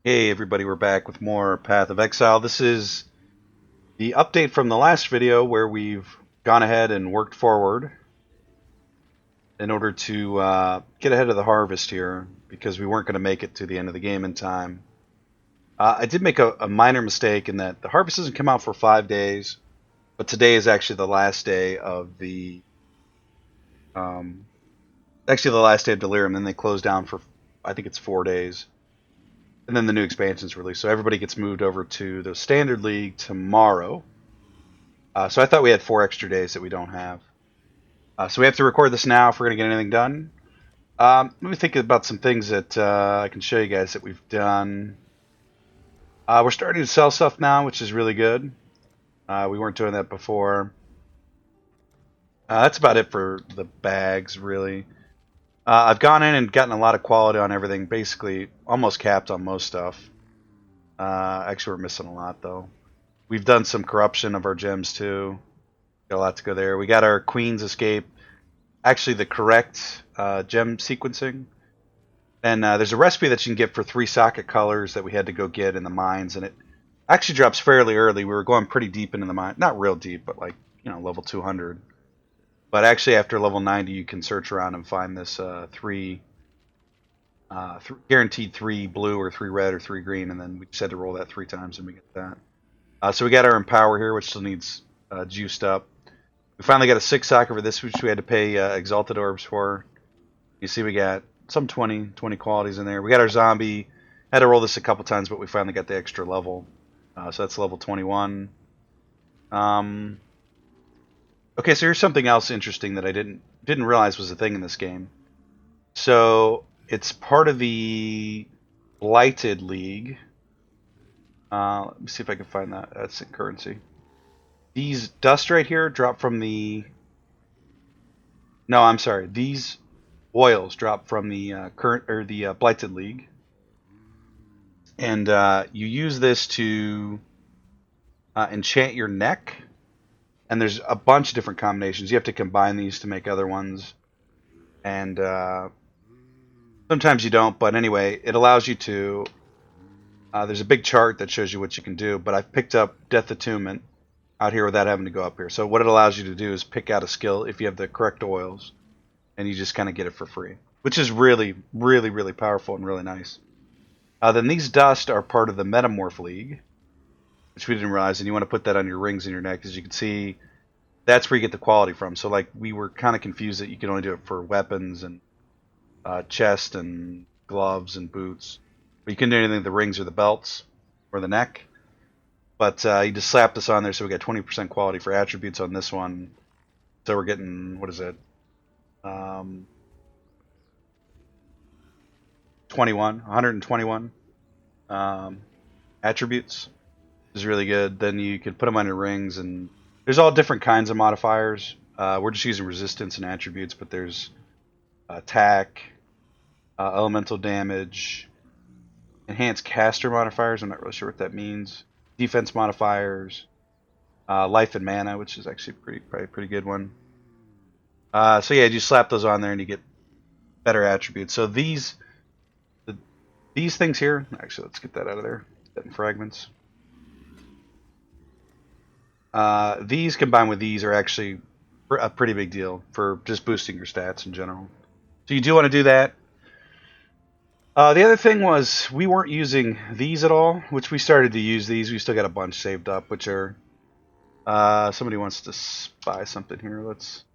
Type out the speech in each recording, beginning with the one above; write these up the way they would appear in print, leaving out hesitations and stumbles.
Hey everybody, we're back with more Path of Exile. This is the update from the last video where we've gone ahead and worked forward in order to get ahead of the harvest here because we weren't going to make it to the end of the game in time. I did make a minor mistake in that the harvest doesn't come out for 5 days, but today is actually the last day of um, the last day of Delirium. Then they close down for I think it's 4 days. And then the new expansion's released. So everybody gets moved over to the Standard League tomorrow. So I thought we had 4 extra days that we don't have. So we have to record this now if we're going to get anything done. Let me think about some things that I can show you guys that we've done. We're starting to sell stuff now, which is really good. We weren't doing that before. That's about it for the bags, really. I've gone in and gotten a lot of quality on everything, basically almost capped on most stuff. Actually, we're missing a lot, though. We've done some corruption of our gems, too. Got a lot to go there. We got our Queen's Escape. Actually, the correct gem sequencing. And there's a recipe that you can get for 3 socket colors that we had to go get in the mines. And it actually drops fairly early. We were going pretty deep into the mine. Not real deep, but like, level 200. But actually, after level 90, you can search around and find this guaranteed 3 blue or 3 red or 3 green. And then we just had to roll that 3 times and we get that. So we got our Empower here, which still needs juiced up. We finally got a 6 socket for this, which we had to pay Exalted Orbs for. You see we got some 20 qualities in there. We got our Zombie. Had to roll this a couple times, but we finally got the extra level. So that's level 21. Okay, so here's something else interesting that I didn't realize was a thing in this game. So it's part of the Blighted League. Let me see if I can find that. That's in currency. These dust right here drop from the... No, I'm sorry. These oils drop from the Blighted League. And you use this to enchant your neck. And there's a bunch of different combinations. You have to combine these to make other ones. And sometimes you don't. But anyway, it allows you to... there's a big chart that shows you what you can do. But I've picked up Death Attunement out here without having to go up here. So what it allows you to do is pick out a skill if you have the correct oils. And you just kind of get it for free. Which is really, really, really powerful and really nice. Then these dust are part of the Metamorph League, which we didn't realize, and you want to put that on your rings and your neck. As you can see, that's where you get the quality from. So like we were kind of confused that you can only do it for weapons and chest and gloves and boots. But you can do anything with the rings or the belts or the neck. But you just slap this on there, so we got 20% quality for attributes on this one. So we're getting, what is it? 121 attributes is really good. Then you can put them on your rings, and there's all different kinds of modifiers. We're just using resistance and attributes, but there's attack, elemental damage, enhanced caster modifiers. I'm not really sure what that means. Defense modifiers, life and mana, which is actually probably a pretty good one. So yeah, you slap those on there and you get better attributes. So these things here, actually, let's get that out of there. Get that in fragments. These combined with these are actually a pretty big deal for just boosting your stats in general. So you do want to do that. The other thing was we weren't using these at all, which we started to use these. We still got a bunch saved up, which are... somebody wants to buy something here. Let's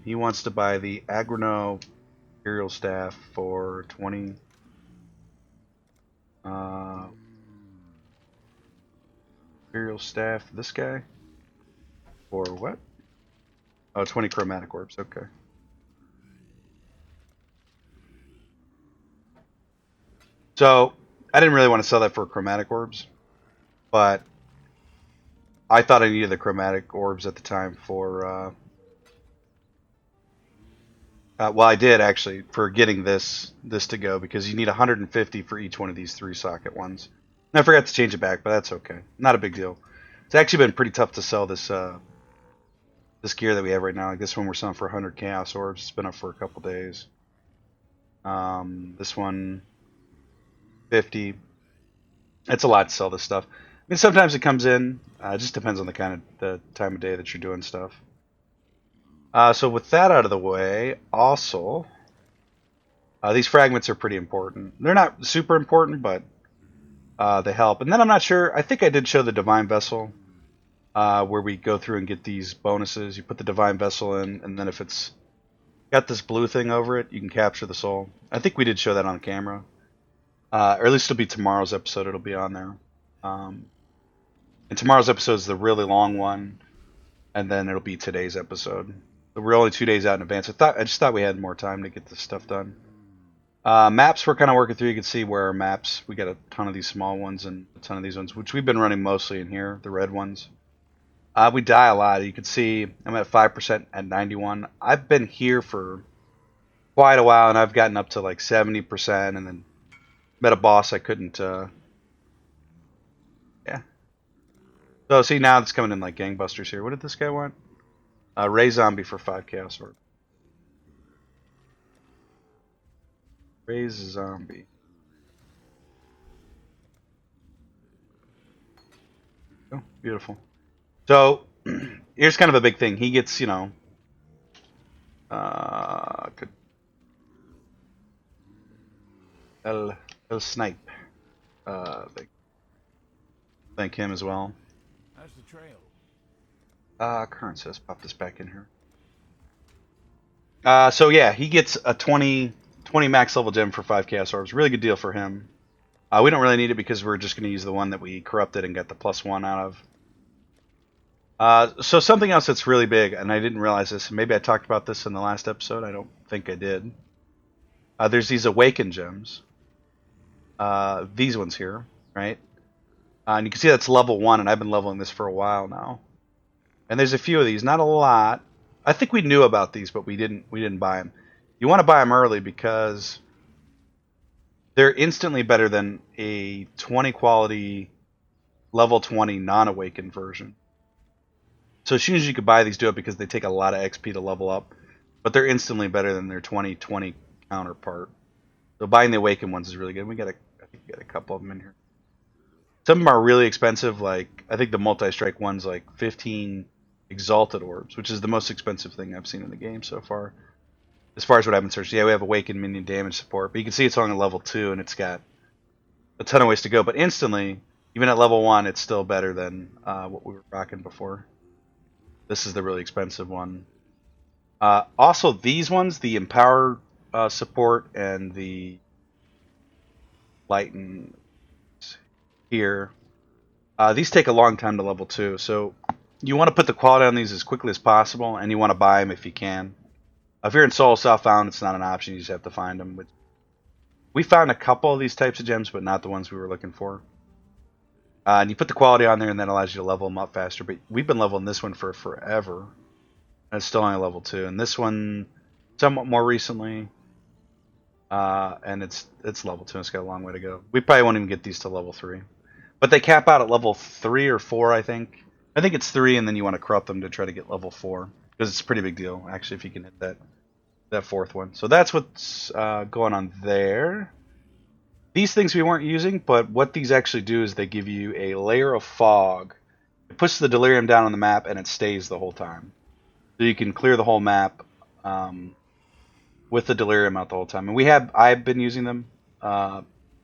he wants to buy the Agrano Imperial Staff for 20. Imperial Staff, this guy? For what? Oh, 20 Chromatic Orbs, okay. So, I didn't really want to sell that for Chromatic Orbs, but I thought I needed the Chromatic Orbs at the time for... well, I did actually for getting this to go, because you need 150 for each one of these 3 socket ones. And I forgot to change it back, but that's okay. Not a big deal. It's actually been pretty tough to sell this this gear that we have right now. Like this one we're selling for 100 Chaos Orbs. It's been up for a couple days. This one 50. It's a lot to sell this stuff. I mean, sometimes it comes in. It just depends on the time of day that you're doing stuff. So with that out of the way, also, these fragments are pretty important. They're not super important, but they help. And then I'm not sure. I think I did show the Divine Vessel, where we go through and get these bonuses. You put the Divine Vessel in, and then if it's got this blue thing over it, you can capture the soul. I think we did show that on camera. Or at least it'll be tomorrow's episode. It'll be on there. And tomorrow's episode is the really long one, and then it'll be today's episode. So we're only 2 days out in advance. I just thought we had more time to get this stuff done. Maps we're kind of working through. You can see where our maps. We got a ton of these small ones and a ton of these ones, which we've been running mostly in here, the red ones. We die a lot. You can see I'm at 5% at 91. I've been here for quite a while, and I've gotten up to like 70%, and then met a boss I couldn't. Yeah. So see, now it's coming in like gangbusters here. What did this guy want? Ray Zombie for 5 Chaos Orb. Ray's Zombie. Oh, beautiful. So, here's kind of a big thing. He gets, you know, good. El Snipe. Thank him as well. How's the trail? Current says pop this back in here. So yeah, he gets a 20 max level gem for 5 Chaos Orbs. Really good deal for him. We don't really need it because we're just going to use the one that we corrupted and got the +1 out of. So something else that's really big, and I didn't realize this, maybe I talked about this in the last episode, I don't think I did. There's these Awaken gems. These ones here, right? And you can see that's level 1, and I've been leveling this for a while now. And there's a few of these, not a lot. I think we knew about these, but we didn't buy them. You want to buy them early because they're instantly better than a 20 quality level 20 non-awakened version. So as soon as you could buy these, do it because they take a lot of XP to level up. But they're instantly better than their 2020 counterpart. So buying the awakened ones is really good. I think we got a couple of them in here. Some of them are really expensive, like I think the multi-strike one's like 15 Exalted Orbs, which is the most expensive thing I've seen in the game so far. As far as what I've been searching. Yeah, we have Awakened Minion Damage Support, but you can see it's only level 2 and it's got a ton of ways to go. But instantly, even at level 1, it's still better than what we were rocking before. This is the really expensive one. Also, these ones, the Empower support and the Lighten here, these take a long time to level 2. So you want to put the quality on these as quickly as possible, and you want to buy them if you can. If you're in Soul Southbound, it's not an option. You just have to find them. We found a couple of these types of gems, but not the ones we were looking for. And you put the quality on there, and that allows you to level them up faster. But we've been leveling this one for forever, and it's still only level 2. And this one, somewhat more recently, and it's level 2. And it's got a long way to go. We probably won't even get these to level 3, but they cap out at level 3 or 4, I think. I think it's 3, and then you want to corrupt them to try to get level 4, because it's a pretty big deal, actually, if you can hit that 4th one. So that's what's going on there. These things we weren't using, but what these actually do is they give you a layer of fog. It puts the Delirium down on the map, and it stays the whole time. So you can clear the whole map with the Delirium out the whole time. And I've been using them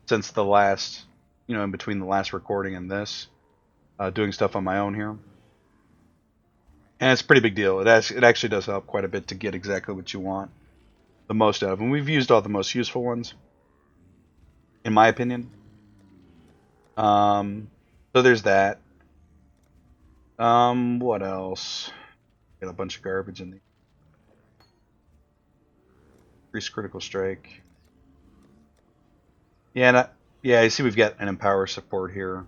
since the last, in between the last recording and this, doing stuff on my own here. And it's a pretty big deal. It actually does help quite a bit to get exactly what you want the most out of. And we've used all the most useful ones, in my opinion. So there's that. What else? Got a bunch of garbage in the increased critical strike. Yeah, you see we've got an Empower support here.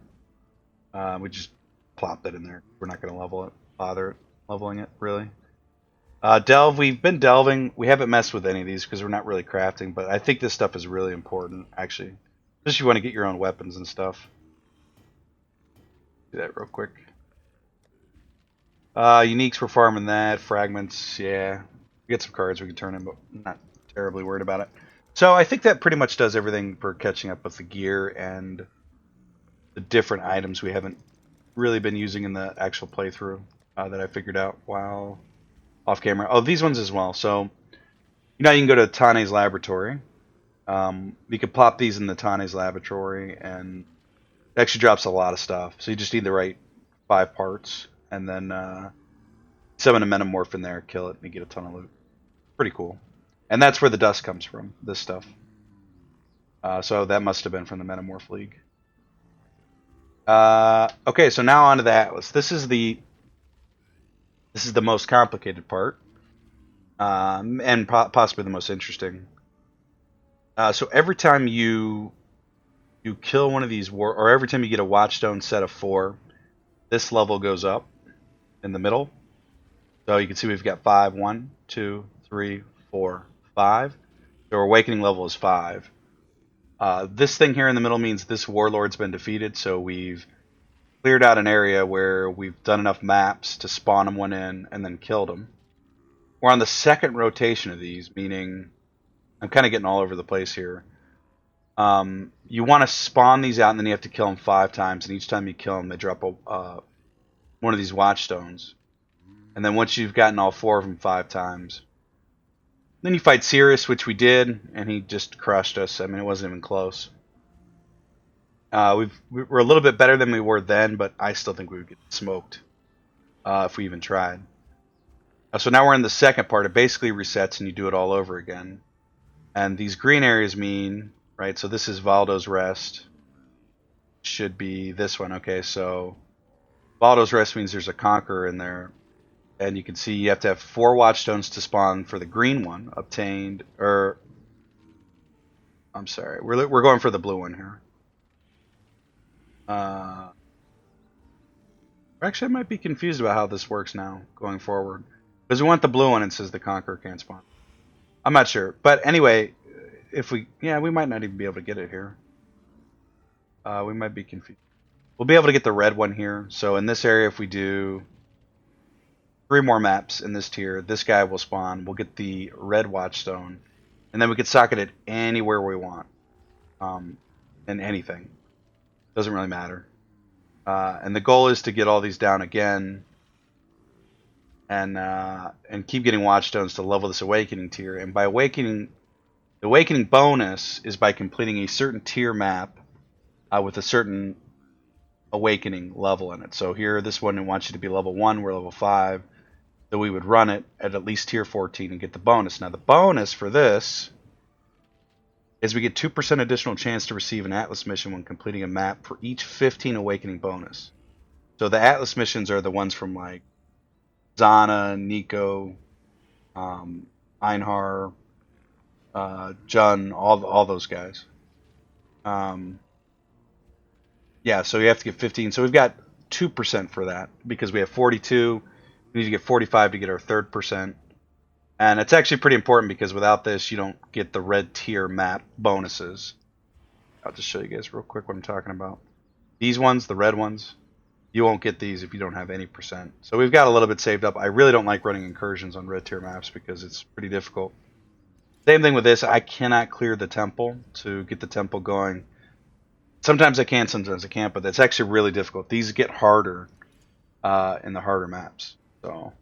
We just plop that in there. We're not going to bother leveling it, really. Delve, we've been delving. We haven't messed with any of these because we're not really crafting, but I think this stuff is really important, actually. Especially if you want to get your own weapons and stuff. Do that real quick. Uniques, we're farming that. Fragments, yeah. We get some cards we can turn in, but I'm not terribly worried about it. So I think that pretty much does everything for catching up with the gear and the different items we haven't really been using in the actual playthrough that I figured out while off camera. Oh, these ones as well. So you know you can go to Tane's laboratory. You can plop these in the Tane's laboratory, and it actually drops a lot of stuff. So you just need the right 5 parts, and then summon a metamorph in there, kill it, and you get a ton of loot. Pretty cool. And that's where the dust comes from. This stuff. So that must have been from the Metamorph League. Okay, so now onto the Atlas. This is the most complicated part, and possibly the most interesting. So every time you kill one of these or every time you get a Watchstone set of 4, this level goes up in the middle. So you can see we've got 5, 1, 2, 3, 4, 5. So our Awakening level is 5. This thing here in the middle means this Warlord's been defeated, so we've cleared out an area where we've done enough maps to spawn him one in and then killed him. We're on the second rotation of these, meaning I'm kind of getting all over the place here. You want to spawn these out, and then you have to kill them 5 times, and each time you kill them, they drop one of these Watchstones. And then once you've gotten all 4 of them 5 times, then you fight Sirius, which we did, and he just crushed us. I mean, it wasn't even close. We're a little bit better than we were then, but I still think we would get smoked if we even tried. So now we're in the second part. It basically resets, and you do it all over again. And these green areas mean, right, so this is Valdo's Rest. Should be this one. Okay, so Valdo's Rest means there's a Conqueror in there. And you can see you have to have 4 Watchstones to spawn for the green one obtained, or I'm sorry, we're going for the blue one here. Actually, I might be confused about how this works now going forward, because we want the blue one and it says the Conqueror can't spawn. I'm not sure, but anyway, we might not even be able to get it here. We might be confused. We'll be able to get the red one here. So in this area, if we do 3 more maps in this tier, this guy will spawn. We'll get the red Watchstone, and then we can socket it anywhere we want, and anything. Doesn't really matter. And the goal is to get all these down again, and keep getting Watchstones to level this Awakening tier. And by Awakening, the Awakening bonus is by completing a certain tier map with a certain Awakening level in it. So here, this one, it wants you to be level 1. We're level 5. So we would run it at least tier 14 and get the bonus. Now the bonus for this is we get 2% additional chance to receive an Atlas mission when completing a map for each 15 Awakening bonus. So the Atlas missions are the ones from like Zana, Nico, Einhar, Jun, all those guys. Yeah, so you have to get 15. So we've got 2% for that because we have 42. We need to get 45 to get our 3rd percent. And it's actually pretty important because without this, you don't get the red tier map bonuses. I'll just show you guys real quick what I'm talking about. These ones, the red ones, you won't get these if you don't have any percent. So we've got a little bit saved up. I really don't like running incursions on red tier maps because it's pretty difficult. Same thing with this. I cannot clear the temple to get the temple going. Sometimes I can, sometimes I can't, but that's actually really difficult. These get harder in the harder maps. So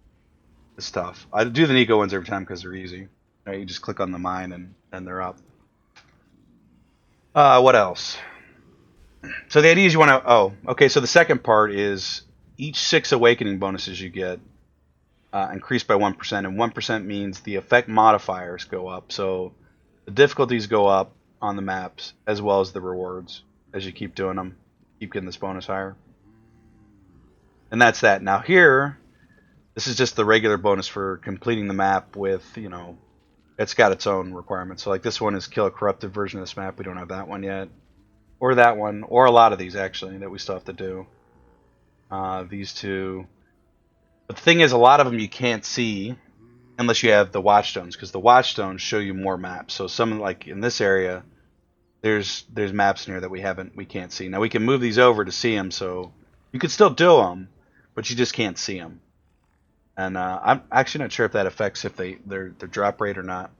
it's tough. I do the Nico ones every time because they're easy. Right? You just click on the mine and they're up. What else? So the idea is you want to... Oh, okay, so the second part is each 6 Awakening bonuses you get increased by 1%. And 1% means the effect modifiers go up. So the difficulties go up on the maps as well as the rewards as you keep doing them. Keep getting this bonus higher. And that's that. Now here... This is just the regular bonus for completing the map with, it's got its own requirements. So like this one is kill a corrupted version of this map. We don't have that one yet. Or that one. Or a lot of these, actually, that we still have to do. These 2. But the thing is, a lot of them you can't see unless you have the Watchstones. Because the Watchstones show you more maps. So some, like in this area, there's maps in here that we can't see. Now we can move these over to see them. So you can still do them, but you just can't see them. And I'm actually not sure if that affects if their drop rate or not.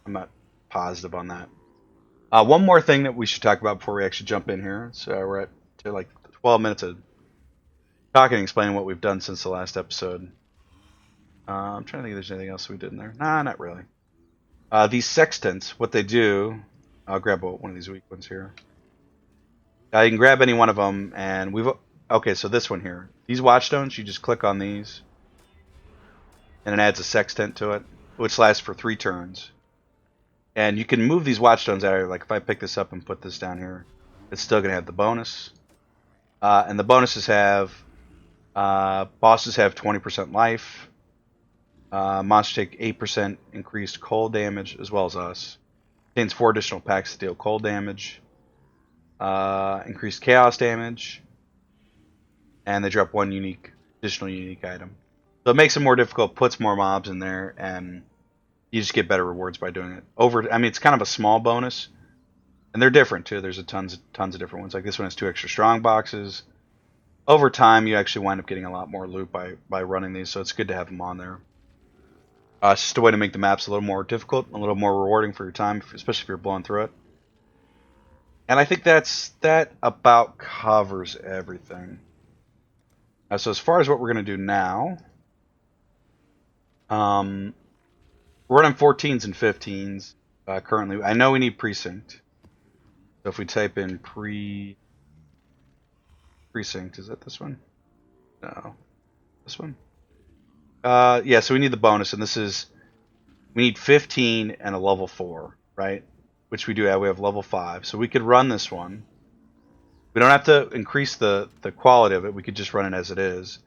I'm not positive on that. One more thing that we should talk about before we actually jump in here. So we're at to like 12 minutes of talking and explaining what we've done since the last episode. I'm trying to think if there's anything else we did in there. Nah, not really. These sextants, what they do, I'll grab one of these weak ones here. You can grab any one of them, and okay, so this one here. These watchstones, you just click on these, and it adds a sextant to it, which lasts for 3 turns. And you can move these watchstones out here. Like if I pick this up and put this down here, it's still going to have the bonus. And the bonuses have, bosses have 20% life. Monsters take 8% increased cold damage, as well as us. Contains 4 additional packs to deal cold damage. Increased chaos damage. And they drop 1 additional unique item. So it makes it more difficult, puts more mobs in there, and you just get better rewards by doing it. I mean, it's kind of a small bonus, and they're different too. There's tons of different ones. Like this one has 2 extra strong boxes. Over time, you actually wind up getting a lot more loot by running these, so it's good to have them on there. It's just a way to make the maps a little more difficult, a little more rewarding for your time, especially if you're blowing through it. And I think that about covers everything. So as far as what we're going to do now, we're running 14s and 15s currently. I know we need precinct. So if we type in precinct, is that this one? No. This one? Yeah, so we need the bonus, and we need 15 and a level 4, right? Which we do have. We have level 5. So we could run this one. We don't have to increase the quality of it. We could just run it as it is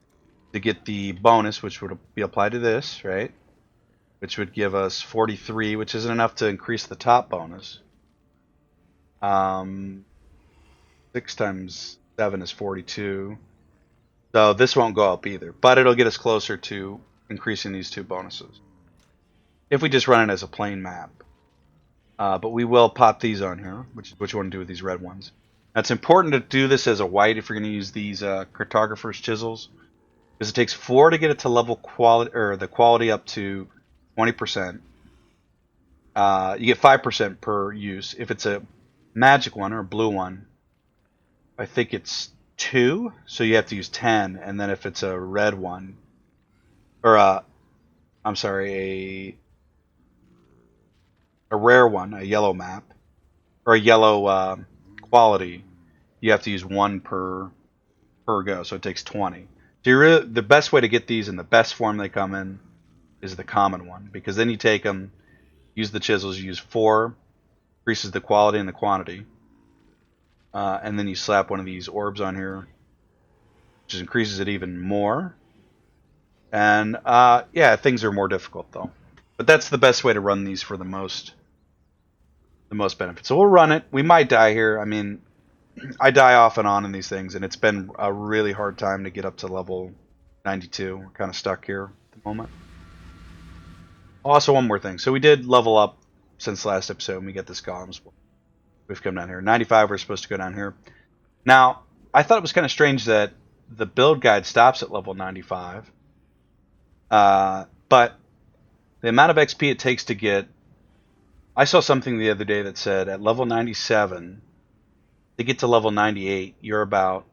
to get the bonus, which would be applied to this, right? Which would give us 43, which isn't enough to increase the top bonus. 6 times 7 is 42. So this won't go up either, but it'll get us closer to increasing these 2 bonuses if we just run it as a plain map. But we will pop these on here, which is what you want to do with these red ones. Now, it's important to do this as a white if you're going to use these cartographer's chisels, because it takes 4 to get it to level quality, or the quality up to 20%. You get 5% per use. If it's a magic one or a blue one, I think it's 2, so you have to use 10. And then if it's a red one, or I'm sorry, a rare one, a yellow map, or a yellow quality, you have to use 1 per go, so it takes 20. So the best way to get these in the best form they come in is the common one, because then you take them, use the chisels, you use 4, increases the quality and the quantity, and then you slap one of these orbs on here, which increases it even more. And yeah, things are more difficult though, but that's the best way to run these for the most benefit. So we'll run it. We might die here. I mean, I die off and on in these things, and it's been a really hard time to get up to level 92. We're kind of stuck here at the moment. Also, one more thing. So we did level up since last episode, and we get this golems. We've come down here. 95, we're supposed to go down here. Now, I thought it was kind of strange that the build guide stops at level 95. But the amount of XP it takes to get... I saw something the other day that said at level 97... to get to level 98, you're about,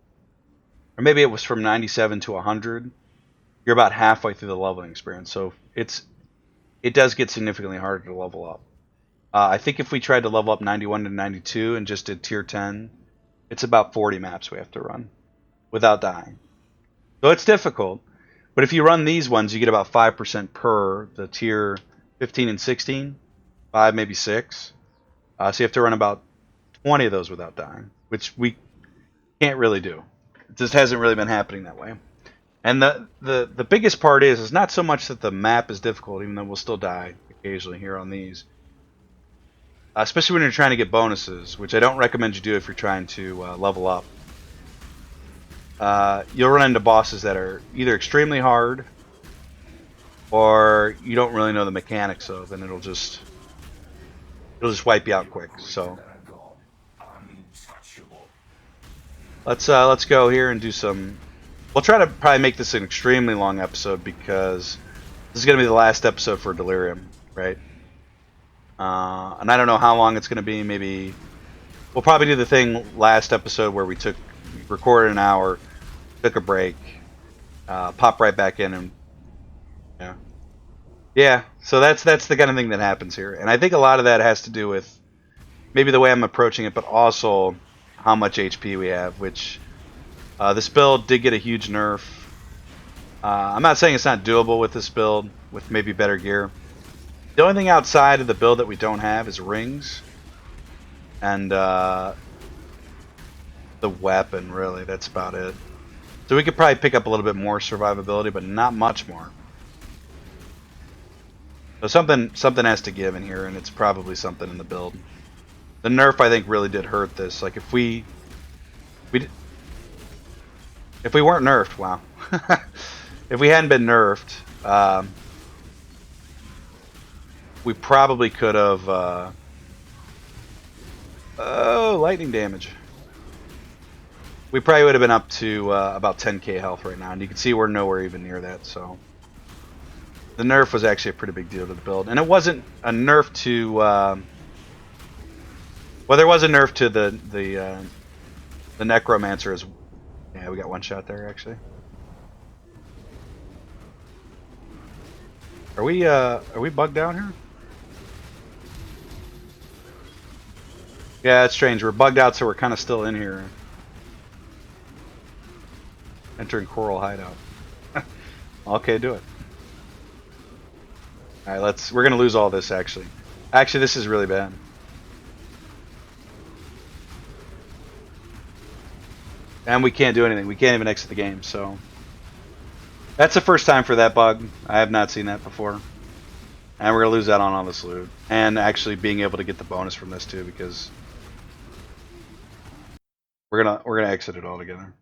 or maybe it was from 97 to 100, you're about halfway through the leveling experience. So it does get significantly harder to level up. I think if we tried to level up 91 to 92 and just did tier 10, it's about 40 maps we have to run without dying. So it's difficult. But if you run these ones, you get about 5% per the tier 15 and 16, 5, maybe 6. So you have to run about 20 of those without dying, which we can't really do. It just hasn't really been happening that way. And the biggest part is not so much that the map is difficult, even though we'll still die occasionally here on these. Especially when you're trying to get bonuses, which I don't recommend you do if you're trying to level up. You'll run into bosses that are either extremely hard, or you don't really know the mechanics of, and it'll just wipe you out quick. So let's go here and do some. We'll try to probably make this an extremely long episode, because this is going to be the last episode for Delirium, right? And I don't know how long it's going to be. Maybe we'll probably do the thing last episode where we recorded an hour, took a break, pop right back in, and yeah. So that's the kind of thing that happens here, and I think a lot of that has to do with maybe the way I'm approaching it, but also how much HP we have. Which this build did get a huge nerf. I'm not saying it's not doable with this build with maybe better gear. The only thing outside of the build that we don't have is rings. And the weapon, really. That's about it. So we could probably pick up a little bit more survivability, but not much more. So something has to give in here, and it's probably something in the build. The nerf, I think, really did hurt this. Like, if we weren't nerfed, wow. If we hadn't been nerfed, we probably could have... oh, lightning damage. We probably would have been up to about 10k health right now, and you can see we're nowhere even near that, so... The nerf was actually a pretty big deal to the build. And it wasn't a nerf to... well, there was a nerf to the Necromancer as... Yeah, we got one shot there, actually. Are we bugged down here? Yeah, that's strange. We're bugged out, so we're kind of still in here. Entering Coral Hideout. Okay, do it. Alright, we're gonna lose all this, actually. Actually, this is really bad. And we can't do anything. We can't even exit the game, so... That's the first time for that bug. I have not seen that before. And we're gonna lose out on all this loot. And actually being able to get the bonus from this, too, because... We're gonna exit it altogether.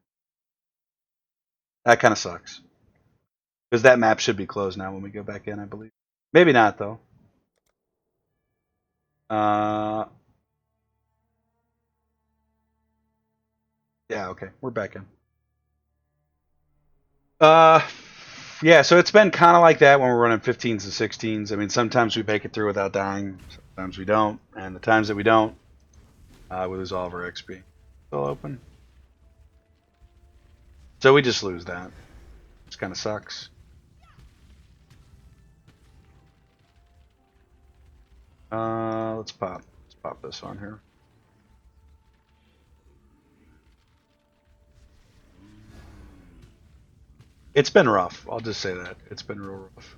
That kind of sucks. Because that map should be closed now when we go back in, I believe. Maybe not, though. Yeah, okay. We're back in. Yeah, so it's been kind of like that when we're running 15s and 16s. I mean, sometimes we make it through without dying. Sometimes we don't. And the times that we don't, we lose all of our XP. Still open. So we just lose that. Which kind of sucks. Let's pop this on here. It's been rough. I'll just say that. It's been real rough.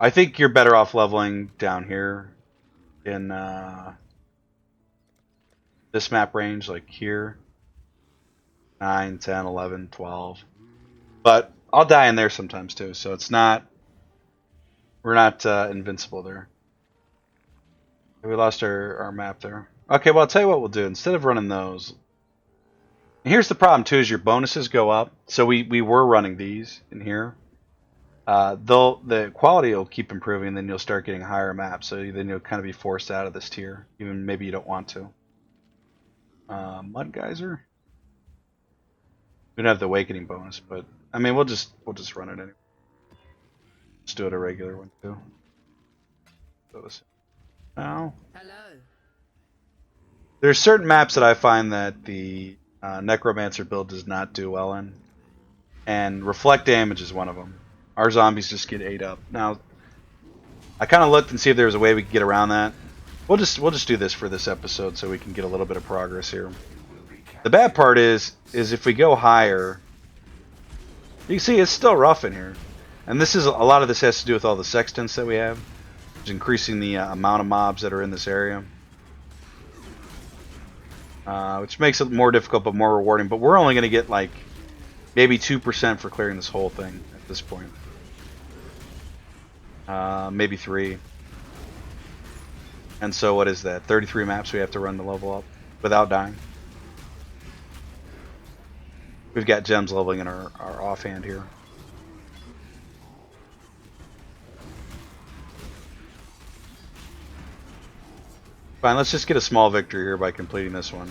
I think you're better off leveling down here in this map range, like here. 9, 10, 11, 12. But I'll die in there sometimes too, so it's not... We're not invincible there. We lost our map there. Okay, well, I'll tell you what we'll do. Instead of running those... And here's the problem, too, is your bonuses go up. So we were running these in here. The quality will keep improving, and then you'll start getting higher maps. So then you'll kind of be forced out of this tier, even maybe you don't want to. Mud Geyser? We don't have the awakening bonus, but I mean we'll just run it anyway. Let's do it a regular one too. Now, hello. There's certain maps that I find that the Necromancer build does not do well in, and reflect damage is one of them. Our zombies just get ate up. Now, I kind of looked and see if there was a way we could get around that. We'll just do this for this episode so we can get a little bit of progress here. The bad part is if we go higher, you can see it's still rough in here. And this is a lot of this has to do with all the sextants that we have, which is increasing the amount of mobs that are in this area, which makes it more difficult but more rewarding. But we're only going to get like maybe 2% for clearing this whole thing at this point. Maybe 3. And so what is that? 33 maps we have to run to level up without dying. We've got gems leveling in our offhand here. Fine, let's just get a small victory here by completing this one.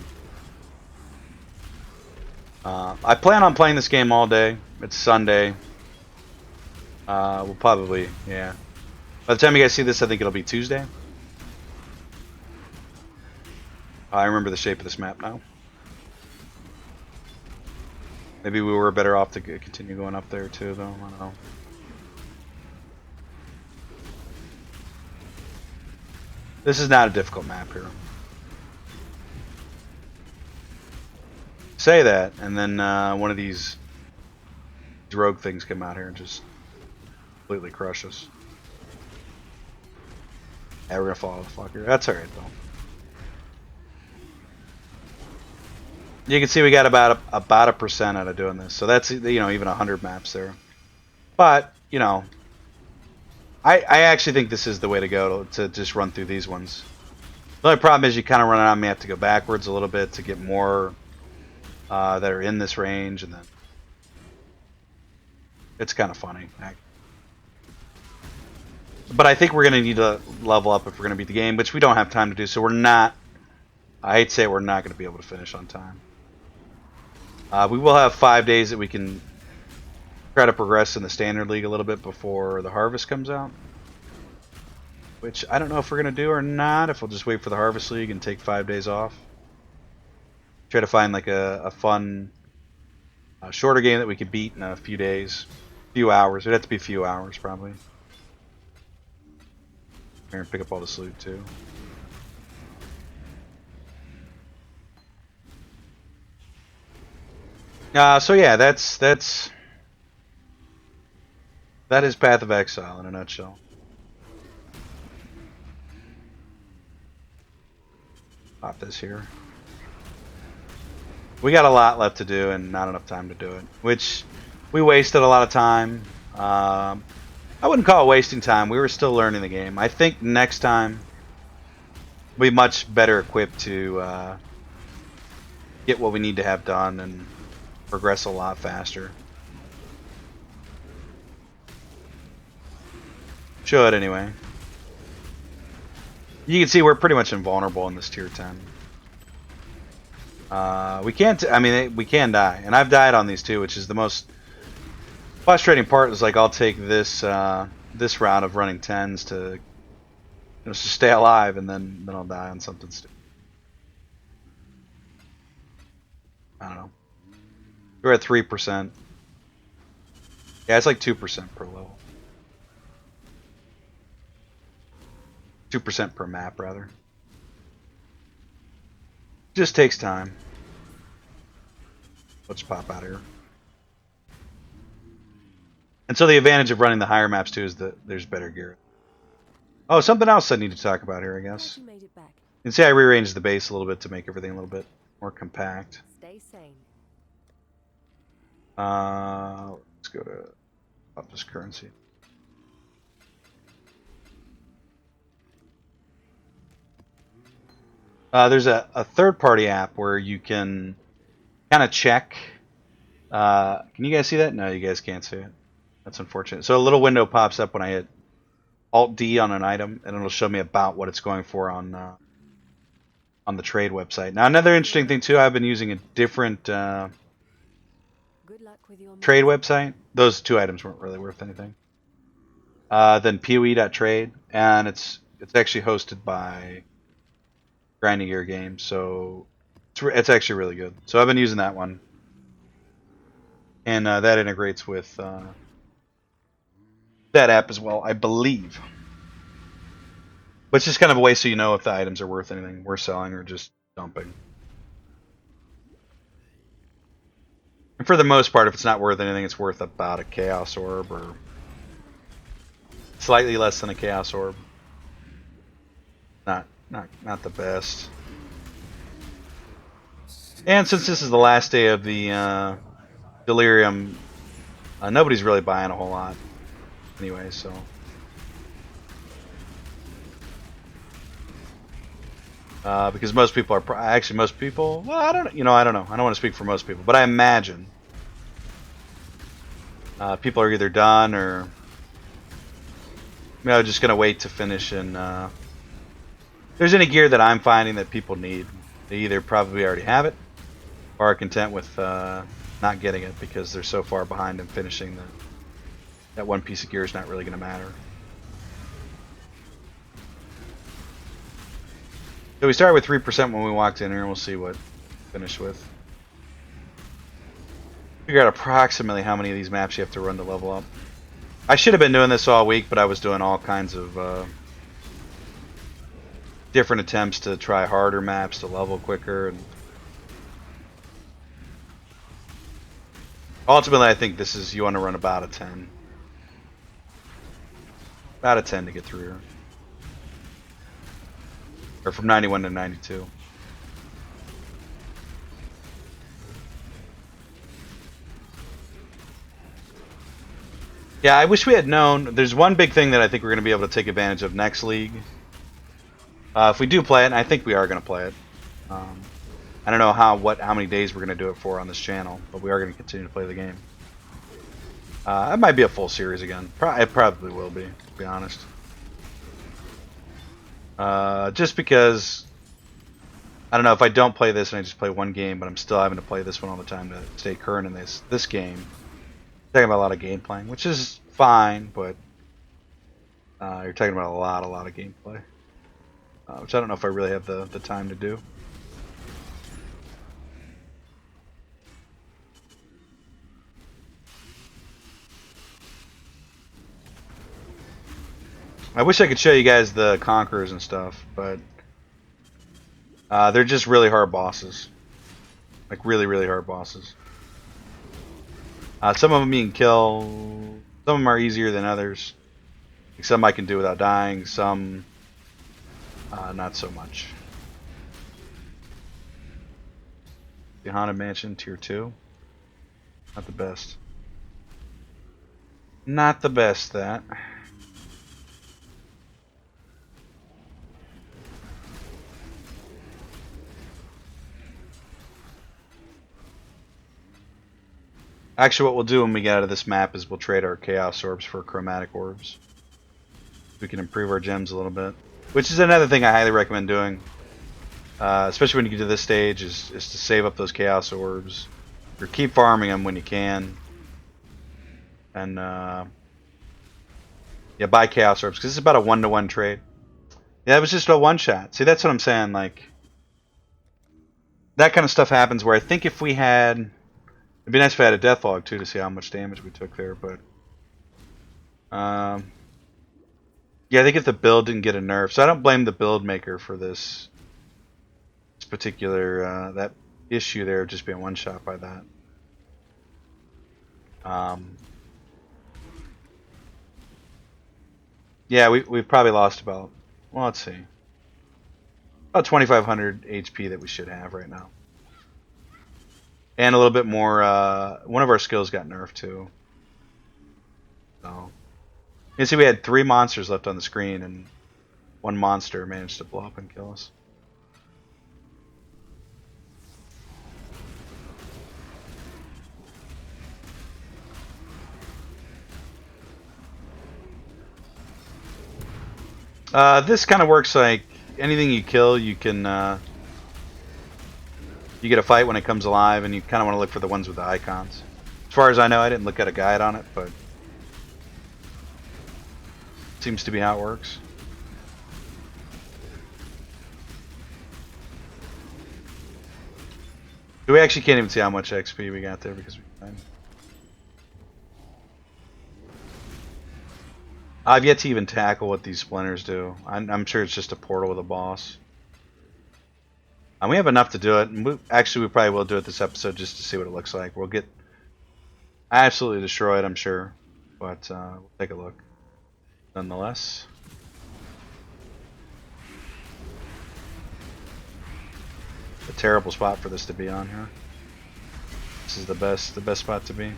I plan on playing this game all day. It's Sunday. We'll probably, yeah. By the time you guys see this, I think it'll be Tuesday. I remember the shape of this map now. Maybe we were better off to continue going up there too, though. I don't know. This is not a difficult map here. Say that, and then one of these rogue things come out here and just completely crush us. Yeah, we're gonna follow the fucker. That's alright though. You can see we got about a % out of doing this, so that's, you know, even 100 maps there. But you know, I actually think this is the way to go to just run through these ones. The only problem is you kind of run out and you have to go backwards a little bit to get more that are in this range, and then it's kind of funny. But I think we're going to need to level up if we're going to beat the game, which we don't have time to do, so we're not, I hate to say it, we're not going to be able to finish on time. We will have 5 days that we can try to progress in the Standard League a little bit before the Harvest comes out. Which I don't know if we're going to do or not, if we'll just wait for the Harvest League and take 5 days off. Try to find like a fun, shorter game that we could beat in a few days. Few hours. It'd have to be a few hours probably. Here and pick up all this loot too. So yeah, that is Path of Exile in a nutshell. Pop this here. We got a lot left to do and not enough time to do it, which we wasted a lot of time. I wouldn't call it wasting time. We were still learning the game. I think next time we'll be much better equipped to get what we need to have done and progress a lot faster. Should anyway. You can see we're pretty much invulnerable in this tier 10. We can't, I mean, we can die. And I've died on these too, which is the most frustrating part. Is like, I'll take this this route of running 10s to, you know, to stay alive, and then I'll die on something stupid. I don't know. We're at 3%. Yeah, it's like 2% per level. 2% per map, rather. Just takes time. Let's pop out of here. And so the advantage of running the higher maps too is that there's better gear. Oh, something else I need to talk about here, I guess. You can see I rearranged the base a little bit to make everything a little bit more compact. Stay sane. Let's go to up this currency. There's a third-party app where you can kind of check. Can you guys see that? No, you guys can't see it. That's unfortunate. So a little window pops up when I hit Alt-D on an item, and it'll show me about what it's going for on the trade website. Now, another interesting thing too, I've been using a different trade website. Those two items weren't really worth anything. Than PoE.trade, and it's actually hosted by Grinding Gear Games, so it's actually really good. So I've been using that one, and that integrates with that app as well, I believe. But it's just kind of a way so you know if the items are worth anything, worth selling, or just dumping. And for the most part, if it's not worth anything, it's worth about a Chaos Orb, or slightly less than a Chaos Orb. Not the best. And since this is the last day of the Delirium, nobody's really buying a whole lot anyway, so because most people are actually, most people, well, I don't know, I don't want to speak for most people, but I imagine people are either done or, you know, just gonna wait to finish. And if there's any gear that I'm finding that people need, they either probably already have it or are content with not getting it because they're so far behind in finishing that one piece of gear is not really going to matter. So we started with 3% when we walked in here, and we'll see what we finish with. Figure out approximately how many of these maps you have to run to level up. I should have been doing this all week, but I was doing all kinds of different attempts to try harder maps to level quicker. And ultimately, I think this is, you want to run about a 10. About a 10 to get through here. Or from 91 to 92. Yeah, I wish we had known. There's one big thing that I think we're going to be able to take advantage of next league. If we do play it, and I think we are going to play it. I don't know how many days we're going to do it for on this channel, but we are going to continue to play the game. It might be a full series again. It probably will be, to be honest. Just because, I don't know, if I don't play this and I just play one game, but I'm still having to play this one all the time to stay current in this game. Talking about a lot of game playing, which is fine, but you're talking about a lot of gameplay, which I don't know if I really have the time to do. I wish I could show you guys the conquerors and stuff, but they're just really hard bosses, like really hard bosses. Some of them you can kill. Some of them are easier than others. Like some I can do without dying. Some not so much. The Haunted Mansion Tier 2. Not the best. Not the best, that. Actually, what we'll do when we get out of this map is we'll trade our Chaos Orbs for Chromatic Orbs. We can improve our gems a little bit. Which is another thing I highly recommend doing. Especially when you get to this stage, is to save up those Chaos Orbs. Or keep farming them when you can. And, yeah, buy Chaos Orbs, because it's about a 1-to-1 trade. Yeah, it was just a one-shot. See, that's what I'm saying, like... That kind of stuff happens where I think if we had... It'd be nice if I had a death log too to see how much damage we took there, but yeah, I think if the build didn't get a nerf, so I don't blame the build maker for this particular that issue there, just being one shot by that. Yeah, we've probably lost about, well, let's see, about 2,500 HP that we should have right now. And a little bit more, one of our skills got nerfed too. So, you can see we had 3 monsters left on the screen, and one monster managed to blow up and kill us. This kind of works like anything you kill, you can, you get a fight when it comes alive, and you kind of want to look for the ones with the icons. As far as I know, I didn't look at a guide on it, but it seems to be how it works. We actually can't even see how much XP we got there because we died. I've yet to even tackle what these splinters do. I'm sure it's just a portal with a boss. And we have enough to do it. And we probably will do it this episode just to see what it looks like. We'll get absolutely destroyed, I'm sure. But we'll take a look. Nonetheless. A terrible spot for this to be on here. This is the best spot to be.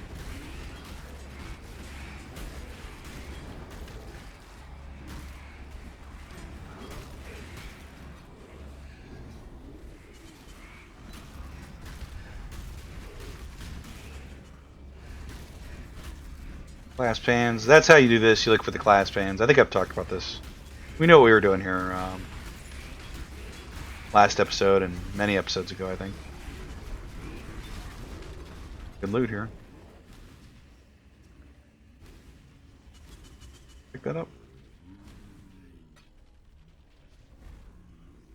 Clasp hands. That's how you do this. You look for the clasp hands. I think I've talked about this. We know what we were doing here last episode and many episodes ago, I think. Good loot here. Pick that up.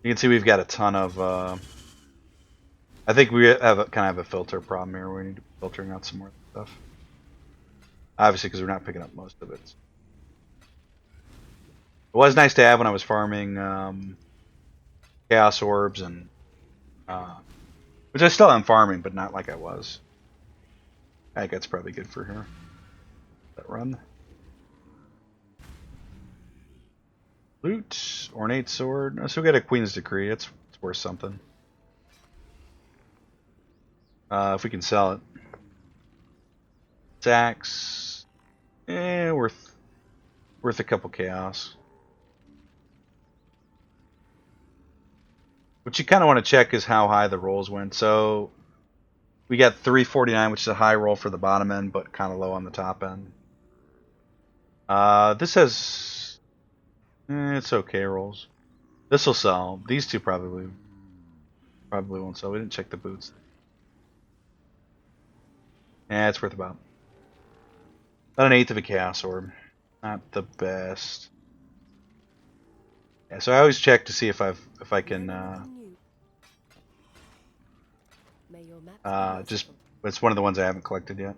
You can see we've got a ton of. I think we have kind of have a filter problem here. We need to be filtering out some more stuff. Obviously, because we're not picking up most of it. It was nice to have when I was farming Chaos Orbs and which I still am farming, but not like I was. I think that's probably good for here. That run. Loot, ornate sword. So we got a Queen's Decree. It's worth something. If we can sell it. Axe. Worth a couple chaos. What you kind of want to check is how high the rolls went. So we got 349, which is a high roll for the bottom end, but kind of low on the top end. This has it's okay rolls. This will sell. These two probably won't sell. We didn't check the boots. Yeah, it's worth about an eighth of a chaos orb. Not the best. Yeah, so I always check to see if I can just it's one of the ones I haven't collected yet.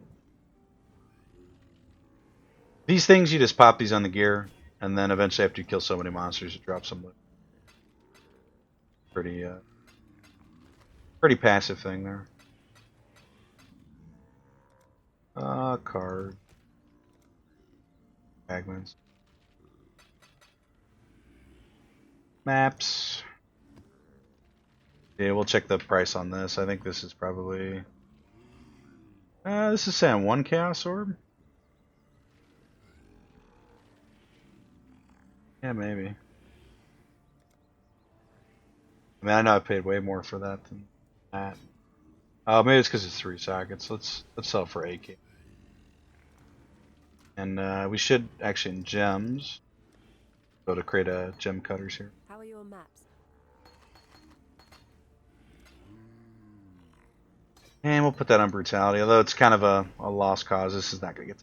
These things you just pop these on the gear, and then eventually after you kill so many monsters, you drop some loot. Pretty passive thing there. Card. Fragments. Maps. Yeah, we'll check the price on this. I think this is probably... this is saying 1 Chaos Orb? Yeah, maybe. I mean, I know I paid way more for that than that. Maybe it's because it's 3 sockets. Let's sell it for 8K. And we should actually in gems go to create a gem cutters here. How are your maps? And we'll put that on brutality, although it's kind of a lost cause. This is not going to get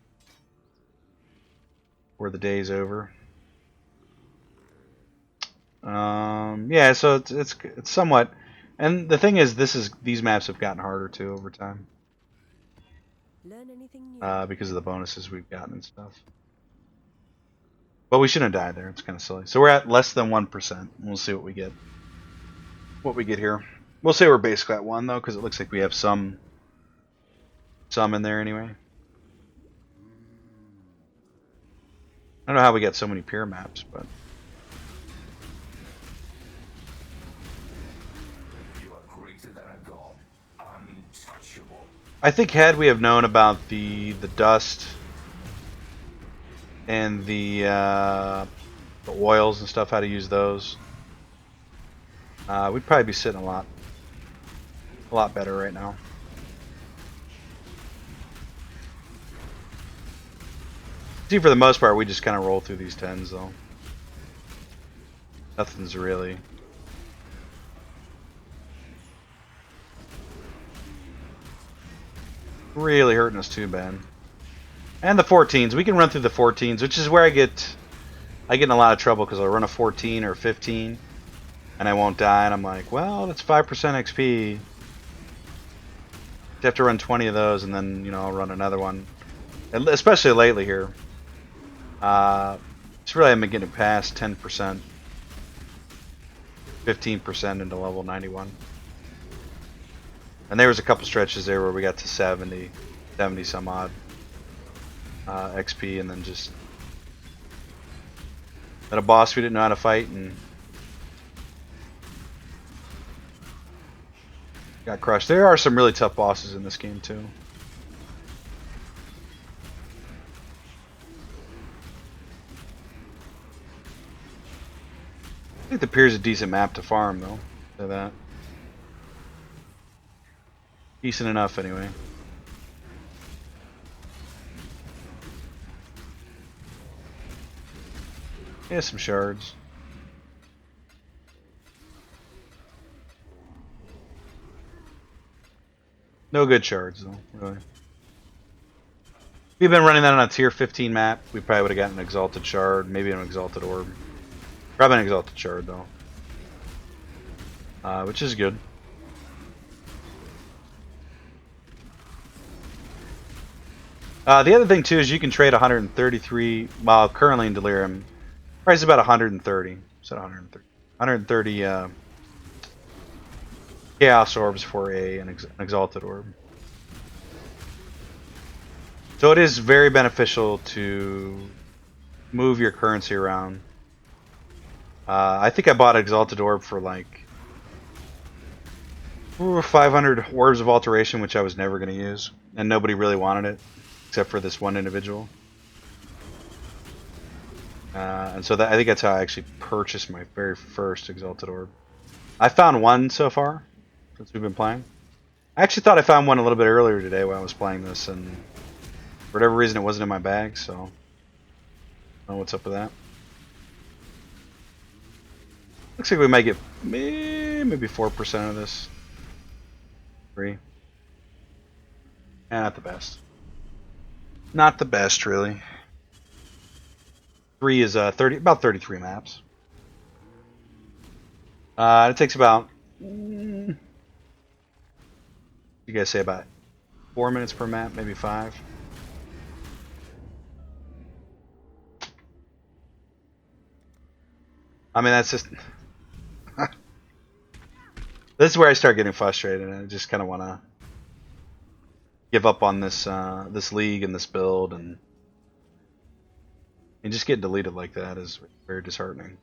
where the day's over. Yeah, so it's somewhat, and the thing is, these maps have gotten harder too over time. Learn anything new? Because of the bonuses we've gotten and stuff. But we shouldn't have died there. It's kind of silly. So we're at less than 1%. We'll see what we get. What we get here. We'll say we're basically at 1 though, because it looks like we have some in there anyway. I don't know how we got so many pure maps, but. I think had we have known about the dust and the oils and stuff, how to use those, we'd probably be sitting a lot better right now. See, for the most part, we just kind of roll through these 10s though. Nothing's really. Really hurting us too bad. And the 14s, we can run through the 14s, which is where I get in a lot of trouble because I'll run a 14 or 15 and I won't die, and I'm like, well, that's 5% XP. You have to run 20 of those, and then I'll run another one. And especially lately here, it's really been getting past 10%, 15% into level 91. And there was a couple stretches there where we got to 70 some odd XP, and then just at a boss we didn't know how to fight and got crushed. There are some really tough bosses in this game too. I think the Pier's a decent map to farm though. So that. Decent enough, anyway. Yeah, some shards. No good shards, though, really. If we'd been running that on a tier 15 map, we probably would have gotten an exalted shard, maybe an exalted orb. Probably an exalted shard, though. which is good. The other thing too is you can trade 133 while currently in Delirium. Price is about 130. So 130. 130 Chaos Orbs for an Exalted Orb. So it is very beneficial to move your currency around. I think I bought Exalted Orb for like 500 Orbs of Alteration, which I was never going to use. And nobody really wanted it, except for this one individual. And so I think that's how I actually purchased my very first Exalted Orb. I found one so far, since we've been playing. I actually thought I found one a little bit earlier today when I was playing this, and for whatever reason it wasn't in my bag, so I don't know what's up with that. Looks like we might get maybe 4% of this. 3. Not the best. Not the best, really. 3 is about 33 maps. It takes about, you guys say about 4 minutes per map, maybe 5. I mean, that's just this is where I start getting frustrated, and I just kind of want to give up on this this league and this build, and just get deleted like that is very disheartening.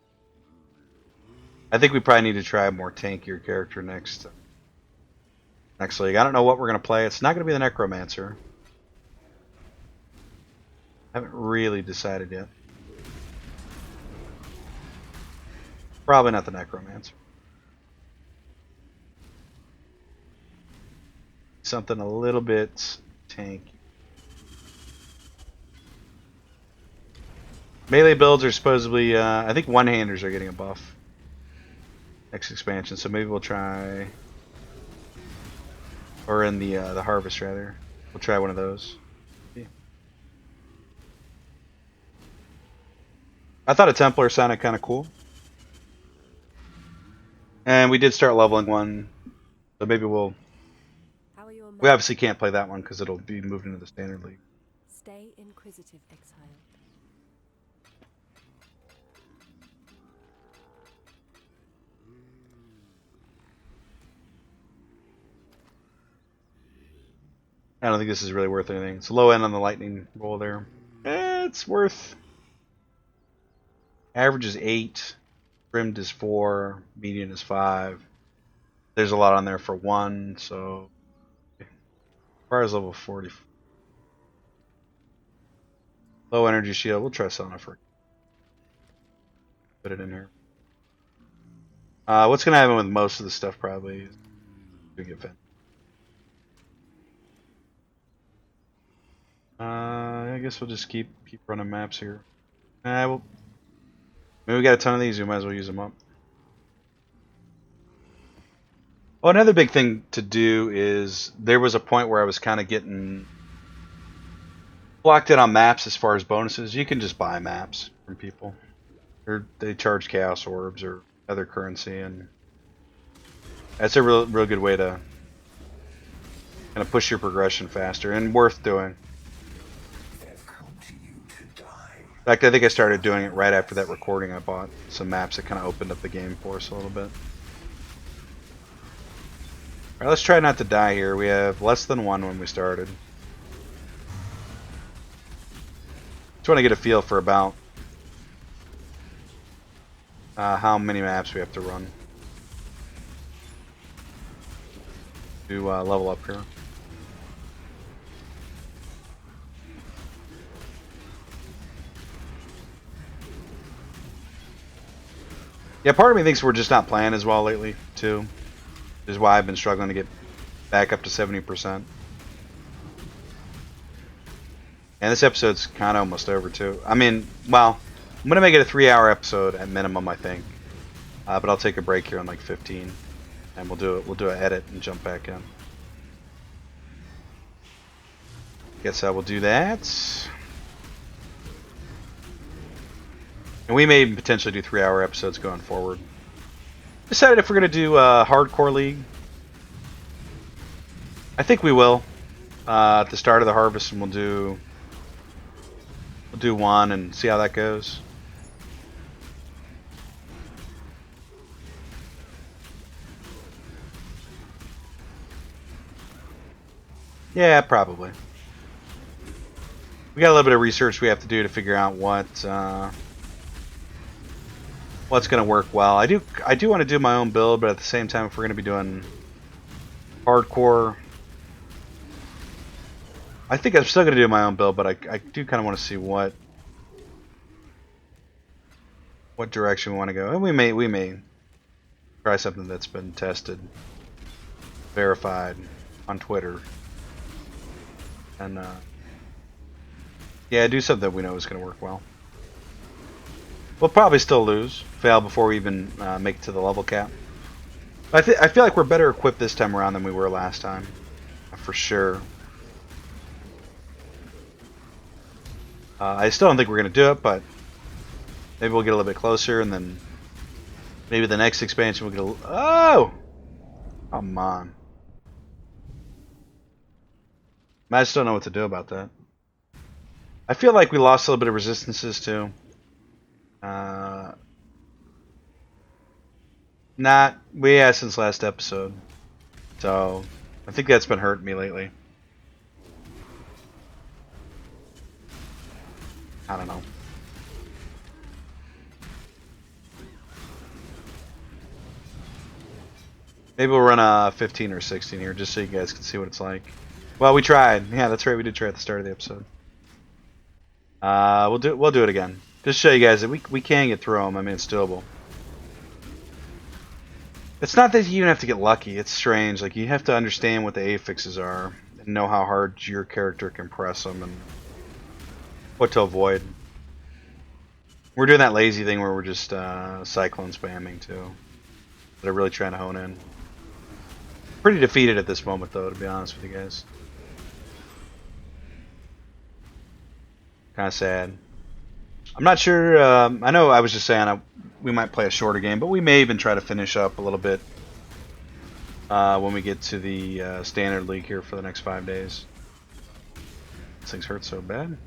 I think we probably need to try a more tankier character next league. I don't know what we're going to play. It's not going to be the Necromancer. I haven't really decided yet. Probably not the Necromancer. Something a little bit tanky. Melee builds are supposedly, I think one-handers are getting a buff next expansion, so maybe we'll try, or in the harvest rather, we'll try one of those. Yeah. I thought a Templar sounded kind of cool, and we did start leveling one, so maybe we obviously can't play that one because it'll be moved into the standard league. Stay inquisitive, Exile. I don't think this is really worth anything. It's low end on the lightning roll there. It's worth. Average is 8, trimmed is 4, median is 5. There's a lot on there for 1, so requires level 40. Low energy shield. We'll try selling it for. Put it in here. What's gonna happen with most of the stuff probably is we get fed. I guess we'll just keep running maps here. Maybe we got a ton of these. We might as well use them up. Oh, another big thing to do is there was a point where I was kind of getting blocked in on maps as far as bonuses. You can just buy maps from people, or they charge chaos orbs or other currency, and that's a real good way to kind of push your progression faster and worth doing. In fact, I think I started doing it right after that recording. I bought some maps that kind of opened up the game for us a little bit. Alright, let's try not to die here. We have less than 1 when we started. Just want to get a feel for about how many maps we have to run to level up here. Yeah, part of me thinks we're just not playing as well lately, too. Which is why I've been struggling to get back up to 70%. And this episode's kind of almost over, too. I mean, well, I'm going to make it a 3-hour episode at minimum, I think. But I'll take a break here on like 15. And we'll do an edit and jump back in. Guess I will do that. And we may potentially do 3-hour episodes going forward. Decided if we're gonna do hardcore league. I think we will at the start of the harvest, and we'll do one and see how that goes. Yeah, probably. We got a little bit of research we have to do to figure out what's gonna work well. I do want to do my own build, but at the same time, if we're gonna be doing hardcore, I think I'm still gonna do my own build. But I do kind of want to see what direction we want to go, and we may try something that's been tested, verified on Twitter, and yeah, do something that we know is gonna work well. We'll probably still lose, fail before we even make it to the level cap. But I feel like we're better equipped this time around than we were last time, for sure. I still don't think we're going to do it, but maybe we'll get a little bit closer, and then maybe the next expansion we'll get a... Oh! Come on. I just don't know what to do about that. I feel like we lost a little bit of resistances, too. Since last episode. So, I think that's been hurting me lately. I don't know. Maybe we'll run a 15 or 16 here, just so you guys can see what it's like. Well, we tried. Yeah, that's right. We did try at the start of the episode. We'll do it again. Just show you guys that we can get through them. I mean, it's doable. It's not that you even have to get lucky. It's strange. Like, you have to understand what the affixes are and know how hard your character can press them and what to avoid. We're doing that lazy thing where we're just cyclone spamming too. But I'm really trying to hone in. Pretty defeated at this moment, though, to be honest with you guys. Kind of sad. I'm not sure. I know I was just saying we might play a shorter game, but we may even try to finish up a little bit when we get to the standard league here for the next 5 days. These things hurt so bad.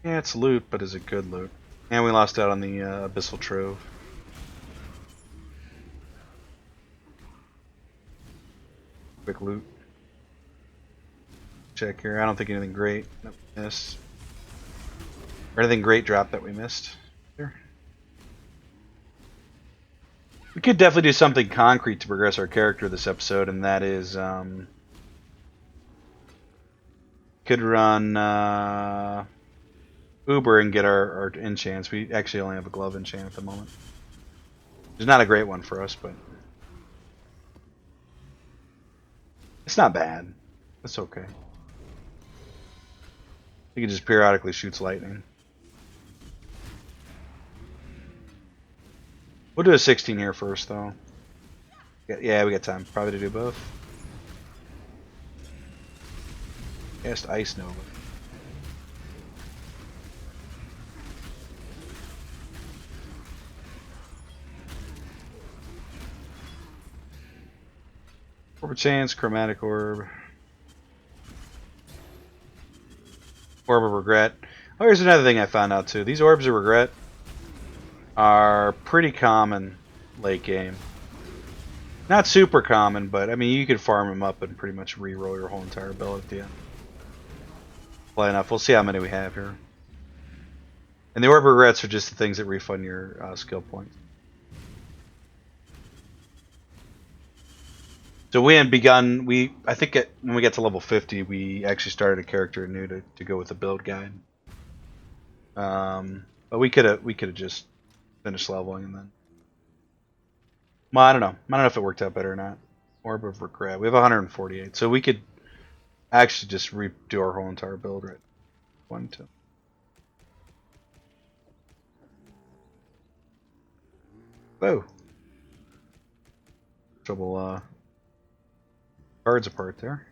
Yeah, it's loot, but is it good loot? And we lost out on the Abyssal Trove. Quick loot. Check here. I don't think anything great that we missed. Or anything great dropped that we missed. Here. We could definitely do something concrete to progress our character this episode, and that is could run Uber and get our enchants. We actually only have a glove enchant at the moment. It's not a great one for us, but it's not bad. It's okay. He can just periodically shoots lightning. We'll do a 16 here first, though. Yeah, we got time probably to do both. Cast Ice Nova. Orb of Chance, Chromatic Orb. Orb of Regret. Oh, here's another thing I found out too. These Orbs of Regret are pretty common late game. Not super common, but I mean you could farm them up and pretty much re-roll your whole entire build at the end. Play enough. We'll see how many we have here. And the Orb of Regrets are just the things that refund your skill points. So we had begun. I think when we got to level 50, we actually started a character new to go with the build guide. But we could have just finished leveling and then. Well, I don't know. I don't know if it worked out better or not. Orb of Regret. We have 148, so we could actually just redo our whole entire build right. 1, 2. Whoa. Trouble. Cards apart there.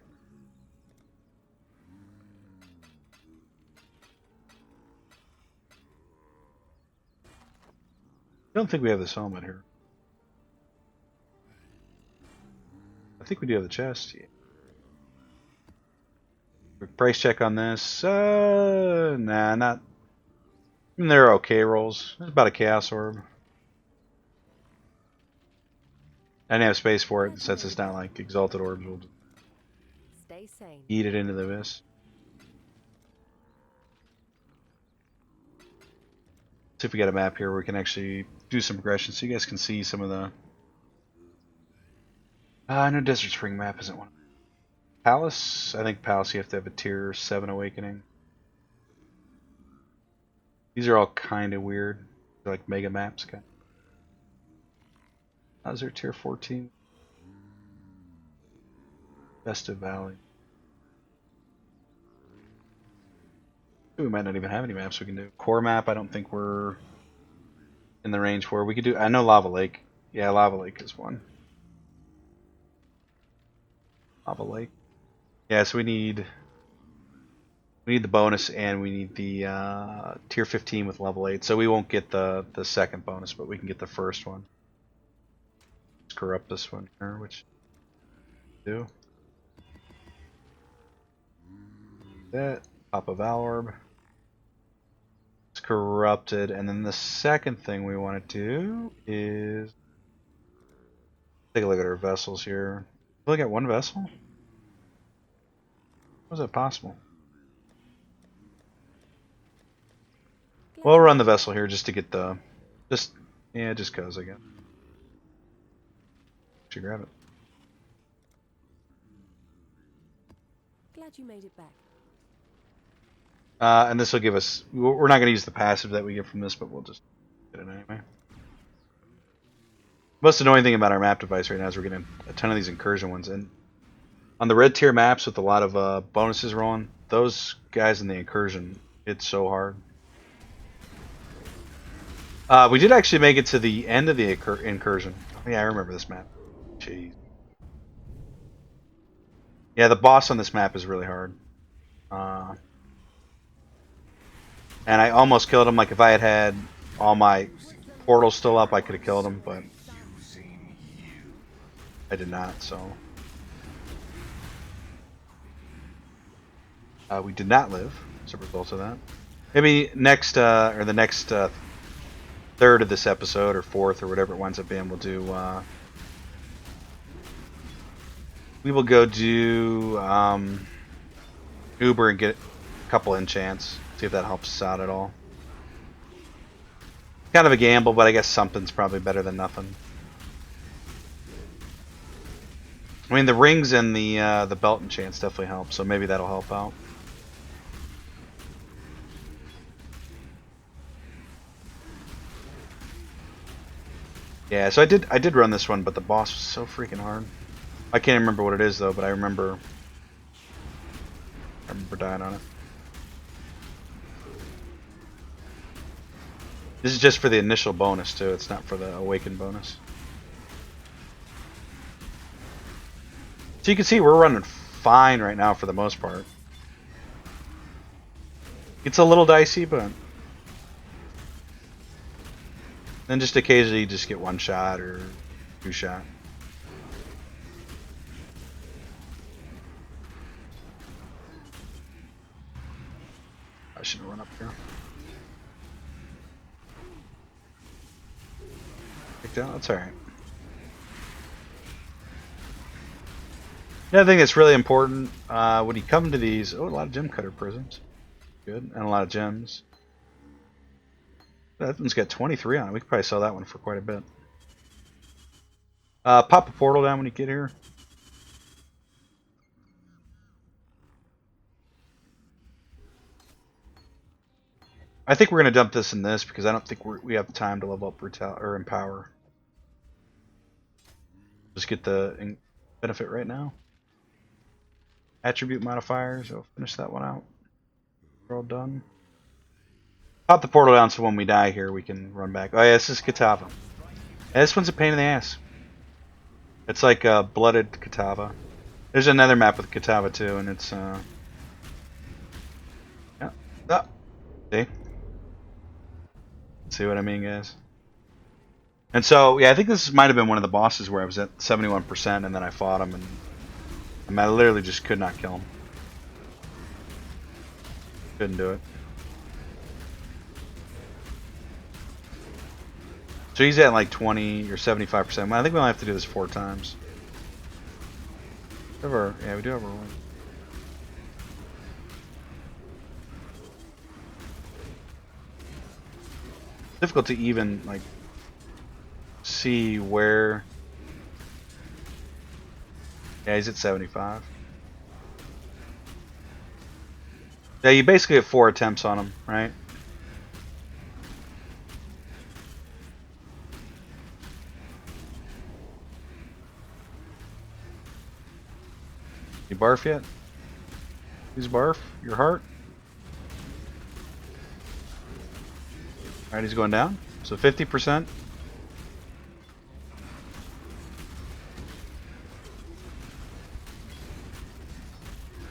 don't think we have this helmet here. I think we do have the chest. Yeah. Quick price check on this. Nah, not. I mean, they're okay rolls. It's about a chaos orb. I didn't have space for it since it's not like exalted orbs. We'll Stay sane. eat it into the abyss. See if we got a map here where we can actually do some progression so you guys can see some of the. I know Desert Spring map isn't one. Palace? I think Palace you have to have a tier 7 awakening. These are all kind of weird. They're like mega maps. Kind of. How's there tier 14? Festive Valley. We might not even have any maps we can do. Core map, I don't think we're in the range for. We could do. I know Lava Lake. Yeah, Lava Lake is one. Lava Lake. Yeah, so we need the bonus and we need the tier 15 with level 8. So we won't get the second bonus, but we can get the first one. Let's corrupt this one here, which do. That pop a Valorb. It's corrupted, and then the second thing we want to do is take a look at our vessels here. We only got one vessel? How is that possible? We'll run the vessel here just to get the just cause I guess. Should grab it. Glad you made it back. And this will give us. We're not going to use the passive that we get from this, but we'll just get it anyway. Most annoying thing about our map device right now is we're getting a ton of these incursion ones, and on the red tier maps with a lot of bonuses rolling, those guys in the incursion hit so hard. We did actually make it to the end of the incursion. Oh, yeah, I remember this map. Jeez. Yeah, the boss on this map is really hard. And I almost killed him. Like, if I had had all my portals still up, I could have killed him, but I did not, so. We did not live as a result of that. Maybe next, or the next third of this episode, or fourth, or whatever it winds up being, we'll do, we will go do Uber and get a couple enchants. See if that helps us out at all. Kind of a gamble, but I guess something's probably better than nothing. I mean, the rings and the belt enchants definitely help, so maybe that'll help out. Yeah, so I did run this one, but the boss was so freaking hard. I can't remember what it is though, but I remember dying on it. This is just for the initial bonus too, it's not for the awakened bonus. So you can see we're running fine right now for the most part. It's a little dicey, but then just occasionally you just get one shot or two shot. I shouldn't run up here. That's alright. Another thing that's really important, when you come to these, a lot of gem cutter prisms. Good, and a lot of gems. That one's got 23 on it. We could probably sell that one for quite a bit. Pop a portal down when you get here. I think we're going to dump this in this because I don't think we have time to level up Brutal or Empower. Just get the benefit right now. Attribute modifiers. I'll finish that one out. We're all done. Pop the portal down so when we die here we can run back. Oh yeah, this is Katava. Yeah, this one's a pain in the ass. It's like a blooded Katava. There's another map with Katava too, and it's yeah. See? See what I mean, guys? And so, yeah, I think this might have been one of the bosses where I was at 71% and then I fought him and I mean, I literally just could not kill him. Couldn't do it. So he's at like 20 or 75%. Well, I think we'll have to do this 4 times. Yeah, we do have our one. Difficult to even like see where. Yeah, he's at 75. Yeah, you basically have 4 attempts on him, right? You barf yet? Who's barf? Your heart? Alright, he's going down. So 50%.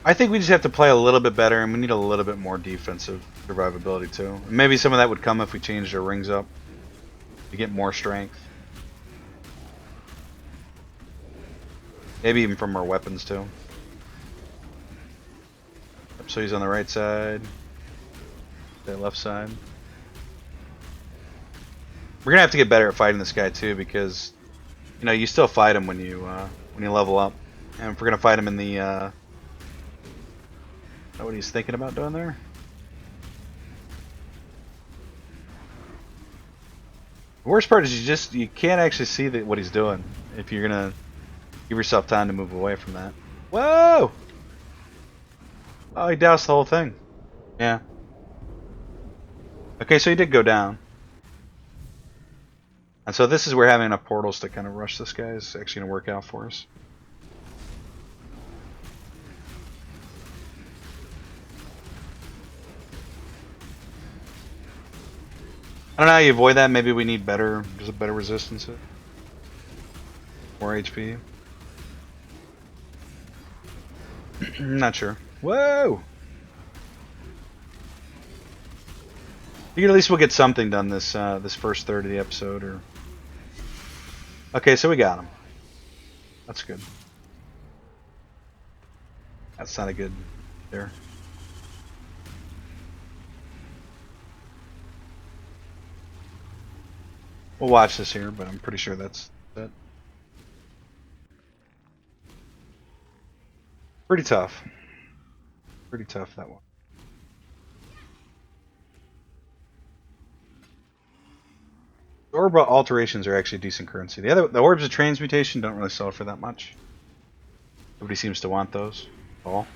I think we just have to play a little bit better, and we need a little bit more defensive survivability too. Maybe some of that would come if we changed our rings up to get more strength. Maybe even from our weapons too. So he's on the right side, the left side. We're gonna have to get better at fighting this guy too, because you know you still fight him when you level up, and if we're gonna fight him in the know what he's thinking about doing there? The worst part is you can't actually see what he's doing if you're gonna give yourself time to move away from that. Whoa! Oh, he doused the whole thing. Yeah. Okay, so he did go down. And so this is where having enough portals to kind of rush this guy is actually gonna work out for us. I don't know how you avoid that. Maybe we need just a better resistance. More HP. I'm not sure. Whoa! I think at least we'll get something done this this first third of the episode. Or okay, so we got him. That's good. That's not a good there. We'll watch this here, but I'm pretty sure that's it. Pretty tough. Pretty tough, that one. Orb alterations are actually decent currency. The orbs of transmutation don't really sell for that much. Nobody seems to want those at all.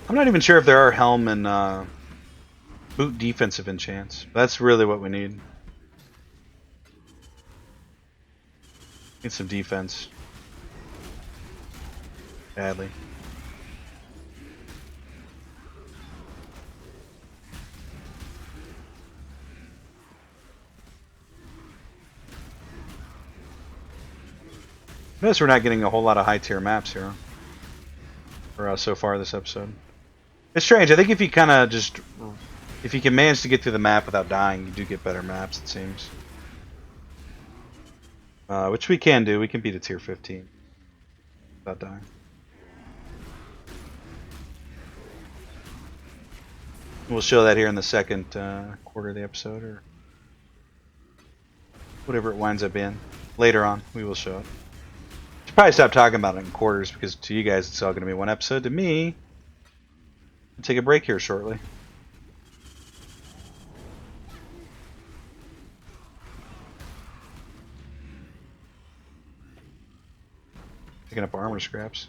I'm not even sure if there are helm and boot defensive enchants. That's really what we need. Need some defense. Badly. Notice we're not getting a whole lot of high tier maps here for so far this episode. It's strange. I think if you kind of if you can manage to get through the map without dying, you do get better maps, it seems. Which we can do. We can beat a tier 15 without dying. We'll show that here in the second quarter of the episode, or whatever it winds up being. Later on, we will show it. Should probably stop talking about it in quarters, because to you guys it's all going to be one episode. To me, I'll take a break here shortly. Picking up armor scraps.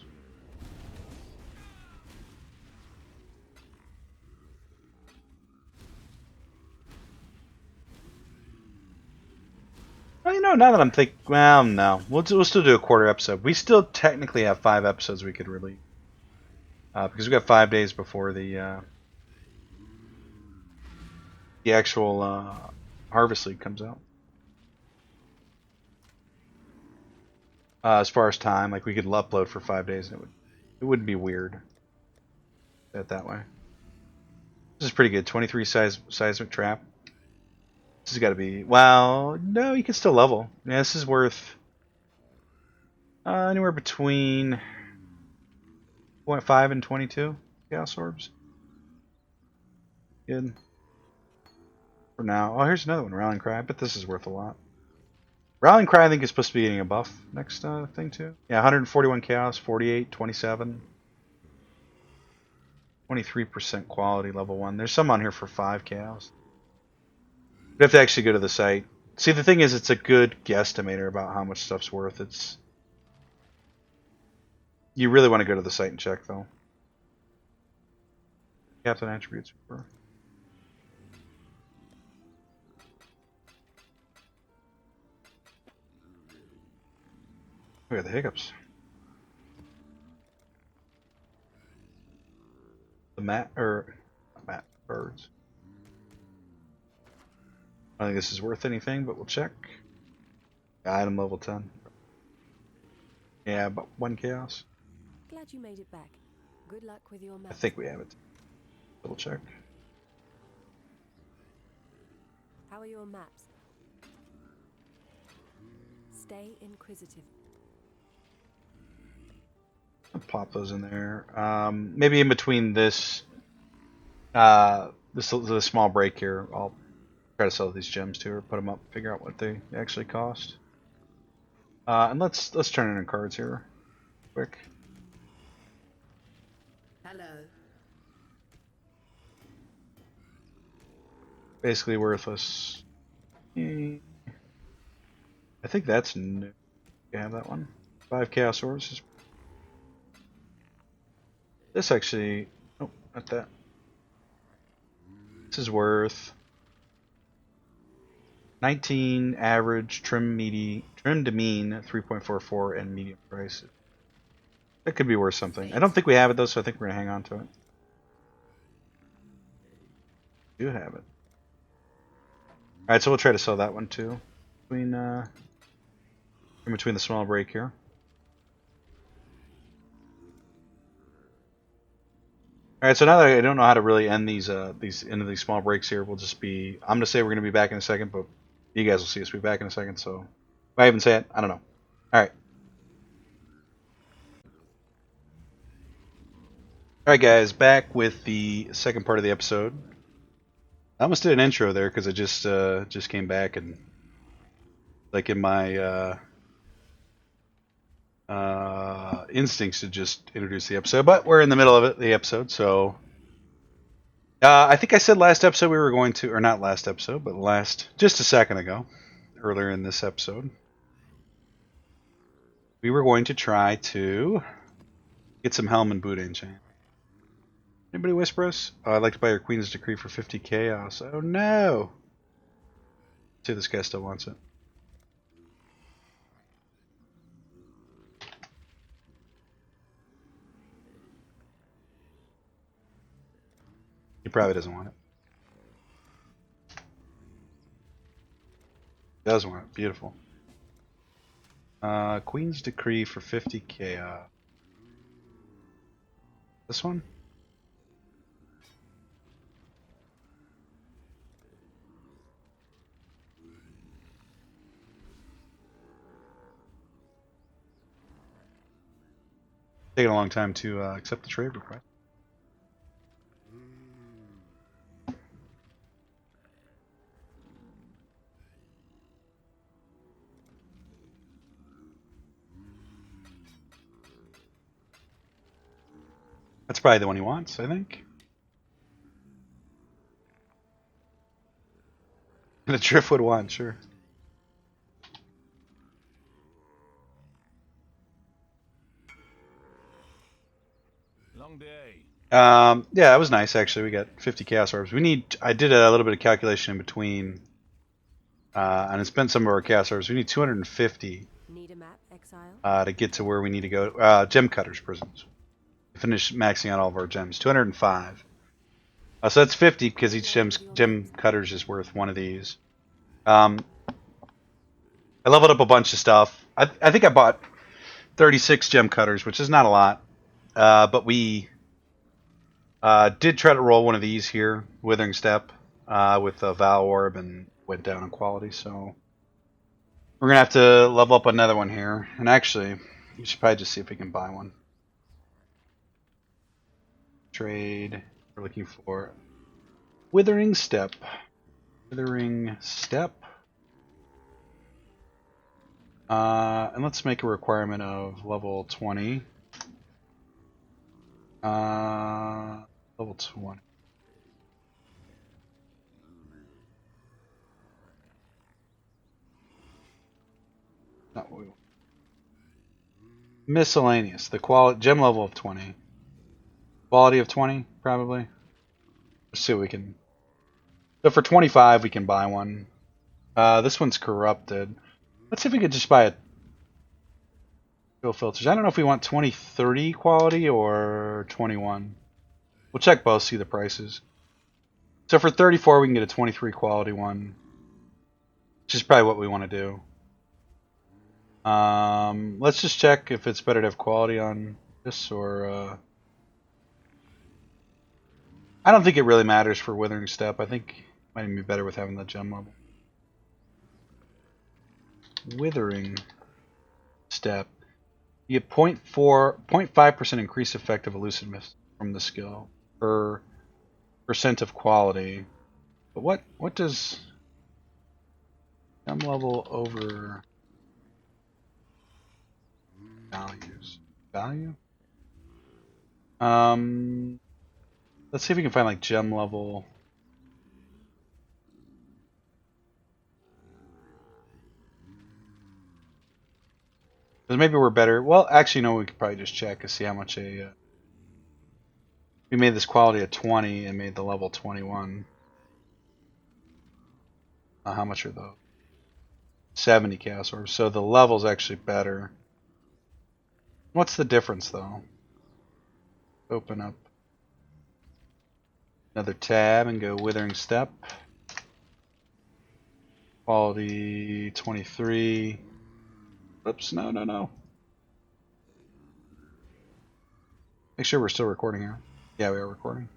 Well, you know, now that I'm thinking, well, no, we'll still do a quarter episode. We still technically have 5 episodes we could release, because we got 5 days before the actual Harvest League comes out. As far as time, like we could upload for 5 days and it wouldn't be weird. That way. This is pretty good. 23 seismic trap. This has got to be, well, no, you can still level. Yeah, this is worth anywhere between 0.5 and 22 chaos orbs. Good. For now. Oh, here's another one, Rallying Cry. I bet this is worth a lot. Rallying Cry, I think, is supposed to be getting a buff next thing, too. Yeah, 141 chaos, 48, 27. 23% quality, level 1. There's some on here for 5 chaos. You have to actually go to the site. See, the thing is, it's a good guesstimator about how much stuff's worth. It's... You really want to go to the site and check, though. Captain attributes. Look at the hiccups. The birds. I don't think this is worth anything, but we'll check. Item level 10. Yeah, about 1 chaos. Glad you made it back. Good luck with your map. I think we have it. Double check. How are your maps? Stay inquisitive. I'll pop those in there. Maybe in between this, the small break here, I'll try to sell these gems to her, put them up, figure out what they actually cost. And let's turn in cards here, quick. Hello. Basically worthless. I think that's new. You have that one. 5 chaos orbs. This actually, oh, not that. This is worth 19 average, trim to mean 3.44, and medium price. That could be worth something. I don't think we have it though, so I think we're gonna hang on to it. We do have it. All right, so we'll try to sell that one too. In between the small break here. All right, so now that I don't know how to really end these small breaks here, we'll just be. I'm gonna say we're gonna be back in a second, but you guys will see us be back in a second. So if I even say it, I don't know. All right. All right, guys, back with the second part of the episode. I almost did an intro there because I just came back and like in my instincts to just introduce the episode, but we're in the middle of it, the episode, so I think I said last episode we were going to, or not last episode, but just a second ago, earlier in this episode, we were going to try to get some Helm and Buddha enchant. Anybody whisper us? Oh, I'd like to buy your Queen's Decree for 50 chaos. Oh no! See, this guy still wants it. He probably doesn't want it. Does want it. Beautiful. Queen's Decree for 50 chaos. This one? Taking a long time to accept the trade request. That's probably the one he wants, I think. The Driftwood one, sure. Long day. Yeah, that was nice actually. We got 50 chaos orbs. I did a little bit of calculation in between, and I spent some of our chaos orbs. We need 250 Need a map, Exile? to get to where we need to go. Gem cutters prisons. Finish maxing out all of our gems. 205. So that's 50 because each gem cutters is worth one of these. I leveled up a bunch of stuff. I think I bought 36 gem cutters, which is not a lot. But we did try to roll one of these here, Withering Step, with a Val Orb, and went down in quality. So we're going to have to level up another one here. And actually, we should probably just see if we can buy one. Trade. We're looking for Withering Step. Withering Step. And let's make a requirement of level 20. Level 20. Not what we want. Miscellaneous. The quality gem level of 20. Quality of 20, probably. Let's see what we can. So for 25, we can buy one. This one's corrupted. Let's see if we could just buy a filters. I don't know if we want 20, 30 quality or 21. We'll check both, see the prices. So for 34, we can get a 23 quality one, which is probably what we want to do. Let's just check if it's better to have quality on this or. I don't think it really matters for Withering Step. I think it might even be better with having the gem level. Withering Step. You get 0.5% increased effective elusiveness from the skill per percent of quality. But what does gem level over values? Value? Let's see if we can find like gem level. Because maybe we're better. Well, actually, no. We could probably just check and see how much a. We made this quality a 20 and made the level 21. How much are those? 70 chaos orbs. So the level's actually better. What's the difference though? Open up another tab and go Withering Step. Quality 23. Oops, no. Make sure we're still recording here. Yeah, we are recording.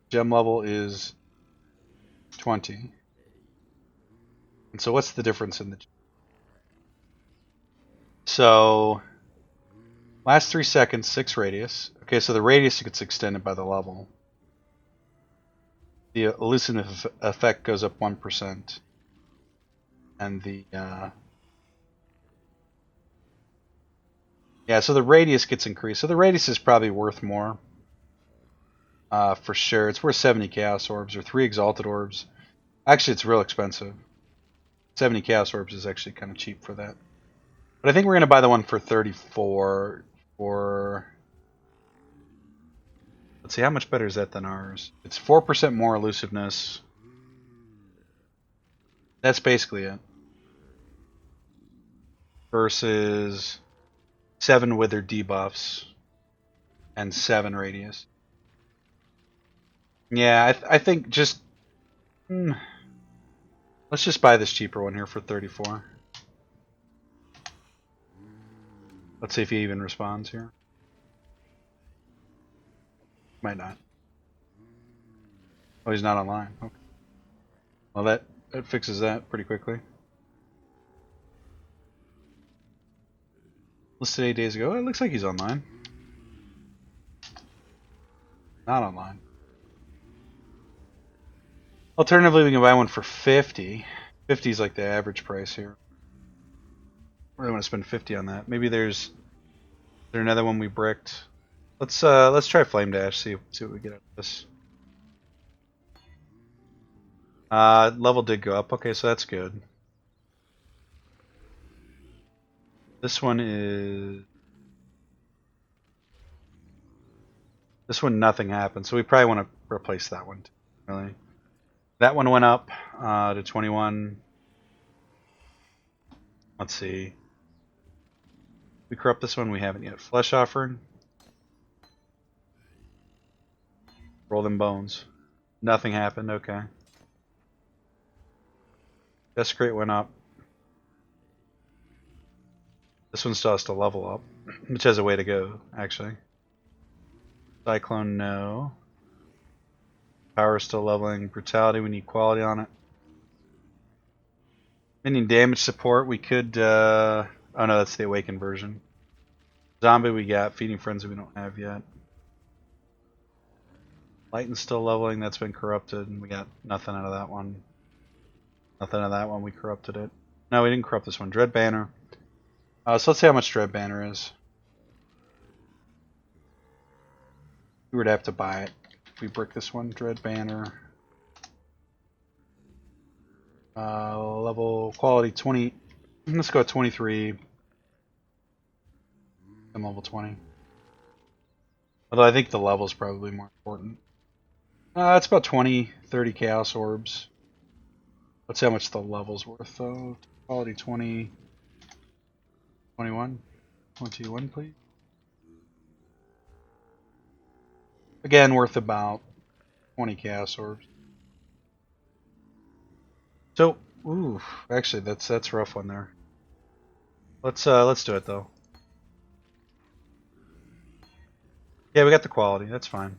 Gem level is 20. And so what's the difference in the... So, last 3 seconds, 6 radius. Okay, so the radius gets extended by the level. The elusive effect goes up 1%. And the... Yeah, so the radius gets increased. So the radius is probably worth more. For sure. It's worth 70 Chaos Orbs or 3 Exalted Orbs. Actually, it's real expensive. 70 Chaos Orbs is actually kind of cheap for that. But I think we're going to buy the one for 34 for... Let's see, how much better is that than ours? It's 4% more elusiveness. That's basically it. Versus 7 withered debuffs and 7 radius. Yeah, I think just... let's just buy this cheaper one here for 34. Let's see if he even responds here. Might not. Oh, he's not online. Okay. Well, that fixes that pretty quickly. Listed 8 days ago. It looks like he's online. Not online. Alternatively, we can buy one for 50. 50 is like the average price here. I really want to spend 50 on that. Maybe is there another one we bricked? Let's try Flame Dash. See what we get out of this. Level did go up. Okay, so that's good. This one is... This one, nothing happened. So we probably want to replace that one. Really. That one went up to 21. Let's see. We corrupt this one. We haven't yet. Flesh Offering. Roll them bones. Nothing happened. Okay. Desecrate went up. This one still has to level up. which has a way to go, actually. Cyclone, no. Power is still leveling. Brutality, we need quality on it. Minion damage support, we could, oh no, that's the awakened version. Zombie we got, Feeding Frenzy we don't have yet. Lighten's still leveling, that's been corrupted, and we got nothing out of that one. Nothing out of that one, we corrupted it. No, we didn't corrupt this one. Dread Banner. So let's see how much Dread Banner is. We would have to buy it. If we brick this one, Dread Banner. Level quality 20. Let's go at 23. I'm level 20. Although I think the level is probably more important. It's about 20, 30 Chaos Orbs. Let's see how much the level's worth though. Quality 20. 21. 21, please. Again, worth about 20 Chaos Orbs. So, ooh, actually, that's a rough one there. Let's do it though. Yeah, we got the quality. That's fine.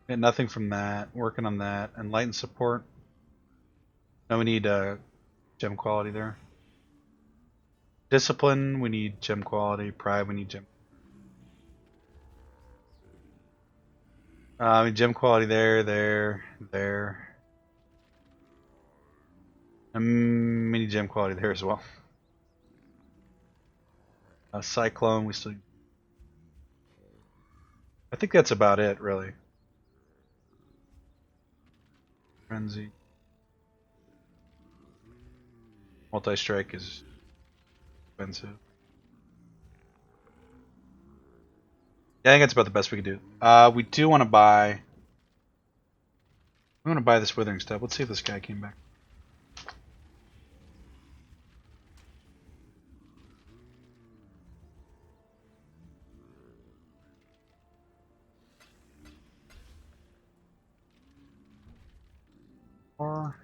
Get nothing from that. Working on that. Enlighten support. No, we need gem quality there. Discipline, we need gem quality. Pride, we need gem. I mean, gem quality there. Mini gem quality there as well. Cyclone, we still. I think that's about it, really. Frenzy. Multi-strike is expensive. Yeah, I think that's about the best we can do. We do want to buy. We want to buy this withering step. Let's see if this guy came back. Or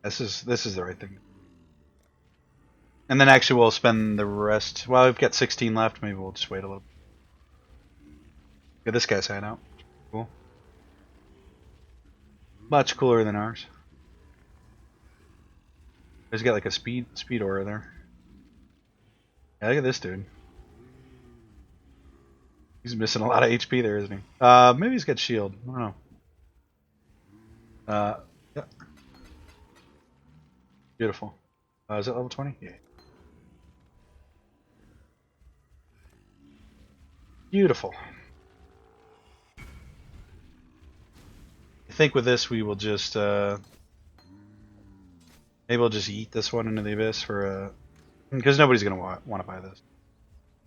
this is the right thing. And then actually we'll spend the rest. Well, we've got 16 left. Maybe we'll just wait a little. Get this guy's hideout. Cool. Much cooler than ours. He's got like a speed aura there. Yeah, look at this dude. He's missing a lot of HP there, isn't he? Maybe he's got shield. I don't know. Yeah. Beautiful. Is it level 20? Yeah. Beautiful. I think with this we will just maybe we'll just eat this one into the abyss for because nobody's gonna want to buy this.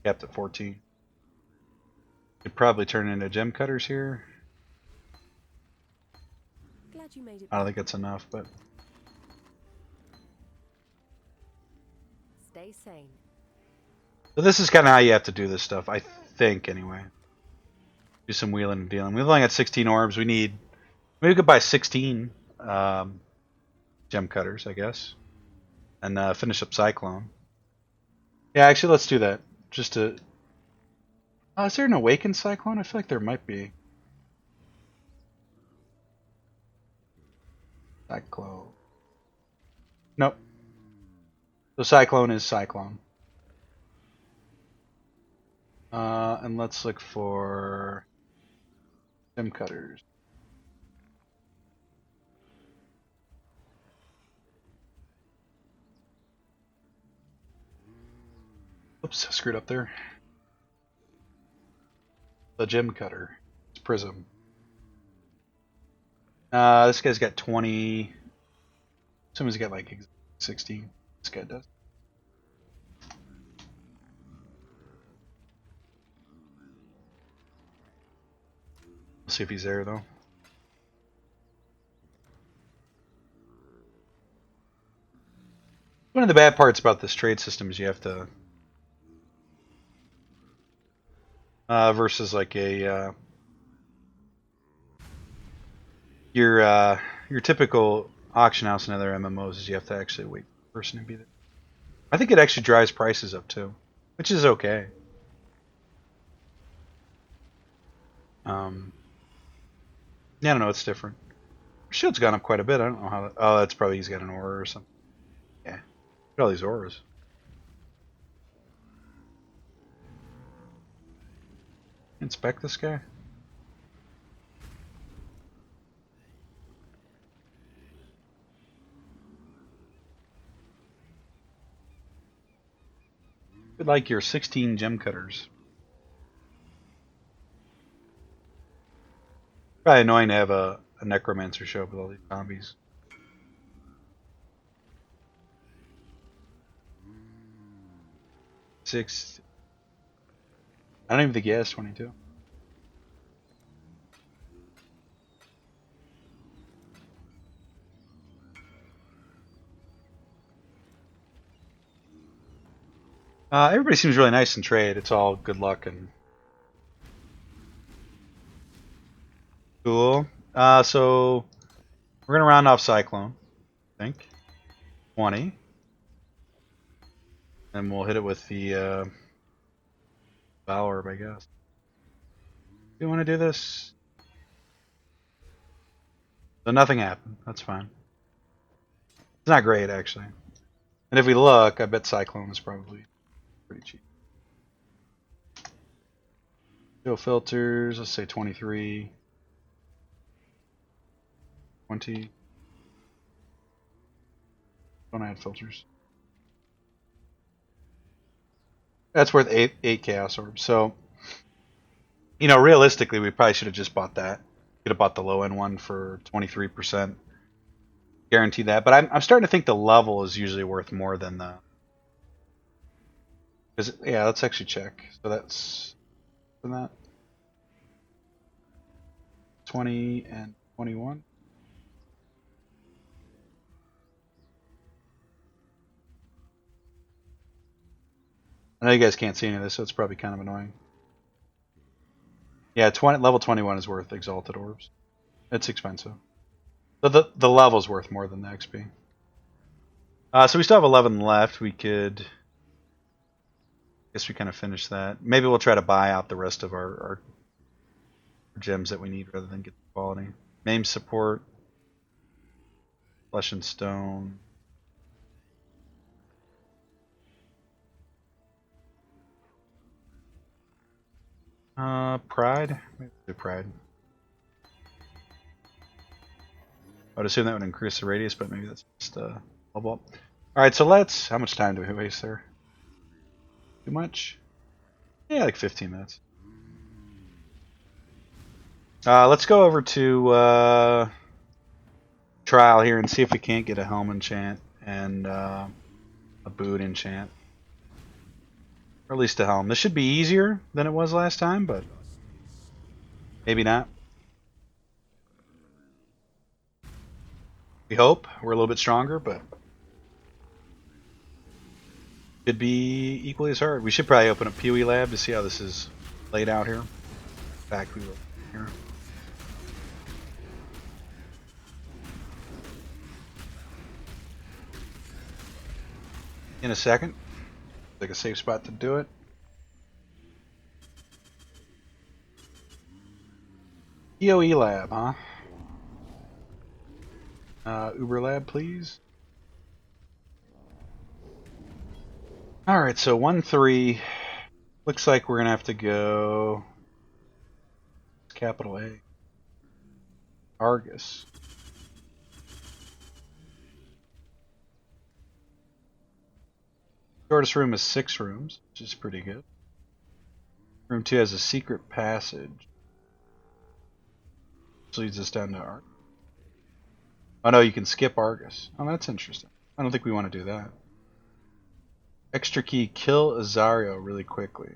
Capped at 14. Could probably turn into gem cutters here. Glad you made it I don't back. think that's enough, but Stay sane. so this is kind of how you have to do this stuff, I think. Anyway, do some wheeling and dealing. We've only got 16 orbs. We need. Maybe we could buy 16 gem cutters, I guess, and finish up Cyclone. Yeah, actually, let's do that. Just to. Is there an awakened Cyclone? I feel like there might be. Cyclone. Nope. So Cyclone is Cyclone. And let's look for gem cutters. Oops, I screwed up there. The gem cutter. It's Prism. This guy's got 20. Someone's got like 16. This guy does. We'll see if he's there though. One of the bad parts about this trade system is you have to versus like a your typical auction house and other MMOs is you have to actually wait for the person to be there. I think it actually drives prices up too, which is okay. Yeah, I don't know, it's different. Shield's gone up quite a bit. I don't know how. Oh, that's probably he's got an aura or something. Yeah, look at all these auras. Inspect this guy. Would like your 16 gem cutters. Probably annoying to have a necromancer show up with all these zombies. Six. I don't even think he has 22. Everybody seems really nice in trade. It's all good luck and cool. So we're gonna round off Cyclone, I think. 20. And we'll hit it with the Bow, I guess. Do you want to do this? So nothing happened. That's fine. It's not great, actually. And if we look, I bet Cyclone is probably pretty cheap. Show filters, let's say 23. 20. Don't add filters. That's worth eight Chaos Orbs. So, you know, realistically, we probably should have just bought that. Could have bought the low end one for 23%. Guarantee that. But I'm starting to think the level is usually worth more than the. Because yeah, let's actually check. So that's that 20 and 21. I know you guys can't see any of this, so it's probably kind of annoying. Yeah, level 21 is worth Exalted Orbs. It's expensive. But the level's worth more than the XP. So we still have 11 left. We could... guess we kind of finish that. Maybe we'll try to buy out the rest of our gems that we need rather than get the quality. MaM support. Flesh and Stone. Pride? Maybe do Pride. I would assume that would increase the radius, but maybe that's just a level up. Alright, so let's... How much time do we waste there? Too much? Yeah, like 15 minutes. Let's go over to Trial here and see if we can't get a Helm enchant and a Boot enchant. Or at least a Helm. This should be easier than it was last time, but maybe not. We hope we're a little bit stronger, but could be equally as hard. We should probably open up PoE Lab to see how this is laid out here. In fact, we will here. In a second. Like a safe spot to do it. PoE Lab, huh? Uber Lab, please. Alright, so 1-3. Looks like we're going to have to go... Capital A. Argus. Shortest room is 6 rooms, which is pretty good. Room 2 has a secret passage. Which leads us down to Argus. Oh no, you can skip Argus. Oh, that's interesting. I don't think we want to do that. Extra key, kill Azario really quickly.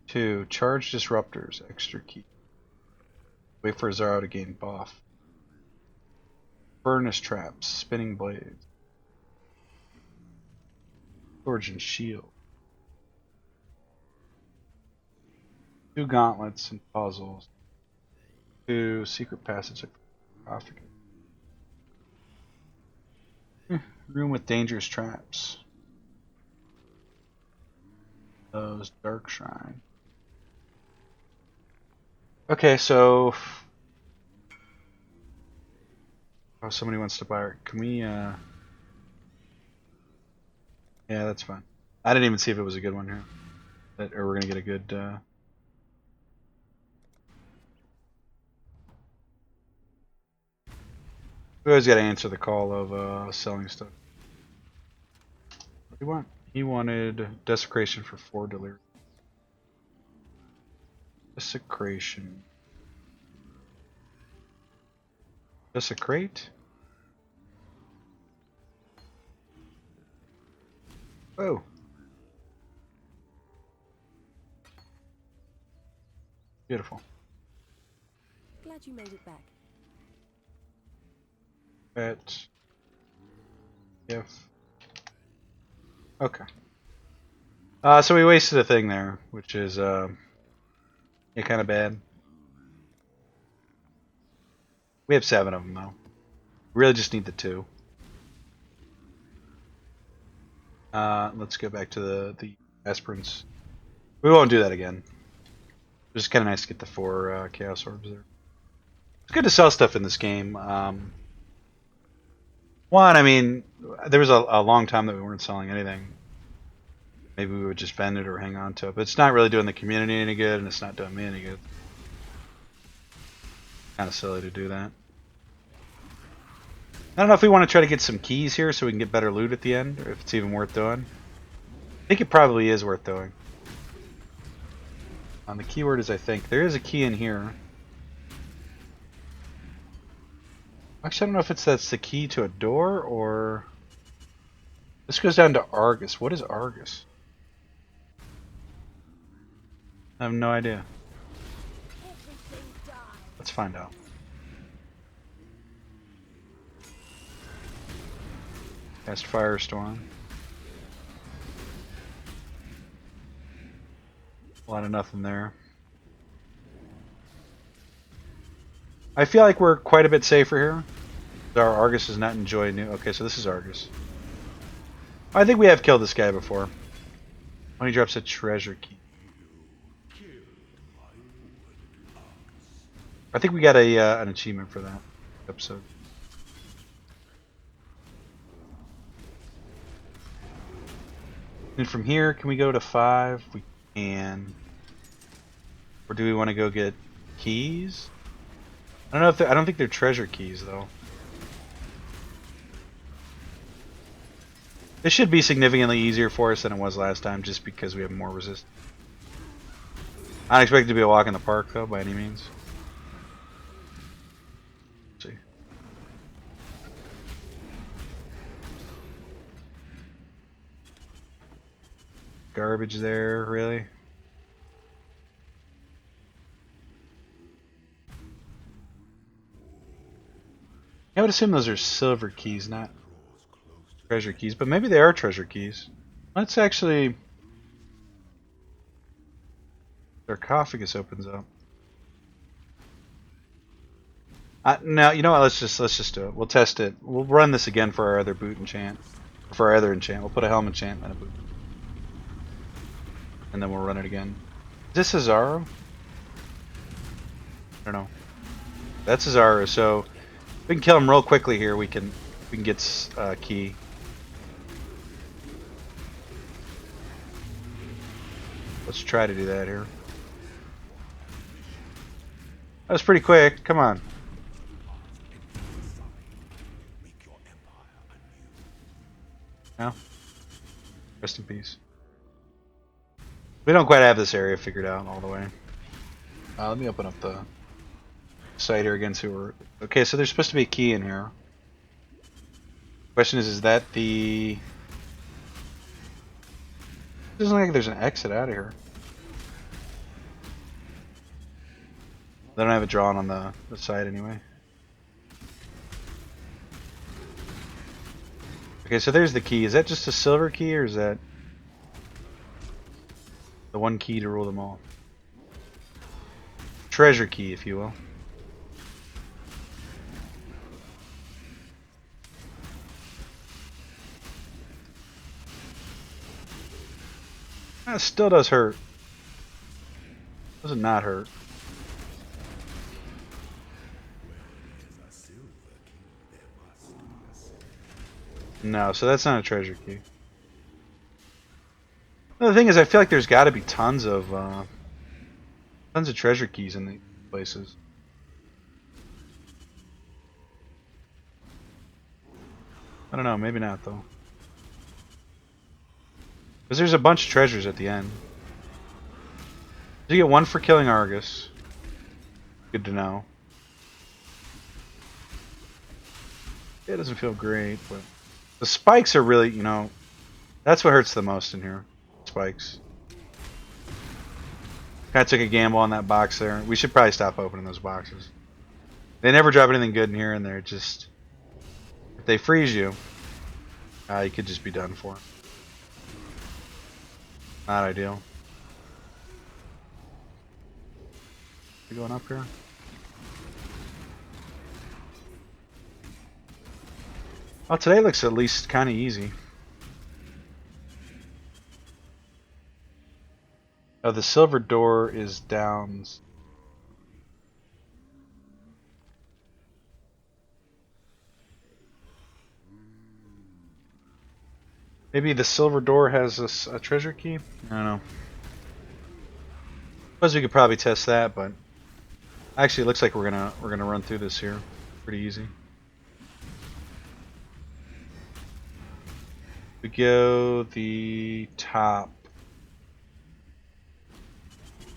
2, charge disruptors, extra key. Wait for Azario to gain buff. Furnace traps, spinning blades. Forge and shield. 2 gauntlets and puzzles. 2 secret passage of Room with dangerous traps. Those dark shrine. Okay, so oh, somebody wants to buy it. Can we? Yeah, that's fine. I didn't even see if it was a good one here. Or we're gonna get a good. We always got to answer the call of selling stuff. What do you want? He wanted desecration for 4 delirium. Desecration. Desecrate? Oh. Beautiful. Glad you made it back. Bet. If. Okay. So we wasted a thing there, which is yeah, kind of bad. We have 7 of them though. We really just need the 2. Let's go back to the aspirants. We won't do that again. It's kind of nice to get the 4 chaos orbs there. It's good to sell stuff in this game. One, I mean, there was a long time that we weren't selling anything. Maybe we would just vend it or hang on to it. But it's not really doing the community any good, and it's not doing me any good. Kind of silly to do that. I don't know if we want to try to get some keys here so we can get better loot at the end, or if it's even worth doing. I think it probably is worth doing. The keyword is I think. There is a key in here. Actually, I don't know if that's the key to a door or... This goes down to Argus. What is Argus? I have no idea. Let's find out. Cast Firestorm. A lot of nothing there. I feel like we're quite a bit safer here. Our Argus does not enjoy new... Okay, so this is Argus. I think we have killed this guy before. When he drops a treasure key. I think we got a an achievement for that episode. And from here, can we go to 5? We can. Or do we want to go get keys? I don't know if I don't think they're treasure keys though. This should be significantly easier for us than it was last time, just because we have more resistance. I don't expect it to be a walk in the park though, by any means. Let's see. Garbage there, really? I would assume those are silver keys, not treasure keys, but maybe they are treasure keys. Let's actually... Sarcophagus opens up. No, you know what? Let's just do it. We'll test it. We'll run this again for our other boot enchant, for our other enchant. We'll put a helm enchant and a boot, and then we'll run it again. Is this Cesaro? I don't know. That's Cesaro. So if we can kill him real quickly here. We can get key. Let's try to do that here. That was pretty quick. Come on. No? Rest in peace. We don't quite have this area figured out all the way. Let me open up the site here again. See where. Okay, so there's supposed to be a key in here. Question is that the? It doesn't look like there's an exit out of here. They don't have it drawn on the side anyway. Okay, so there's the key. Is that just a silver key, or is that the one key to rule them all? Treasure key, if you will. That still does hurt. Does it not hurt? No, so that's not a treasure key. The thing is, I feel like there's got to be tons of treasure keys in these places. I don't know, maybe not though. Because there's a bunch of treasures at the end. You get one for killing Argus. Good to know. It doesn't feel great, but the spikes are really, you know, that's what hurts the most in here. Spikes. Kind of took a gamble on that box there. We should probably stop opening those boxes. They never drop anything good in here, and they're just... If they freeze you, you could just be done for. Not ideal. We going up here? Oh, today looks at least kind of easy. Oh, the silver door is down. Maybe the silver door has a treasure key? I don't know. Suppose we could probably test that, but actually it looks like we're gonna run through this here. Pretty easy. We go the top.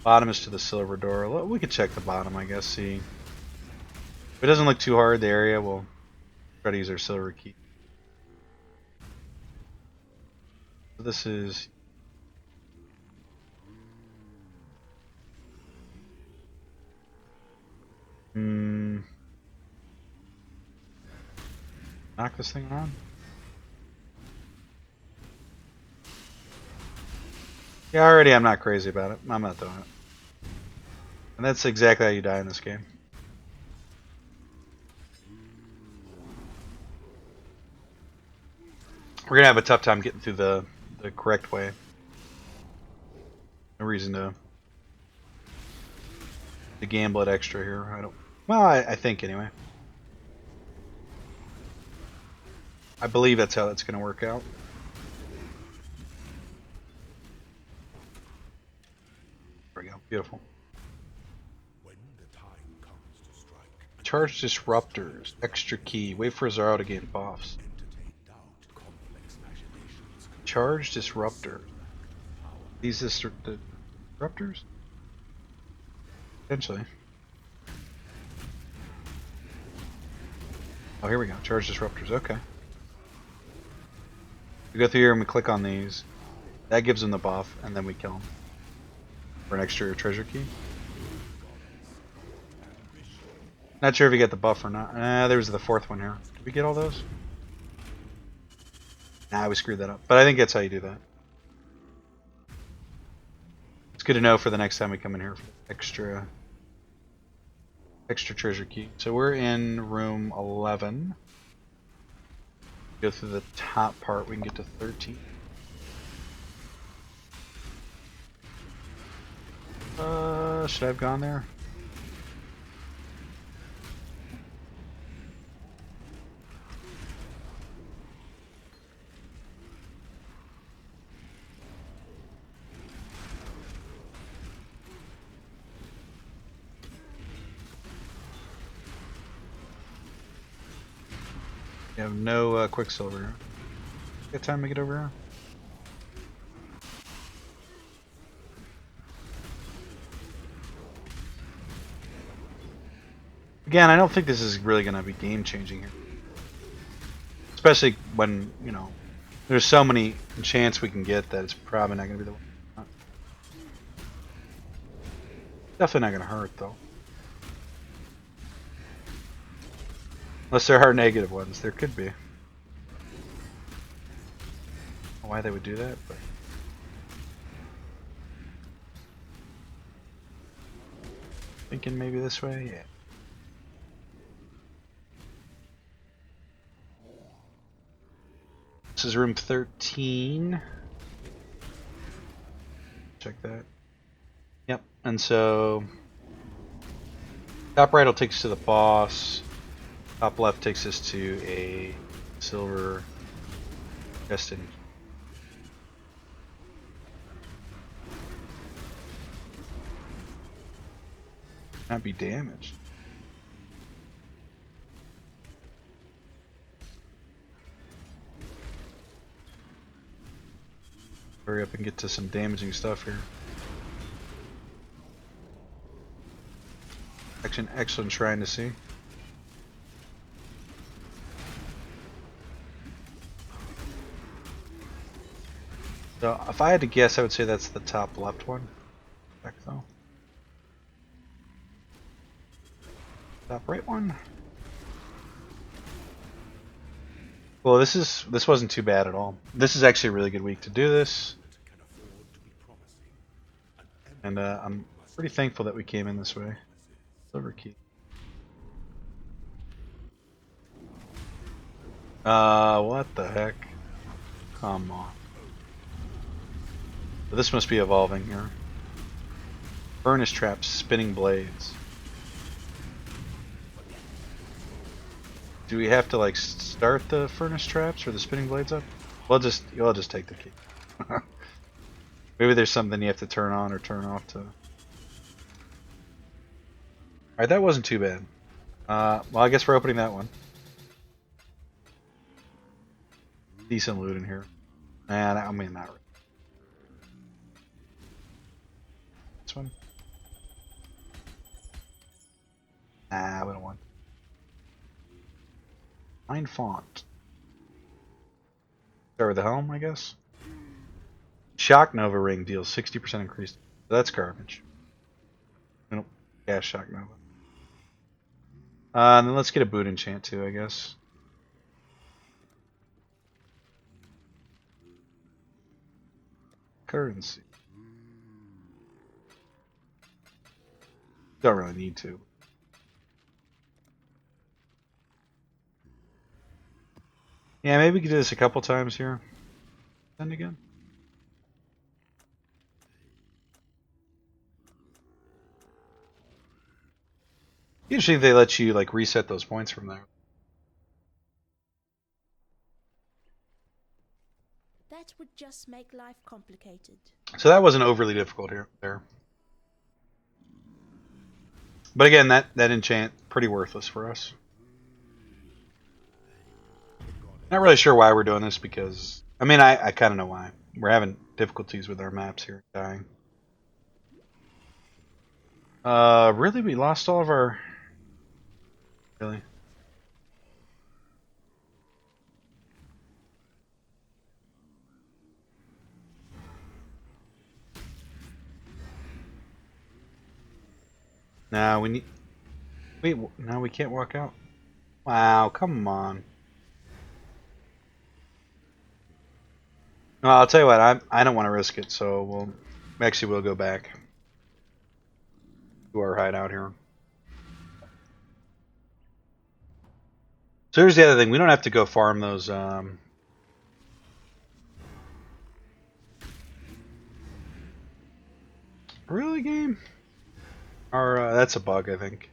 Bottom is to the silver door. We could check the bottom, I guess, see. If it doesn't look too hard, the area, we'll try to use our silver key. So this is... knock this thing around? Yeah, already I'm not crazy about it. I'm not doing it. And that's exactly how you die in this game. We're gonna have a tough time getting through the correct way. No reason to gamble it extra here. I don't. Well, I think anyway. I believe that's how that's gonna work out. There we go. Beautiful. When the time comes to strike, Charge disruptors. Extra key. Wait for Zaro to gain buffs. entertain doubt, complex machinations, Charge disruptor. These disruptors? Potentially. Oh, here we go. Charge disruptors. Okay. We go through here and we click on these. That gives them the buff, and then we kill them. For an extra treasure key. Not sure if you get the buff or not. There was the fourth one here. Did we get all those? Nah, we screwed that up. But I think that's how you do that. It's good to know for the next time we come in here for extra treasure key. So we're in room 11. Go through the top part, we can get to 13. Should I have gone there? You have no Quicksilver. Got time to get over here? Again, I don't think this is really going to be game changing here. Especially when, you know, there's so many enchants we can get that it's probably not going to be the one. Definitely not going to hurt though. Unless there are negative ones, there could be. I don't know why they would do that, but thinking maybe this way, yeah. This is room 13. check that. Yep, and so top right will take us to the boss. Top left takes us to a silver chest. Not be damaged. Hurry up and get to some damaging stuff here. Actually, an excellent shrine to see. So, if I had to guess, I would say that's the top left one. Back though. Top right one. Well, this wasn't too bad at all. This is actually a really good week to do this, and I'm pretty thankful that we came in this way. Silver key. What the heck? Come on. This must be evolving here. Furnace traps, spinning blades. Do we have to like start the furnace traps or the spinning blades up? We'll just take the key. Maybe there's something you have to turn on or turn off to. Alright, that wasn't too bad. Well, I guess we're opening that one. Decent loot in here. And I mean, not really. This one? Nah, we don't want. Fine font. Start with the helm, I guess. Shock Nova ring deals 60% increase. That's garbage. Nope. Yeah, Shock Nova. And then let's get a boot enchant too, I guess. Currency. Don't really need to. Yeah, maybe we could do this a couple times here. Then again. Usually they let you like reset those points from there. That would just make life complicated. So that wasn't overly difficult here there. But again, that enchant pretty worthless for us. Not really sure why we're doing this because I mean I kind of know why. We're having difficulties with our maps here, dying. Really, we lost all of our. Really. No, we need. Wait, no, we can't walk out. Wow, come on. Well, I'll tell you what. I don't want to risk it, so we'll go back to our hideout here. So here's the other thing. We don't have to go farm those. Really, game? Or that's a bug, I think.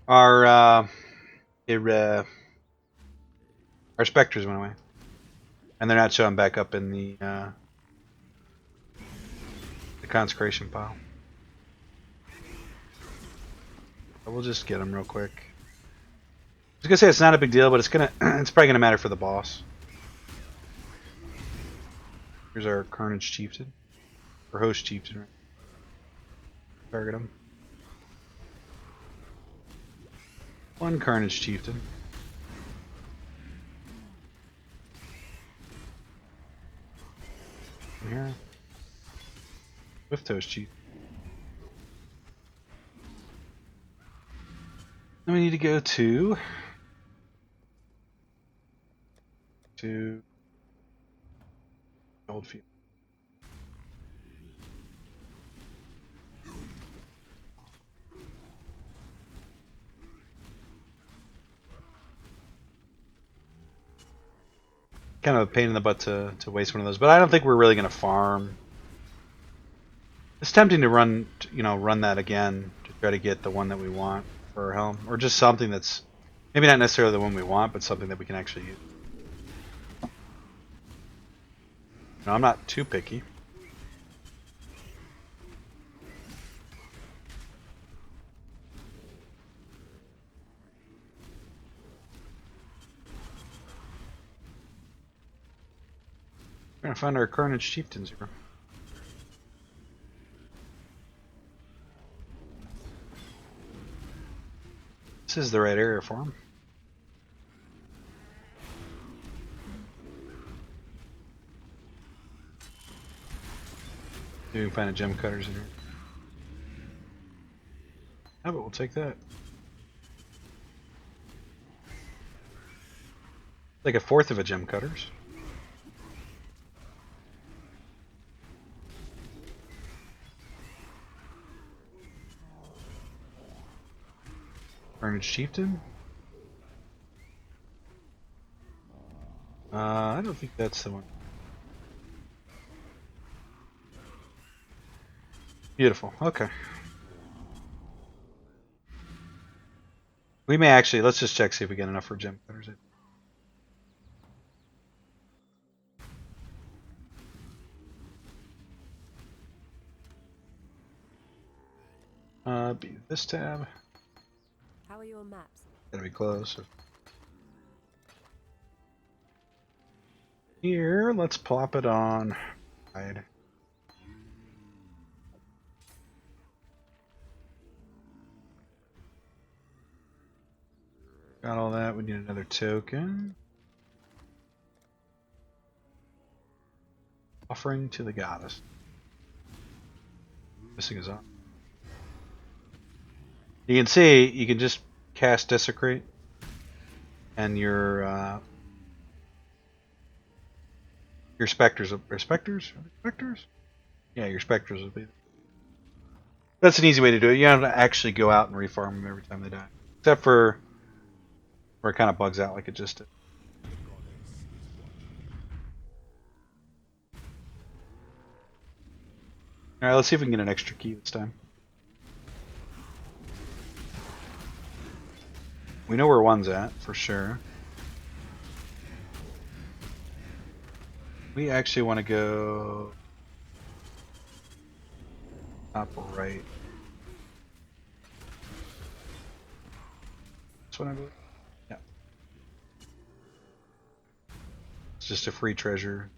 Our specters went away, and they're not showing back up in the consecration pile. But we'll just get them real quick. I was gonna say it's not a big deal, but it's probably gonna matter for the boss. Here's our Carnage Chieftain, or Host Chieftain. Right? Target him. One Carnage Chieftain. In here. With Toast Chief. Then we need to go to Goldfield. kind of a pain in the butt to waste one of those. But I don't think we're really going to farm. It's tempting to run that again to try to get the one that we want for our helm, or just something that's maybe not necessarily the one we want, but something that we can actually use. No, I'm not too picky. We're gonna find our Carnage Chieftains here. This is the right area for them. Maybe we can find a gem cutters in here. Yeah, but we'll take that. Like a fourth of a gem cutters. Carnage Chieftain? I don't think that's the one. Beautiful. Okay. We may actually, let's just check, see if we get enough for gem cutters. Be this tab. How are your maps? Gotta be close. Here, let's plop it on. Right. Got all that. We need another token. Offering to the goddess. Missing is on. You can see you can just cast Desecrate, and your specters are specters? Are they specters? Yeah, your specters will be. That's an easy way to do it. You don't have to actually go out and refarm them every time they die, except for where it kind of bugs out like it just did. All right, let's see if we can get an extra key this time. We know where one's at, for sure. We actually want to go top right. This one, I believe. Yeah. It's just a free treasure,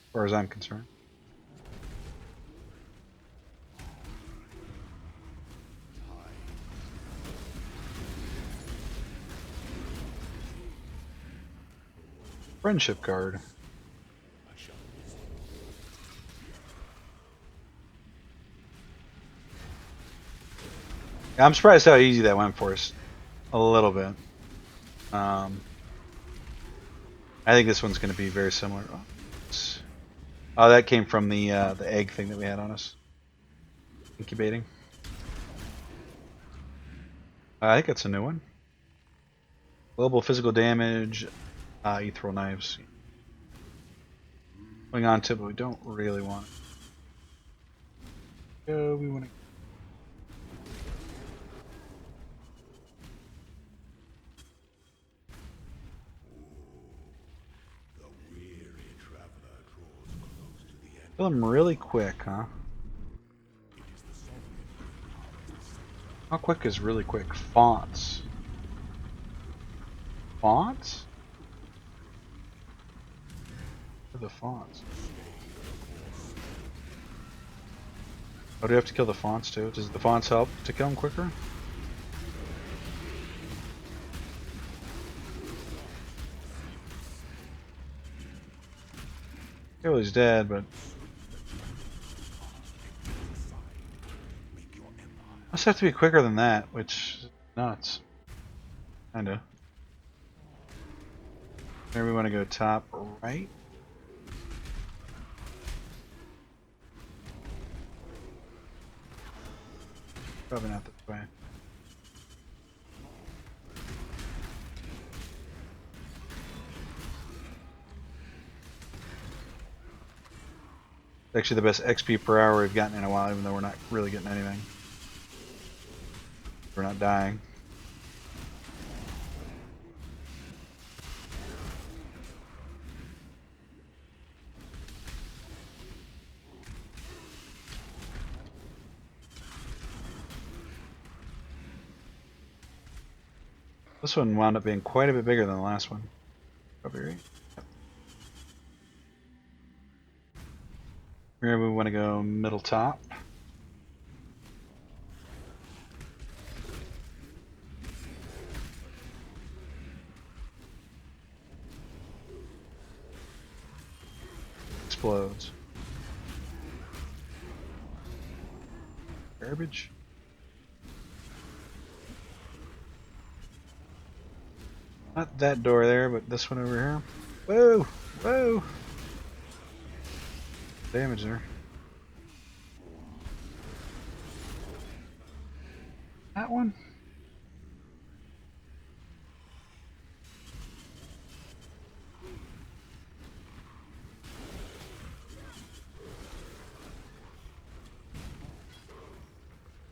as far as I'm concerned. Friendship card. Yeah, I'm surprised how easy that went for us. A little bit. I think this one's going to be very similar. Oh, that came from the egg thing that we had on us. Incubating. I think that's a new one. Global physical damage. Ethereal knives. Going on to, but we don't really want it. We want to. Kill him really quick, huh? How quick is really quick? Fonts. Fonts? What are the fonts? Oh, do we have to kill the fonts too? Does the fonts help to kill him quicker? Well, he's dead, but must have to be quicker than that, which is nuts. Kinda. There we want to go top right. Probably not this way. Actually, the best XP per hour we've gotten in a while, even though we're not really getting anything. We're not dying. This one wound up being quite a bit bigger than the last one. Probably right. Here we want to go middle top. Explodes. Garbage. Not that door there, but this one over here. Whoa! Whoa! Damage there. That one?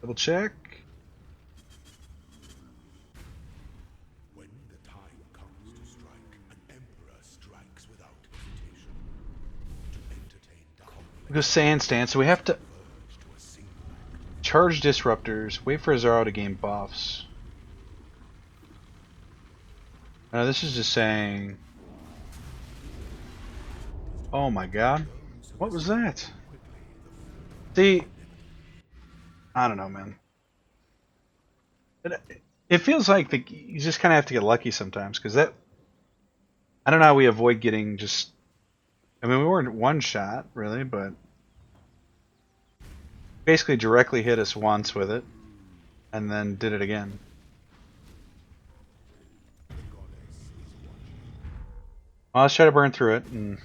Double check. When the time comes to strike, an emperor strikes without hesitation. To entertain complex We go sand stand, so we have to urge to a single charge disruptors, wait for Azaro to gain buffs. Now this is just saying. Oh my god. What was that? See, I don't know, man. It feels like you just kind of have to get lucky sometimes, because that. I don't know how we avoid getting just. I mean, we weren't one shot, really, but. Basically directly hit us once with it, and then did it again. Well, let's try to burn through it and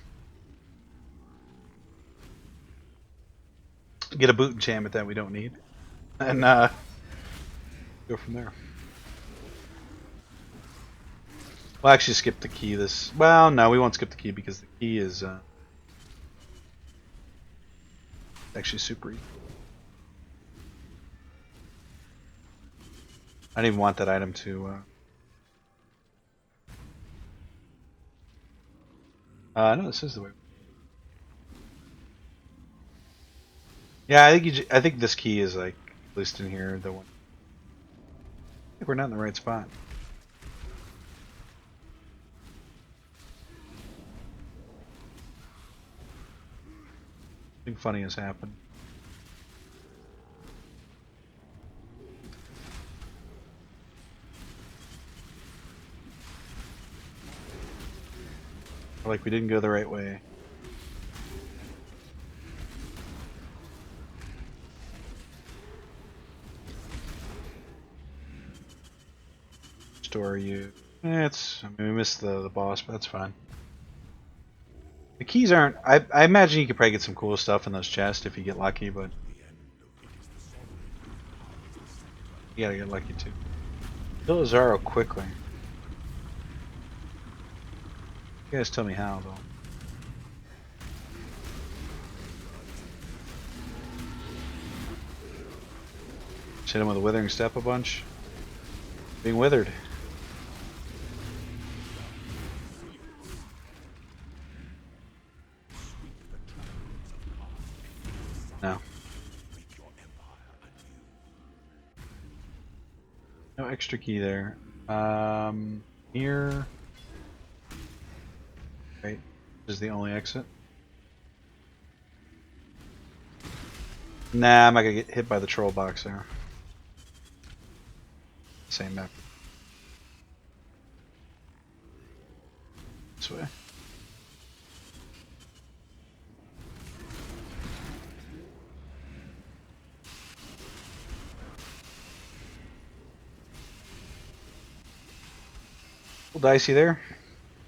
get a boot enchantment that we don't need, and go from there. We'll actually skip the key this. Well, no, we won't skip the key because the key is actually super easy. I didn't even want that item to. No, this is the way. Yeah, I think I think this key is like at least in here the one. I think we're not in the right spot. Something funny has happened. Like we didn't go the right way. Store you. It's. I mean, we missed the boss, but that's fine. The keys aren't. I imagine you could probably get some cool stuff in those chests if you get lucky, but you gotta get lucky too. Kill Azaro quickly. You guys tell me how though. Just hit him with a withering step a bunch. Being withered. No. No extra key there. Here. Right. This is the only exit. Nah, I'm not gonna get hit by the troll box there. Same map. This way. Little dicey there.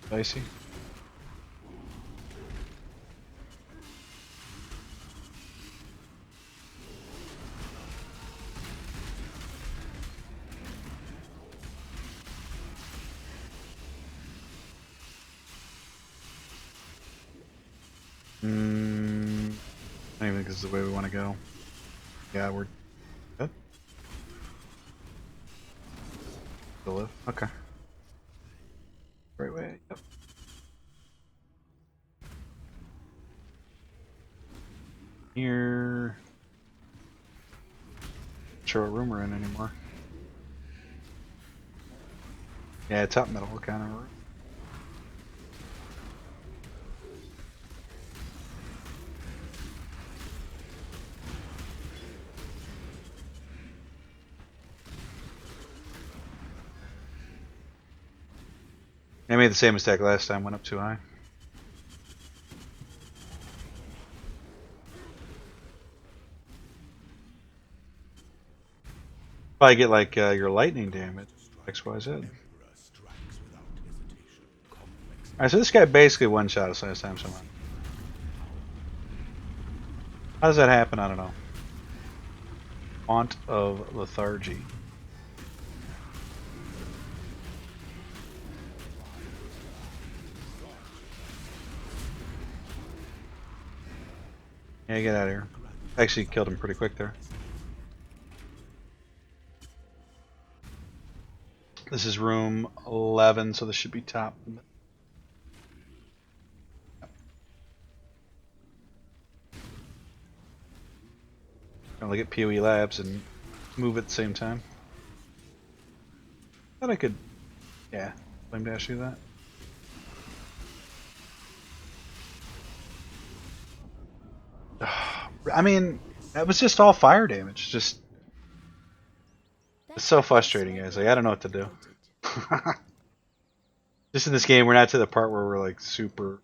Dicey. think this is the way we want to go. Yeah, we're good. Still live. Okay. Right way. Yep. Here. Not sure what room we're in anymore. Yeah, top middle kind of room. I made the same mistake last time, went up too high. Probably get like your lightning damage, XYZ. Alright, so this guy basically one-shot us last time someone. How does that happen? I don't know. Font of lethargy. Yeah, get out of here. Actually killed him pretty quick there. This is room 11, so this should be top. Gonna look at PoE Labs and move at the same time. Thought I could, yeah, flame dash do that. I mean, that was just all fire damage. Just it's so frustrating, guys. Like I don't know what to do. Just in this game, we're not to the part where we're like super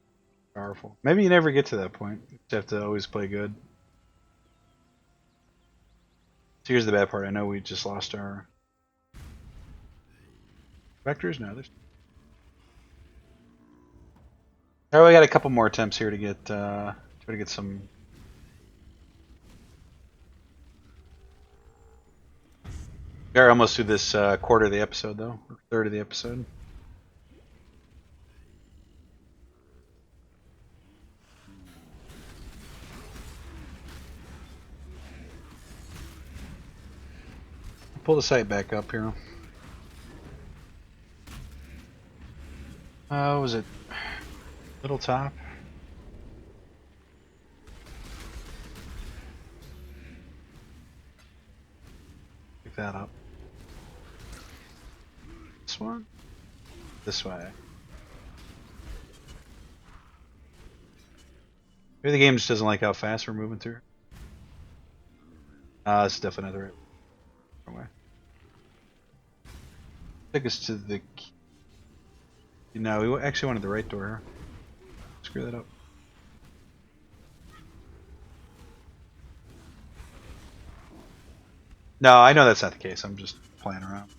powerful. Maybe you never get to that point. You just have to always play good. So here's the bad part. I know we just lost our vectors. No, there's. Oh, we got a couple more attempts here to get some. We're almost through this quarter of the episode, though, or third of the episode. Pull the site back up here. Was it little top? Pick that up. This one? This way. Maybe the game just doesn't like how fast we're moving through. It's definitely the right way. Take us to the. No, we actually wanted the right door here. Screw that up. No, I know that's not the case. I'm just playing around.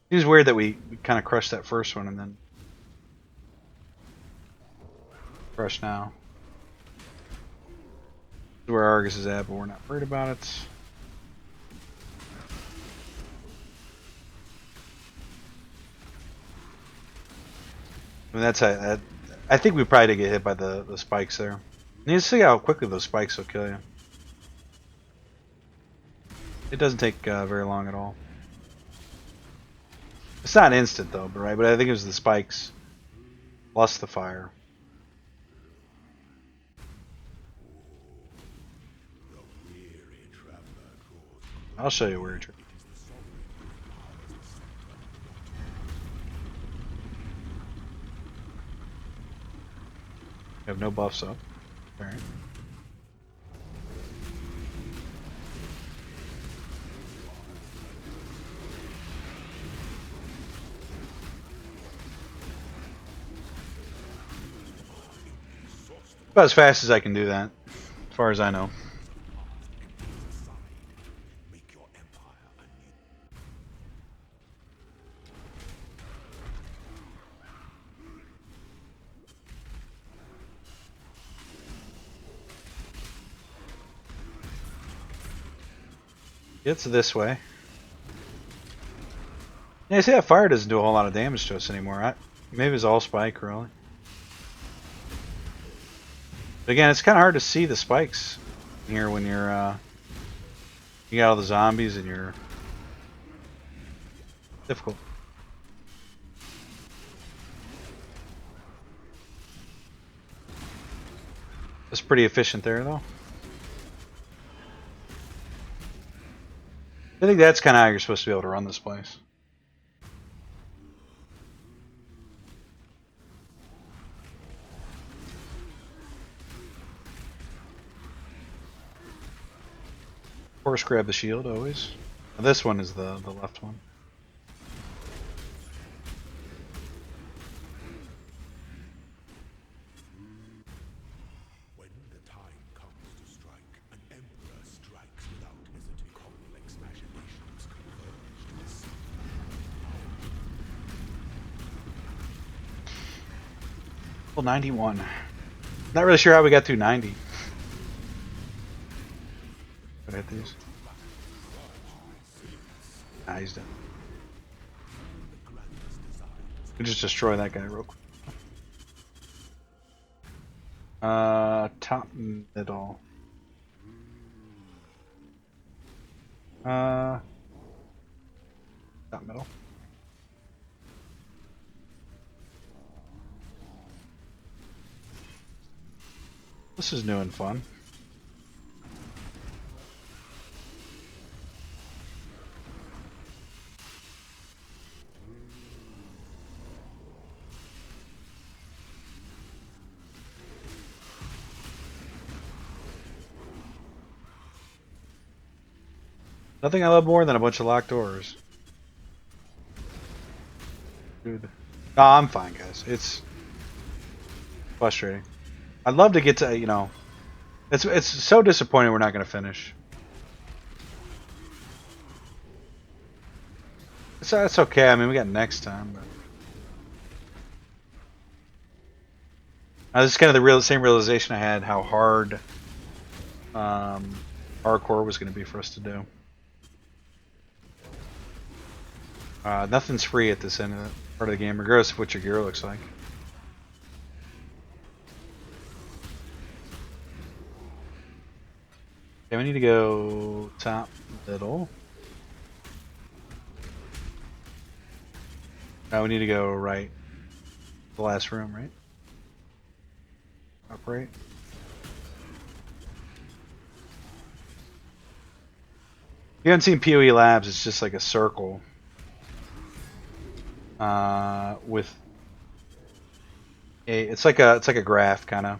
It was weird that we kind of crushed that first one and then crush now. This is where Argus is at, but we're not worried about it. I mean, that's how, I think we probably did get hit by the spikes there. You need to see how quickly those spikes will kill you. It doesn't take very long at all. It's not instant though, but right? But I think it was the spikes plus the fire. I'll show you where. You have no buffs up. Alright. About as fast as I can do that, as far as I know. It's this way. Yeah, see that fire doesn't do a whole lot of damage to us anymore. Maybe it's all spike, really. But again, it's kind of hard to see the spikes here when you're you got all the zombies and you're difficult. It's pretty efficient there though. I think that's kind of how you're supposed to be able to run this place. Of course, grab the shield always. This one is the left one. When the time comes to strike, an emperor strikes without hesitation. Complex machinations converge to a single. Well, 91. Not really sure how we got through 90. Could I hit these? Nah, he's done. We just destroy that guy real quick. Top middle. Top middle. This is new and fun. Nothing I love more than a bunch of locked doors. Dude. No, I'm fine, guys. It's frustrating. I'd love to get to, you know, it's so disappointing we're not going to finish. It's okay. I mean, we got next time. But this is kind of the same realization I had how hard hardcore was going to be for us to do. Nothing's free at this end of the part of the game, regardless of what your gear looks like. Okay, we need to go top middle. Now we need to go right. The last room, right? Up right. You haven't seen PoE Labs, it's just like a circle. With it's like a graph kind of.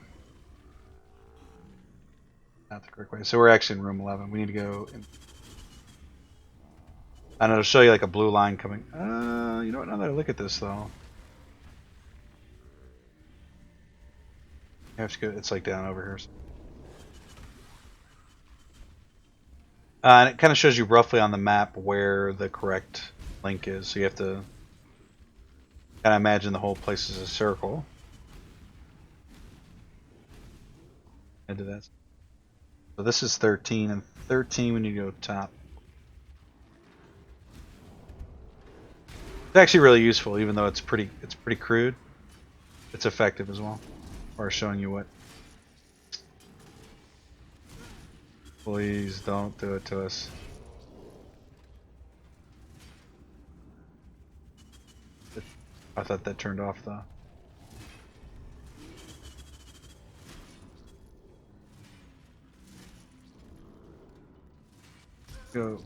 Not the correct way. So we're actually in room 11. We need to go. And it'll show you like a blue line coming. You know what? Now that I look at this though, you have to go. It's like down over here. And it kind of shows you roughly on the map where the correct link is. So you have to kind of imagine the whole place is a circle. Into that. So this is 13, and 13 we need to go top. It's actually really useful, even though it's pretty crude. It's effective as well, or showing you what. Please don't do it to us. I thought that turned off though. Go.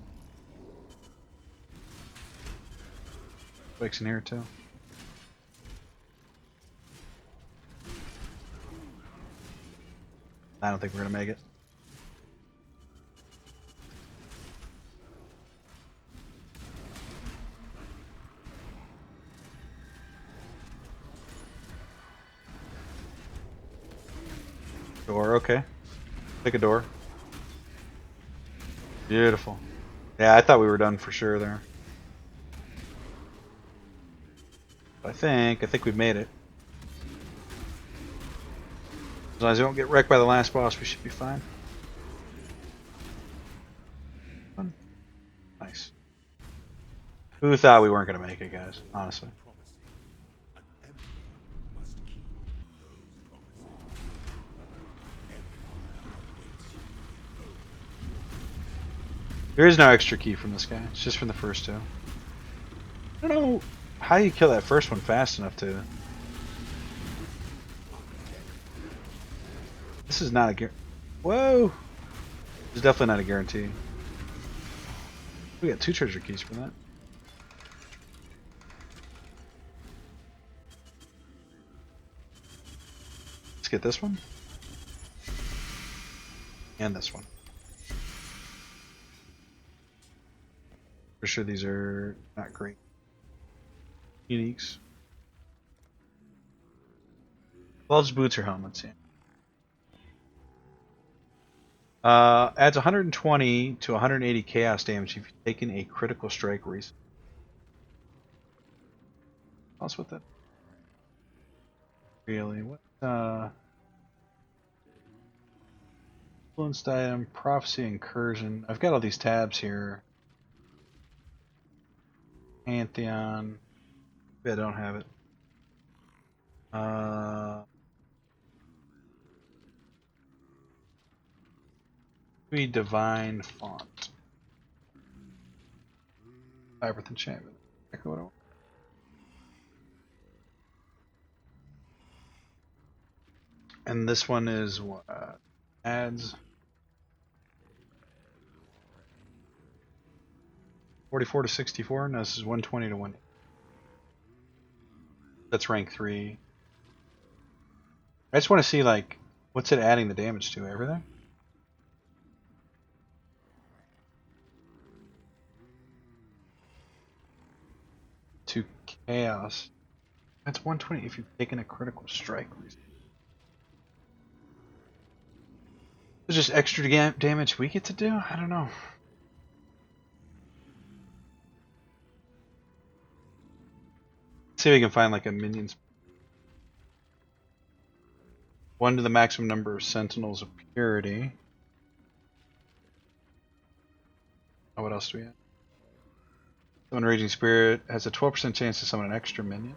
Quakes in here too. I don't think we're gonna make it. Door, okay. Pick a door. Beautiful. Yeah, I thought we were done for sure there. I think we've made it. As long as we don't get wrecked by the last boss, we should be fine. Nice. Who thought we weren't going to make it, guys? Honestly. There is no extra key from this guy. It's just from the first two. I don't know how you kill that first one fast enough to... This is not a guarantee. Whoa! This is definitely not a guarantee. We got 2 treasure keys for that. Let's get this one. And this one. For sure these are not great. Uniques. Gloves, boots, or helmets, yeah. Adds 120 to 180 chaos damage if you've taken a critical strike recently. Tell us what that... Really? What, influenced item, prophecy, incursion. I've got all these tabs here. Pantheon. Maybe I don't have it. Maybe divine font. Labyrinth enchantment. Exactly what I want. And this one is what? Adds 44 to 64. No, this is 120 to 1. That's rank 3. I just want to see, like, what's it adding the damage to? Everything? To chaos. That's 120 if you've taken a critical strike. There's just extra damage we get to do? I don't know. See if we can find like a minions. 1 to the maximum number of sentinels of purity. Oh, what else do we have? Summon Raging Spirit has a 12% chance to summon an extra minion.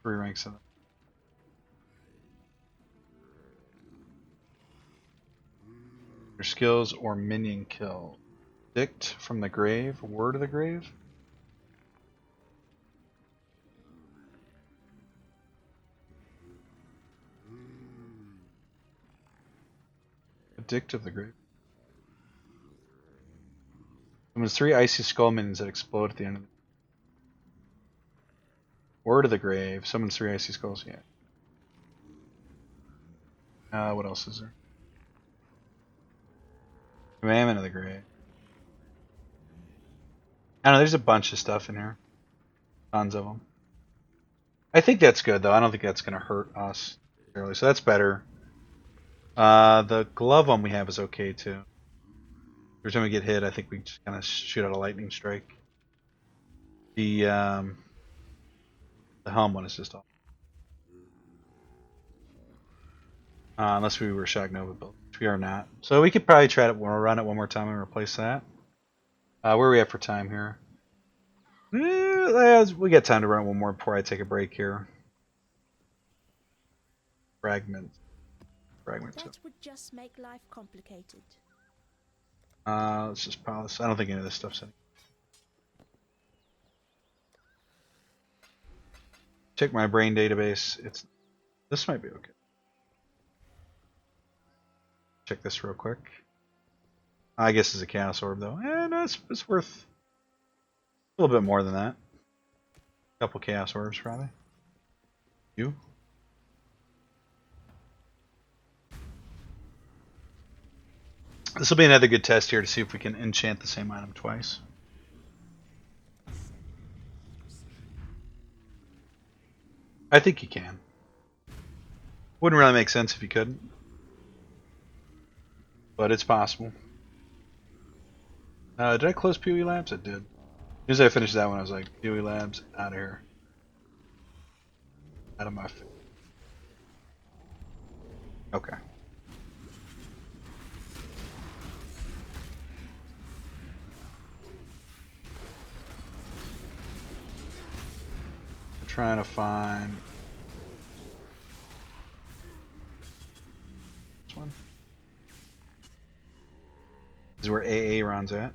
3 ranks in it. Your skills or minion kill. Dict from the grave. Word of the grave. Dict of the grave. Summons 3 icy skull minions that explode at the end of the... Word of the grave. Summons 3 icy skulls. Yeah. What else is there? Commandment of the grave. I don't know. There's a bunch of stuff in here. Tons of them. I think that's good though. I don't think that's going to hurt us really. So that's better. The glove one we have is okay too. Every time we get hit, I think we just kind of shoot out a lightning strike. The helm one is just off. Unless we were Shock Nova built, which we are not. So we could probably try to run it one more time and replace that. Where are we at for time here? We got time to run it one more before I take a break here. Fragment. That would just make life complicated. Let's just pile this. I don't think any of this stuff's in. Check my brain database. This might be okay. Check this real quick. I guess it's a chaos orb though. No, it's worth a little bit more than that. A couple chaos orbs probably. You? This will be another good test here to see if we can enchant the same item twice. I think you can. Wouldn't really make sense if you couldn't. But it's possible. Did I close PoE Labs? I did. As soon as I finished that one, I was like, PoE Labs, out of here. Out of my face. Okay. I'm trying to find this one. is where AA runs at.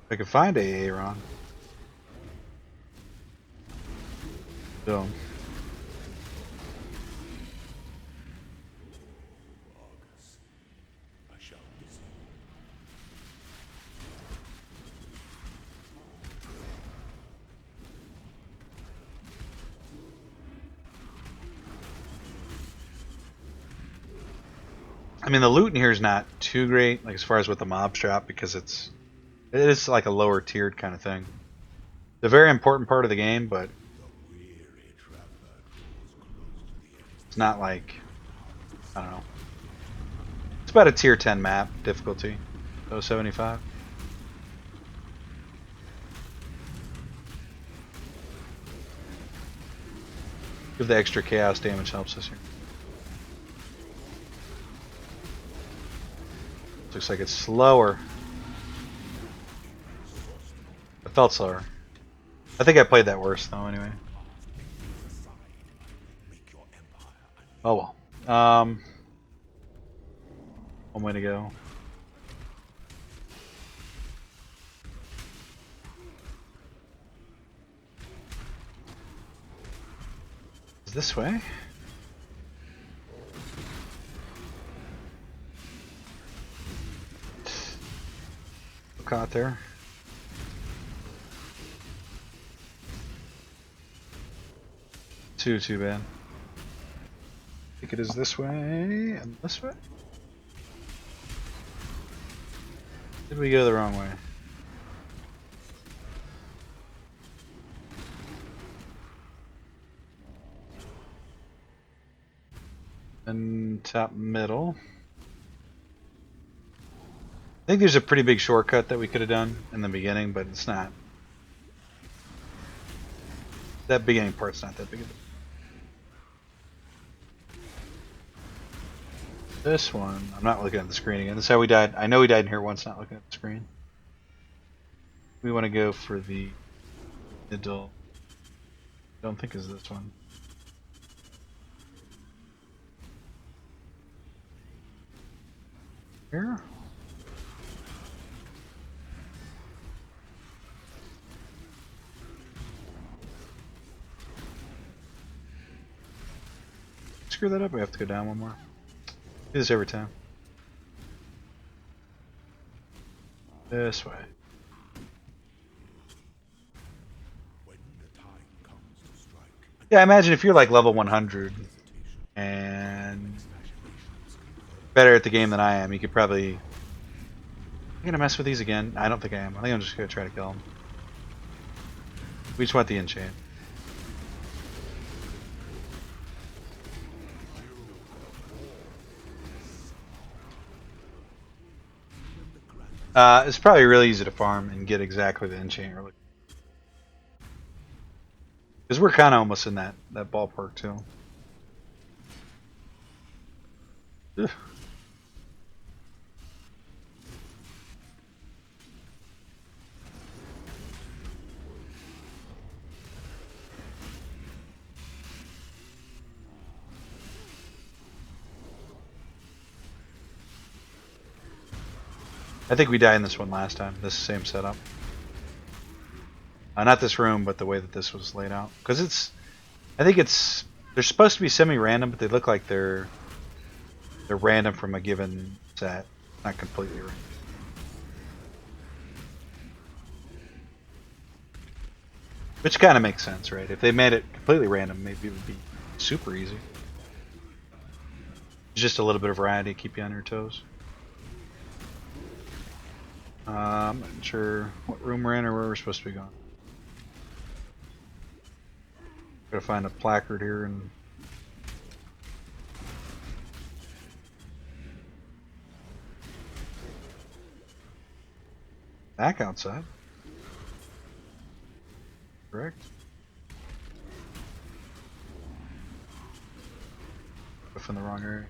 If I could find AA Ron. So. I shall miss you. I mean, the loot in here is not too great, like as far as what the mobs drop, because it is like a lower tiered kind of thing. It's a very important part of the game, but The weary traveler draws close to the end. it's not like, I don't know. It's about a tier 10 map difficulty, 075. If the extra chaos damage helps us here. Looks like it's slower. It felt slower. I think I played that worse though anyway. Make your empire Oh well. One way to go. Is this way? Caught there. Too bad. I think it is this way and this way. Did we go the wrong way? And top middle. I think there's a pretty big shortcut that we could have done in the beginning, but it's not. That beginning part's not that big of a. This one, I'm not looking at the screen again. This is how we died. I know we died in here once, not looking at the screen. We want to go for the middle. Don't think is this one. Here? Screw that up, we have to go down one more. Do this every time. This way. when the time comes to strike. Yeah, I imagine if you're like level 100 and better at the game than I am, you could probably. I'm gonna mess with these again. I don't think I am. I think I'm just gonna try to kill them. We just want the enchant. It's probably really easy to farm and get exactly the enchant you're looking for. Because we're kind of almost in that ballpark too. Ugh. I think we died in this one last time. This same setup. Not this room, but the way that this was laid out. Because I think they're supposed to be semi-random, but they look like they're random from a given set, not completely random. Which kind of makes sense, right? If they made it completely random, maybe it would be super easy. Just a little bit of variety to keep you on your toes. I'm not sure what room we're in or where we're supposed to be going. Gotta find a placard here and back outside. Correct. If in the wrong area.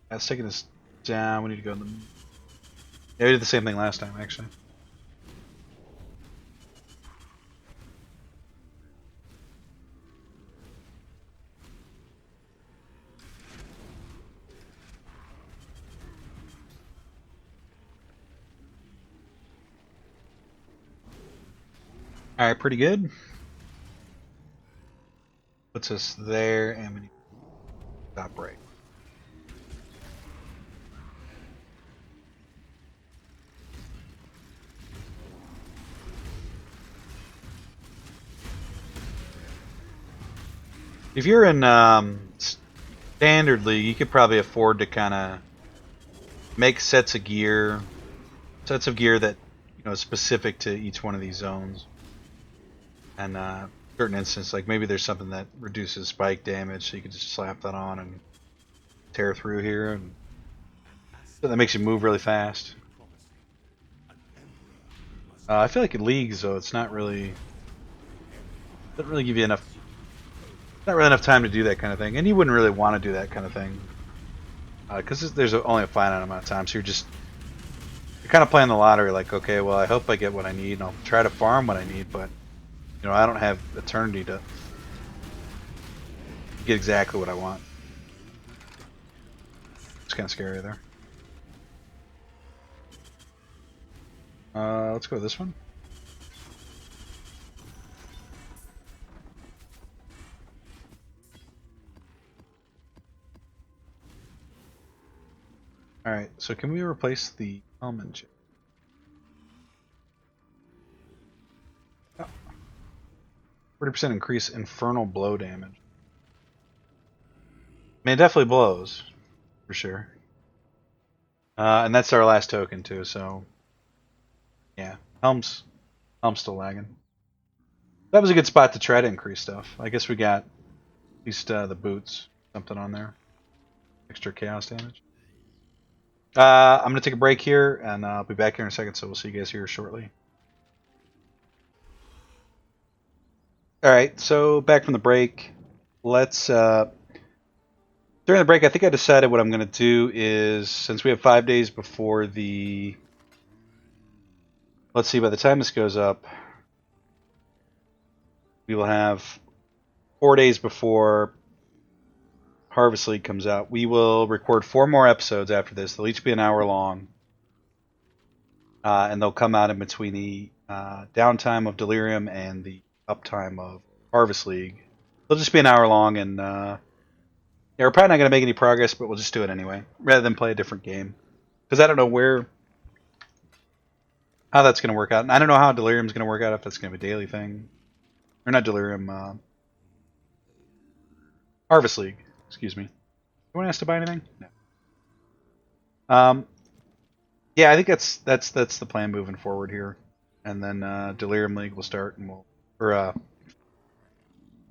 That's taking us down. We need to go in the. Yeah, we did the same thing last time, actually. All right, pretty good. Puts us there, and we need to stop right. If you're in Standard League, you could probably afford to kind of make sets of gear that specific to each one of these zones. And certain instance, like maybe there's something that reduces spike damage, so you can just slap that on and tear through here, and so that makes you move really fast. I feel like in leagues though, it's not really doesn't really give you enough. Not really enough time to do that kind of thing, and you wouldn't really want to do that kind of thing because there's only a finite amount of time. So you're kind of playing the lottery. Like, okay, well, I hope I get what I need, and I'll try to farm what I need, but I don't have eternity to get exactly what I want. It's kind of scary there. Let's go with this one. Alright, so can we replace the almond chip? 40% increase infernal blow damage. I mean, it definitely blows, for sure. And that's our last token too, so yeah. Helm's still lagging. That was a good spot to try to increase stuff. I guess we got at least the boots, something on there. Extra chaos damage. I'm going to take a break here, and I'll be back here in a second, so we'll see you guys here shortly. Alright, so back from the break. Let's... during the break, I think I decided what I'm going to do is, since we have 5 days before the... Let's see, by the time this goes up, we will have 4 days before Harvest League comes out. We will record 4 more episodes after this. They'll each be an hour long. And they'll come out in between the downtime of Delirium and the uptime of Harvest League. They'll just be an hour long, and yeah, we're probably not going to make any progress, but we'll just do it anyway, rather than play a different game. Because I don't know how that's going to work out. And I don't know how Delirium's going to work out, if that's going to be a daily thing. Or not Delirium, Harvest League, excuse me. Anyone has to buy anything? No. Yeah, I think that's the plan moving forward here. And then Delirium League will start, and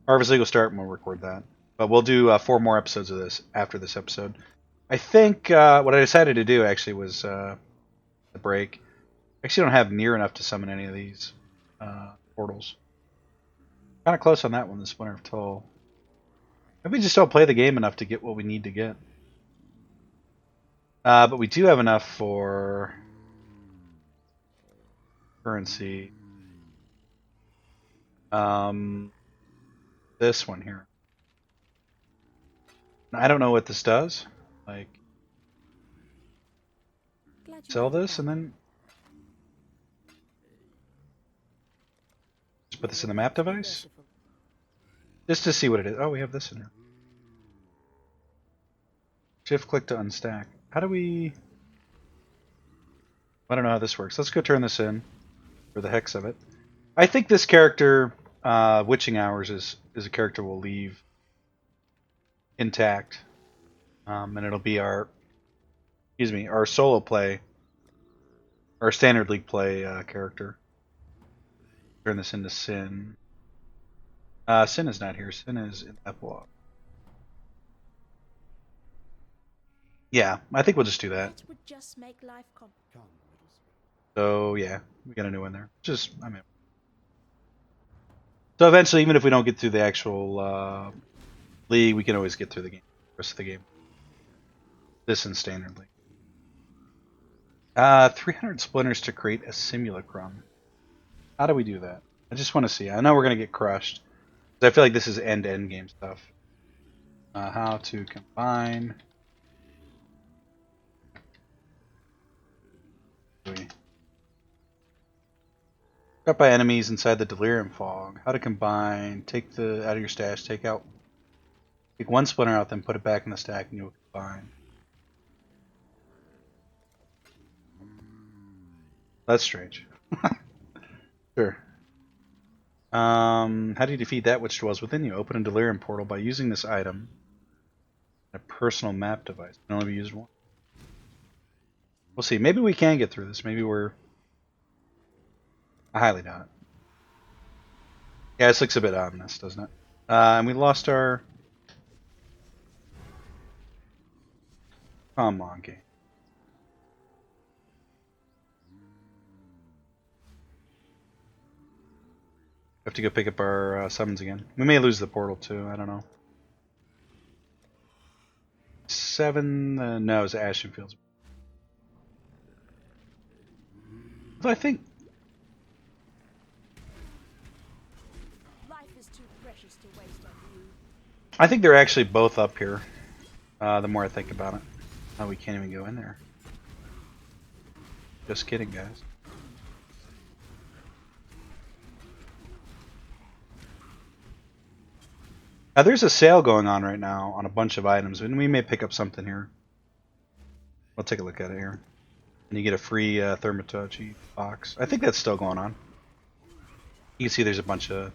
Harvest League will start, and we'll record that. But we'll do 4 more episodes of this after this episode. I think what I decided to do actually was the break. I actually don't have near enough to summon any of these portals. Kind of close on that one, the Splinter of Toll. Maybe we just don't play the game enough to get what we need to get. But we do have enough for currency. This one here. I don't know what this does. Like, sell this and then just put this in the map device? Just to see what it is. Oh, we have this in here. Shift click to unstack. How do we... I don't know how this works. Let's go turn this in for the hex of it. I think this character, Witching Hours, is a character we'll leave intact. And it'll be our solo play, our Standard League play character. Turn this into Sin. Sin is not here. Sin is in Epilogue. Yeah, I think we'll just do that. That would just make life So yeah, we got a new one there. So eventually, even if we don't get through the actual league, we can always get through the rest of the game. This in Standard League. 300 splinters to create a simulacrum. How do we do that? I just want to see. I know we're gonna get crushed. I feel like this is end-to-end game stuff. How to combine. Got by enemies inside the Delirium fog. How to combine. Take the out of your stash. Take one splinter out, then put it back in the stack and you'll combine. That's strange. Sure. How do you defeat that which dwells within you? Open a Delirium portal by using this item. A personal map device. It can only be used once. We'll see. Maybe we can get through this. Maybe we're... I highly doubt it. Yeah, this looks a bit ominous, doesn't it? And we lost our... Come on, game. We have to go pick up our summons again. We may lose the portal too. I don't know. 7. No, it's Ashen Fields. But I think... Life is too precious to waste on you. I think they're actually both up here. The more I think about it. Oh, we can't even go in there. Just kidding, guys. Now, there's a sale going on right now on a bunch of items, and we may pick up something here. We'll take a look at it here. And you get a free Thermatology box. I think that's still going on. You can see there's a bunch of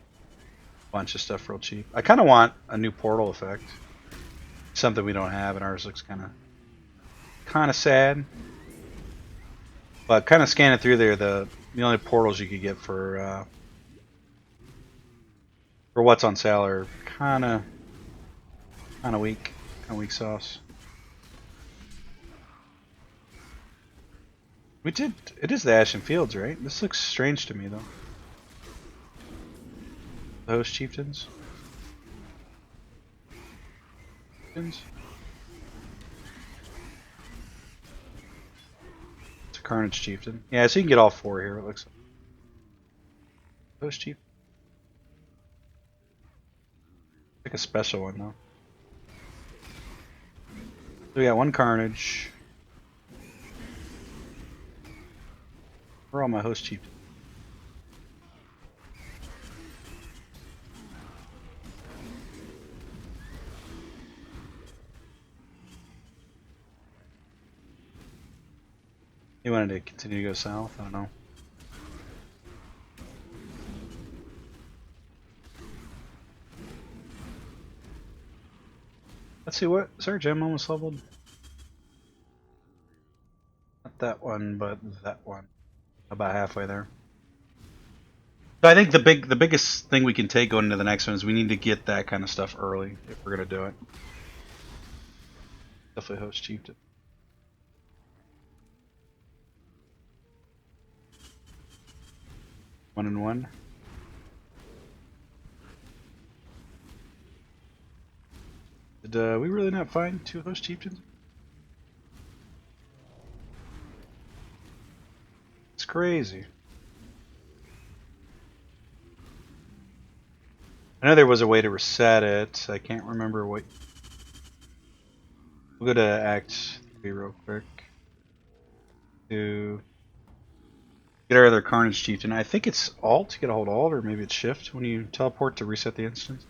stuff real cheap. I kind of want a new portal effect. Something we don't have, and ours looks kind of sad. But kind of scanning through there, the only portals you could get for what's on sale are kind of weak, sauce. It is the Ashen Fields, right? This looks strange to me though. The Host Chieftains. It's a Carnage Chieftain. Yeah, so you can get all 4 here. It looks like. Host Chieftain. Like a special one though. So we got 1 Carnage. Where are all my Host Chieftains? You wanted to continue to go south? I don't know. Let's see what. Is our gem almost leveled? Not that one, but that one. About halfway there. So I think the biggest thing we can take going into the next one is we need to get that kind of stuff early if we're gonna do it. Definitely Host Chieftain. One and one. Did we really not find 2 Host Chieftains? It's crazy. I know there was a way to reset it. I can't remember what. We'll go to Act 3 real quick. To get our other Carnage Chieftain. I think it's Alt. Get a hold of Alt, or maybe it's Shift when you teleport to reset the instance.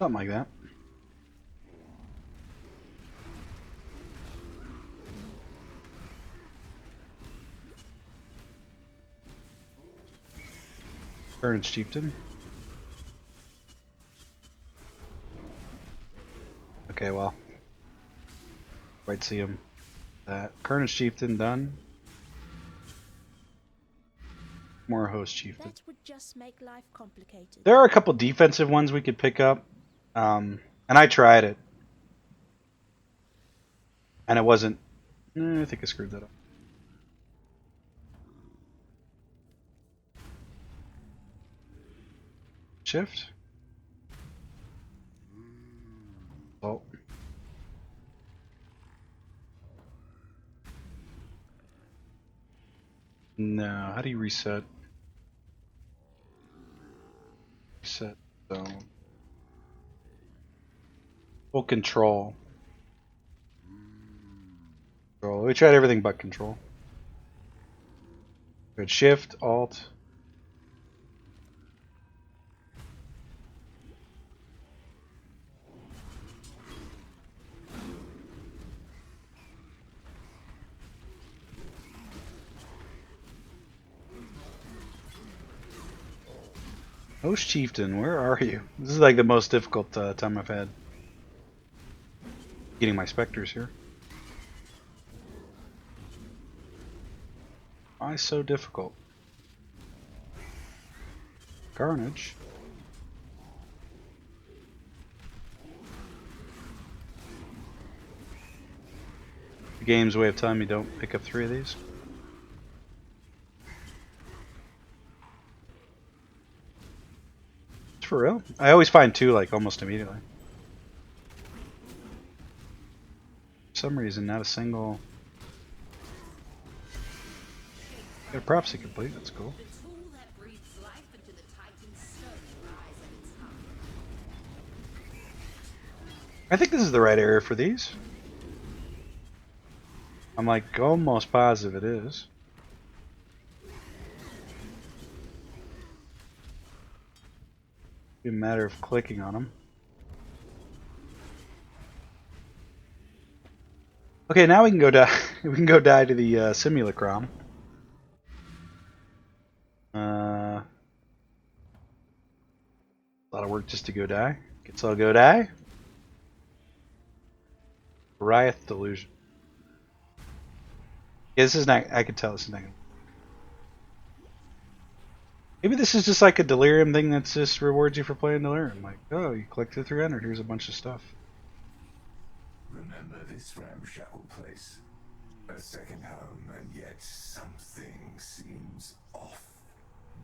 Something like that. Carnage Chieftain. Okay, well. Wait, see him. That Carnage Chieftain done. More Host Chieftain. That would just make life complicated. There are a couple defensive ones we could pick up. And I tried it. And it wasn't... I think I screwed that up. Shift? Oh. No, how do you reset? Reset zone. Full control. Control. We tried everything but control. Good. Shift, Alt. Host Chieftain, where are you? This is like the most difficult time I've had getting my specters here. Why so difficult? Carnage. The game's way of telling me don't pick up 3 of these. For real? I always find 2 like almost immediately. For some reason, not a single. Got a prophecy complete. That's cool. I think this is the right area for these. I'm like almost positive it is. Be a matter of clicking on them. Okay, now we can go die. We can go die to the simulacrum. A lot of work just to go die. Guess I'll go die. Riot Delusion. Yeah, this is not. I could tell this is not. Maybe this is just like a Delirium thing that just rewards you for playing Delirium. Like, oh, you collected 300. Here's a bunch of stuff. Remember this ramshackle place? A second home, and yet something seems off.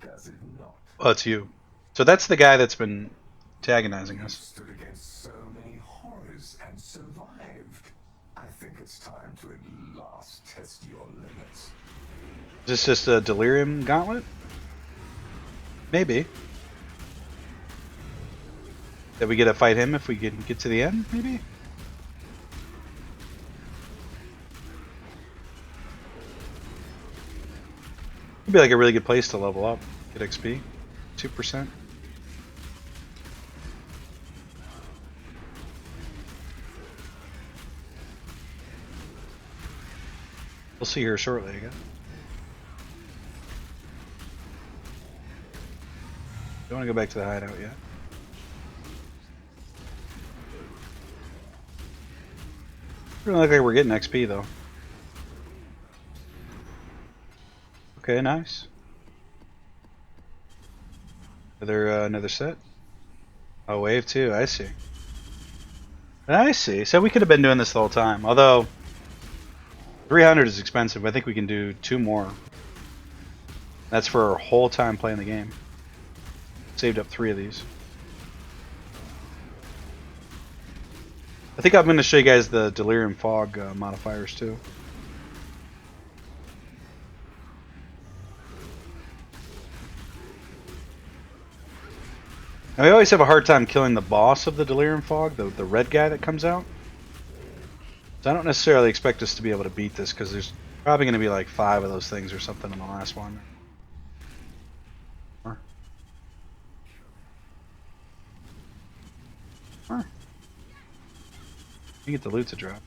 Does it not? Oh, it's you. So that's the guy that's been antagonizing You us. stood against so many horrors and survived. I think it's time to at last test your limits. Is this just a Delirium gauntlet? Maybe. That we get to fight him if we get to the end, maybe? It'd be like a really good place to level up. Get XP. 2%. We'll see here shortly, I guess. Don't want to go back to the hideout yet. Doesn't look like we're getting XP though. Okay, nice. Another set. Oh, wave 2. I see. I see. So we could have been doing this the whole time. Although 300 is expensive. I think we can do 2 more. That's for our whole time playing the game. Saved up 3 of these. I think I'm going to show you guys the Delirium Fog modifiers too. Now, we always have a hard time killing the boss of the Delirium Fog, the red guy that comes out. So I don't necessarily expect us to be able to beat this because there's probably going to be like 5 of those things or something in the last one. You get the loot to drop.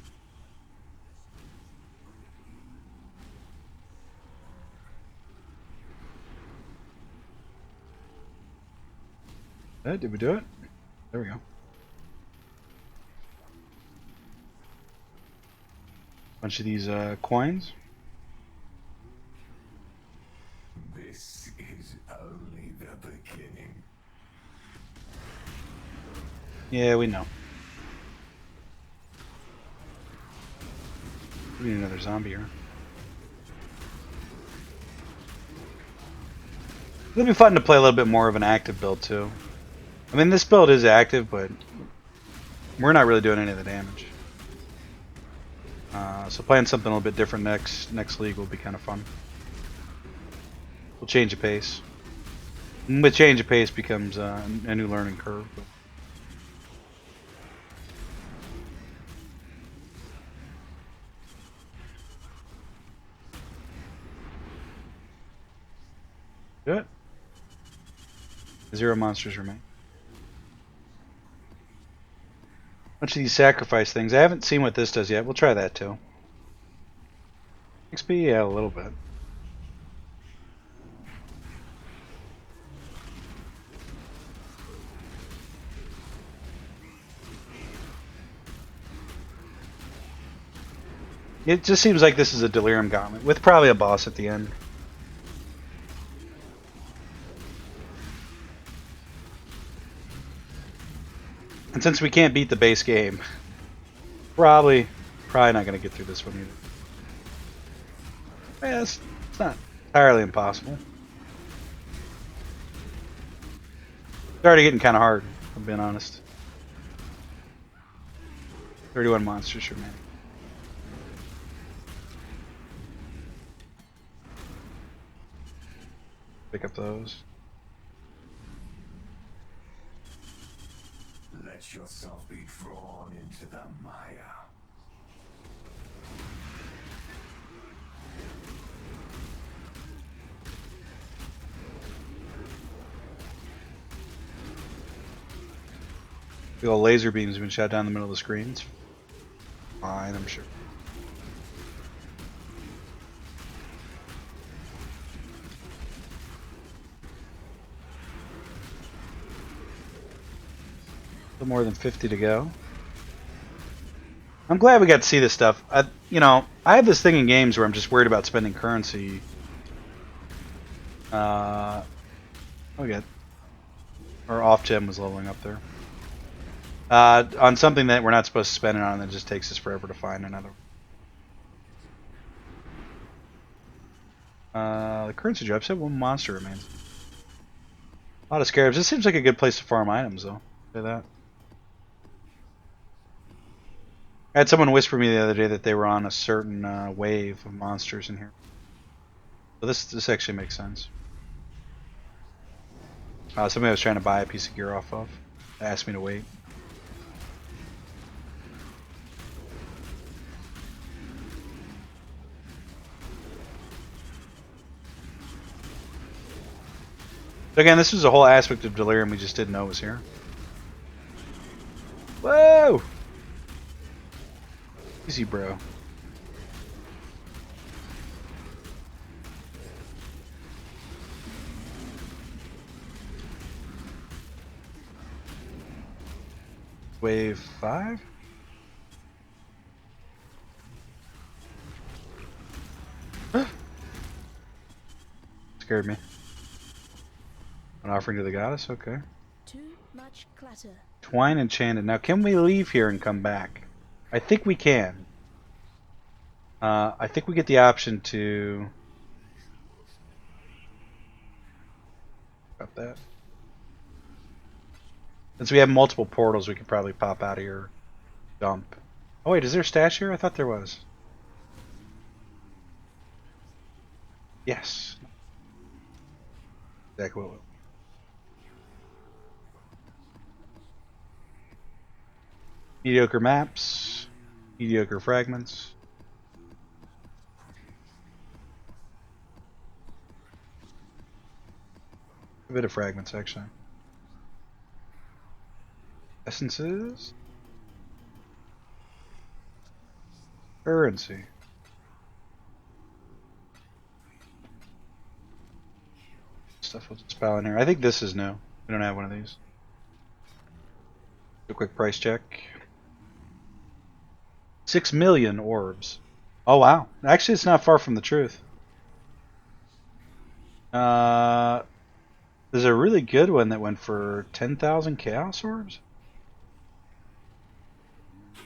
Did we do it? There we go. Bunch of these coins. This is only the beginning. Yeah, we know. We need another zombie here. It'll be fun to play a little bit more of an active build too. I mean, this build is active, but we're not really doing any of the damage. So playing something a little bit different next league will be kind of fun. We'll change the pace. And with change of pace becomes a new learning curve. But Good. 0 monsters remain. Bunch of these sacrifice things. I haven't seen what this does yet. We'll try that too. XP, yeah, a little bit. It just seems like this is a Delirium Gauntlet, with probably a boss at the end. And since we can't beat the base game, probably not going to get through this one either. Yeah, it's not entirely impossible. It's already getting kind of hard, if I'm being honest. 31 monsters remaining. Pick up those. Let yourself be drawn into the Maya. The old laser beams have been shot down the middle of the screens. Fine, I'm sure. More than 50 to go. I'm glad we got to see this stuff. I have this thing in games where I'm just worried about spending currency. Oh, good. Our off gem was leveling up there. On something that we're not supposed to spend it on, that just takes us forever to find another. The currency drops. Said one monster remains. A lot of scarabs. This seems like a good place to farm items, though. Say that. I had someone whisper me the other day that they were on a certain wave of monsters in here. So this actually makes sense. Somebody was trying to buy a piece of gear off of. They asked me to wait. So again, this was a whole aspect of Delirium we just didn't know was here. Whoa! Easy, bro. Wave 5? Scared me. An offering to the goddess? Okay. Too much clutter. Twine enchanted. Now, can we leave here and come back? I think we can. I think we get the option to... Got that. Since we have multiple portals, we could probably pop out of here. Dump. Oh wait, is there a stash here? I thought there was. Yes. Exactly what. Mediocre maps. Mediocre fragments. A bit of fragments, actually. Essences. Currency. Stuff will just pile in here. I think this is new. We don't have one of these. Do a quick price check. 6 million orbs. Oh wow. Actually, it's not far from the truth. There's a really good one that went for 10,000 chaos orbs.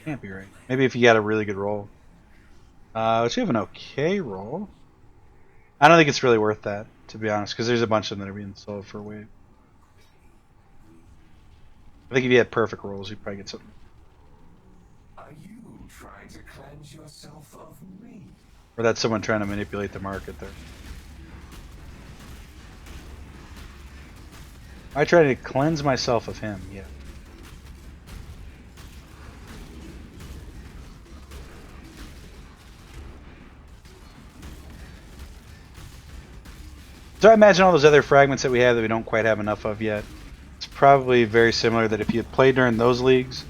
Can't be right. Maybe if you got a really good roll. But you have an okay roll. I don't think it's really worth that, to be honest, because there's a bunch of them that are being sold for weight. I think if you had perfect rolls, you'd probably get something. Are you trying to cleanse yourself of me? Or that's someone trying to manipulate the market there. I try to cleanse myself of him, yeah. So I imagine all those other fragments that we have that we don't quite have enough of yet. It's probably very similar that if you played during those leagues,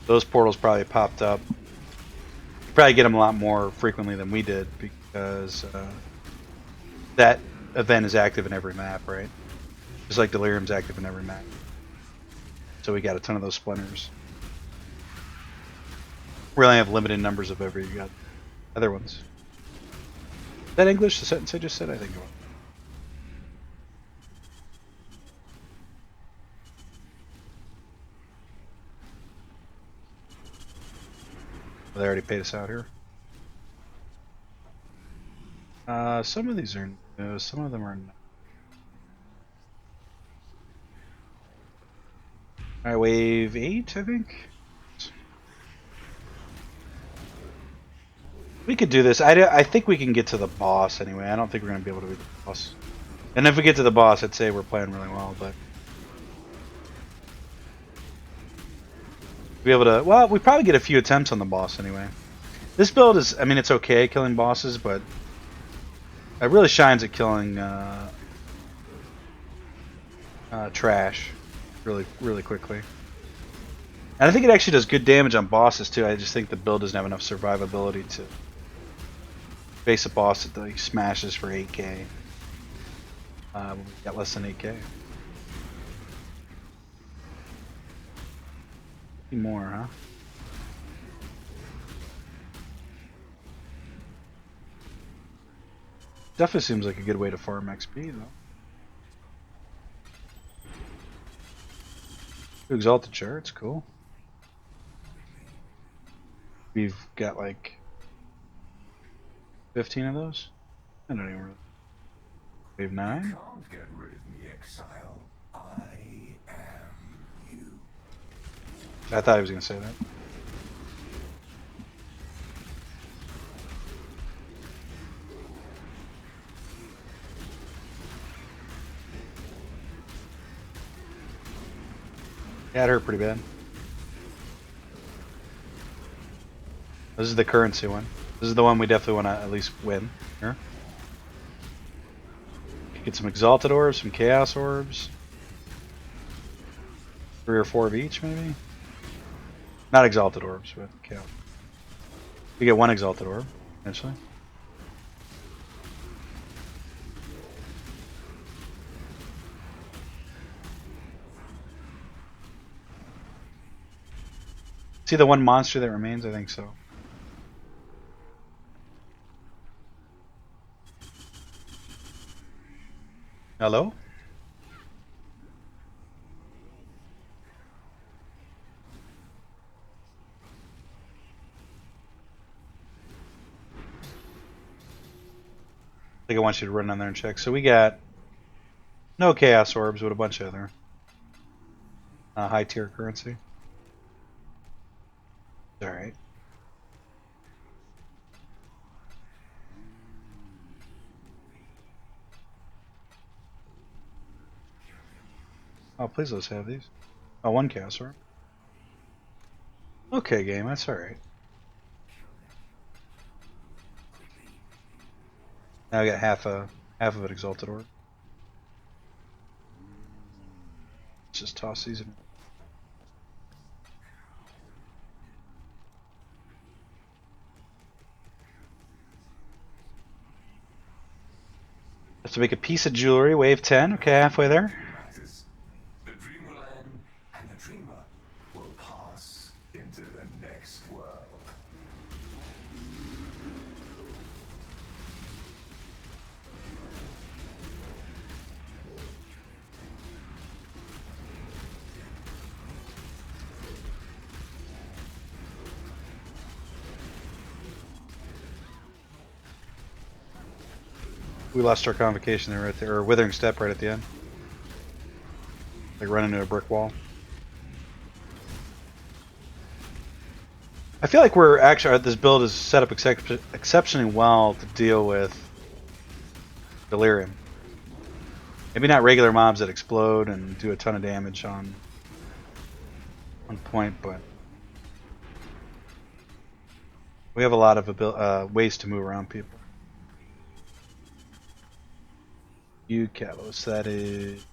those portals probably popped up. You probably get them a lot more frequently than we did because that event is active in every map, right? Just like Delirium's active in every map. So we got a ton of those splinters. We only have limited numbers of every other ones. Is that English, the sentence I just said? I think it was. They already paid us out here. Some of these are new, some of them are not. Alright, wave 8, I think? We could do this. I think we can get to the boss anyway. I don't think we're going to be able to beat the boss. And if we get to the boss, I'd say we're playing really well, but... be able to... Well, we probably get a few attempts on the boss anyway. This build is... I mean, it's okay killing bosses, but... it really shines at killing trash really, really quickly. And I think it actually does good damage on bosses too. I just think the build doesn't have enough survivability to face a boss that like smashes for 8k. We got less than 8k. More, huh? Definitely seems like a good way to farm XP though. Exalted Charts, cool. We've got like 15 of those. I don't even really. We have 9. Can't get rid of me, Exile. I am you. I thought he was gonna say that. Yeah, it hurt pretty bad. This is the currency one. This is the one we definitely want to at least win. Here. Get some Exalted Orbs, some Chaos Orbs. 3 or 4 of each, maybe? Not Exalted Orbs, but Chaos. We get 1 Exalted Orb, eventually. See the one monster that remains? I think so. Hello? I think I want you to run down there and check. So we got no Chaos Orbs, but a bunch of other high tier currency. Alright. Oh, please let's have these. Oh, 1 Chaos Orb. Okay, game, that's alright. Now I got half of an Exalted Orb. Let's just toss these in. Have to make a piece of jewelry, wave 10. Okay, halfway there. The dreamer land and the dreamer will pass into the next world. We lost our convocation there, right there, or withering step right at the end. Like running into a brick wall. I feel like we're actually this build is set up exceptionally well to deal with Delirium. Maybe not regular mobs that explode and do a ton of damage on point, but we have a lot of ways to move around people. U catalyst. That is.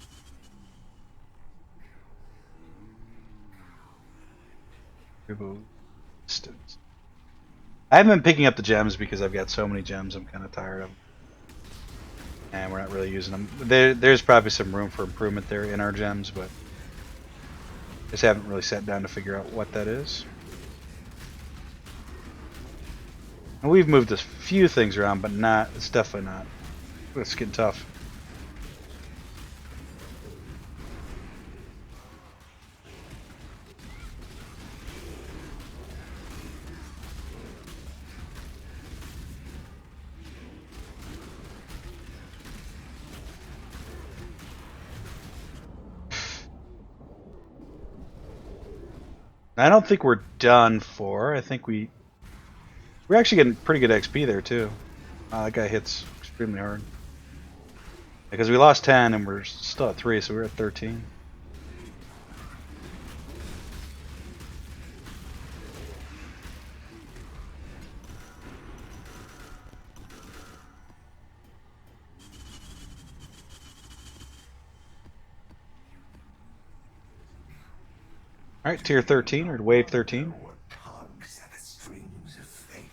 Distance. I haven't been picking up the gems because I've got so many gems. I'm kind of tired of them, and we're not really using them. There's probably some room for improvement there in our gems, but just haven't really sat down to figure out what that is. And we've moved a few things around, but not. It's definitely not. It's getting tough. I don't think we're done for. I think we're actually getting pretty good XP there too. That guy hits extremely hard. Because we lost 10 and we're still at 3, so we're at 13. Alright, tier 13 or wave 13. Tugs at the strings of fate.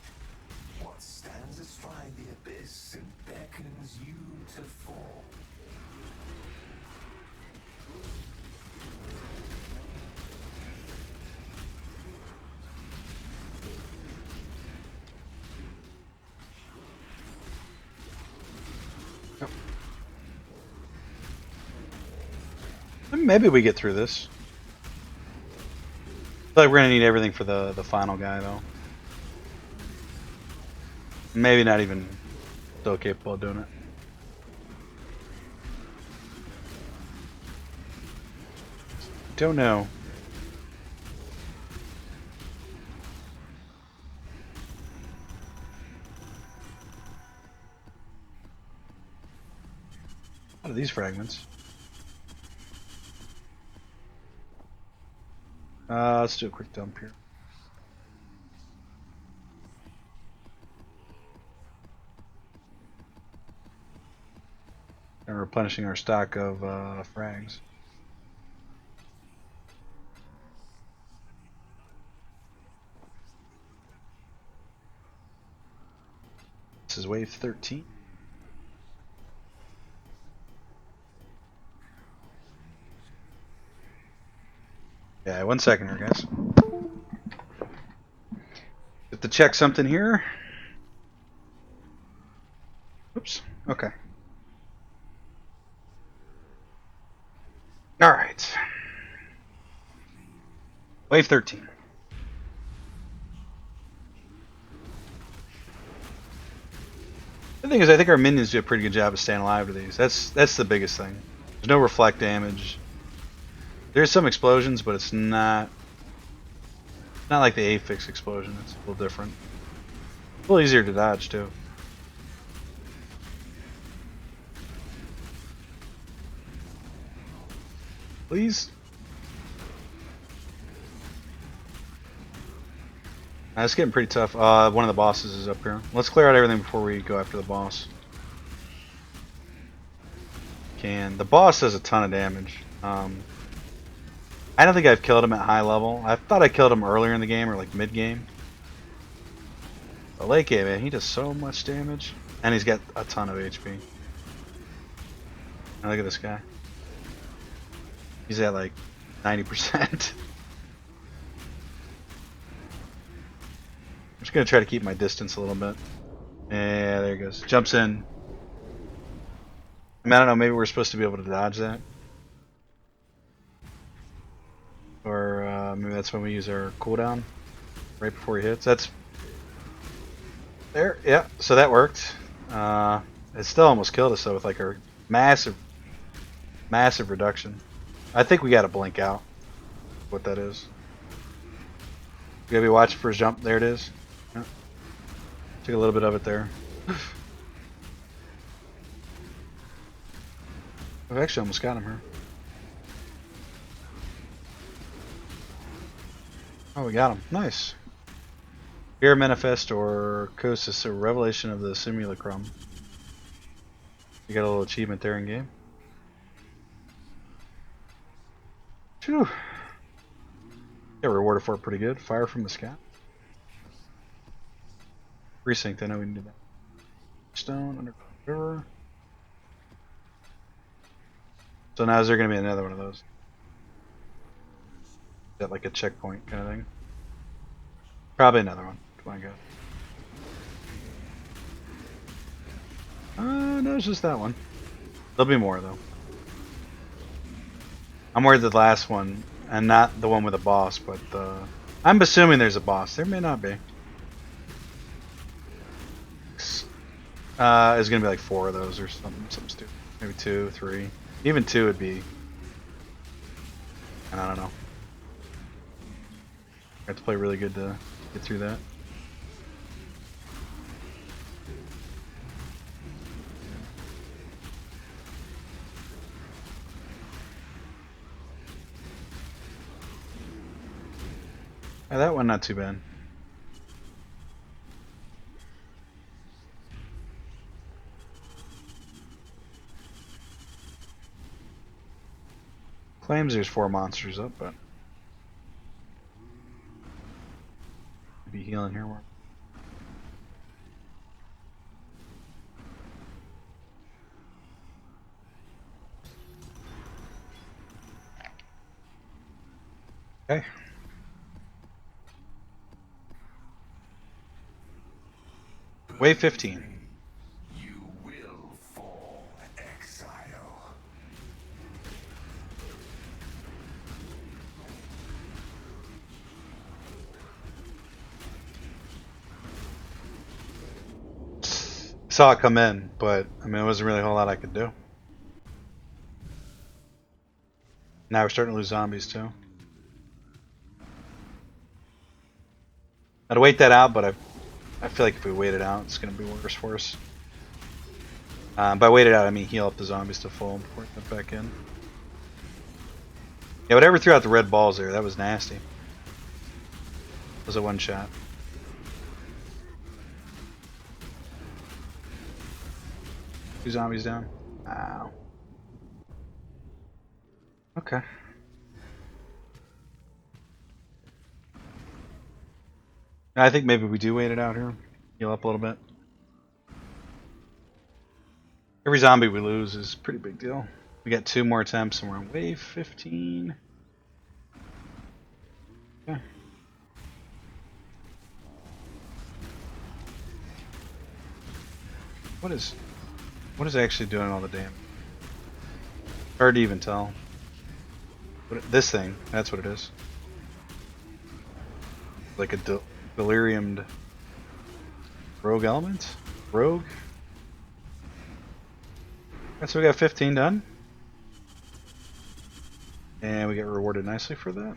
What stands astride the abyss and beckons you to fall. Maybe we get through this. I feel like we're gonna need everything for the final guy though. Maybe not even still capable of doing it. Don't know. What are these fragments? Let's do a quick dump here. And replenishing our stock of frags. This is wave 13. Yeah, 1 second here, guys. Have to check something here. Oops. Okay. All right. Wave 13. The thing is, I think our minions do a pretty good job of staying alive to these. That's the biggest thing. There's no reflect damage. There's some explosions, but it's not like the Aphix explosion. It's a little different. A little easier to dodge too. Please. It's getting pretty tough. One of the bosses is up here. Let's clear out everything before we go after the boss. The boss does a ton of damage. I don't think I've killed him at high level. I thought I killed him earlier in the game or like mid game. But late game, man, he does so much damage, and he's got a ton of HP. Now look at this guy. He's at like 90%. I'm just gonna try to keep my distance a little bit. Yeah, there he goes. Jumps in. I mean, I don't know, maybe we're supposed to be able to dodge that. Or maybe that's when we use our cooldown. Right before he hits. That's... There, yeah, so that worked. It still almost killed us though with like our massive reduction. I think we gotta blink out what that is. You gotta be watching for his jump. There it is. Yeah. Took a little bit of it there. I've actually almost got him here. Oh, we got him. Nice. Fear Manifest or Kosis, a revelation of the simulacrum. You got a little achievement there in game. Phew. Got rewarded for it pretty good. Fire from the sky. Precinct, I know we can do that. Stone, underground river. So now is there going to be another one of those? Is that like a checkpoint kind of thing? Probably another one. Come on, go. No, it's just that one. There'll be more though. I'm worried the last one, and not the one with a boss, but I'm assuming there's a boss. There may not be. It's gonna be like 4 of those or something stupid. Maybe 2, 3. Even 2 would be. And I don't know. I have to play really good to get through that. That one not too bad. Claims there's 4 monsters up, but be healing here. Okay. Wave 15. You will fall, Exile. Saw it come in, but I mean, it wasn't really a whole lot I could do. Now we're starting to lose zombies too. I'd wait that out, but I feel like if we wait it out, it's going to be worse for us. By wait it out, I mean heal up the zombies to full before we get back in. Yeah, whatever threw out the red balls there, that was nasty. It was a one shot. Two zombies down. Ow. Okay. I think maybe we do wait it out here. Heal up a little bit. Every zombie we lose is a pretty big deal. We got 2 more attempts and we're on wave 15. Okay. What is actually doing all the damage? Hard to even tell. This thing, that's what it is. Like a delirium rogue element? Rogue? Alright, so we got 15 done. And we get rewarded nicely for that.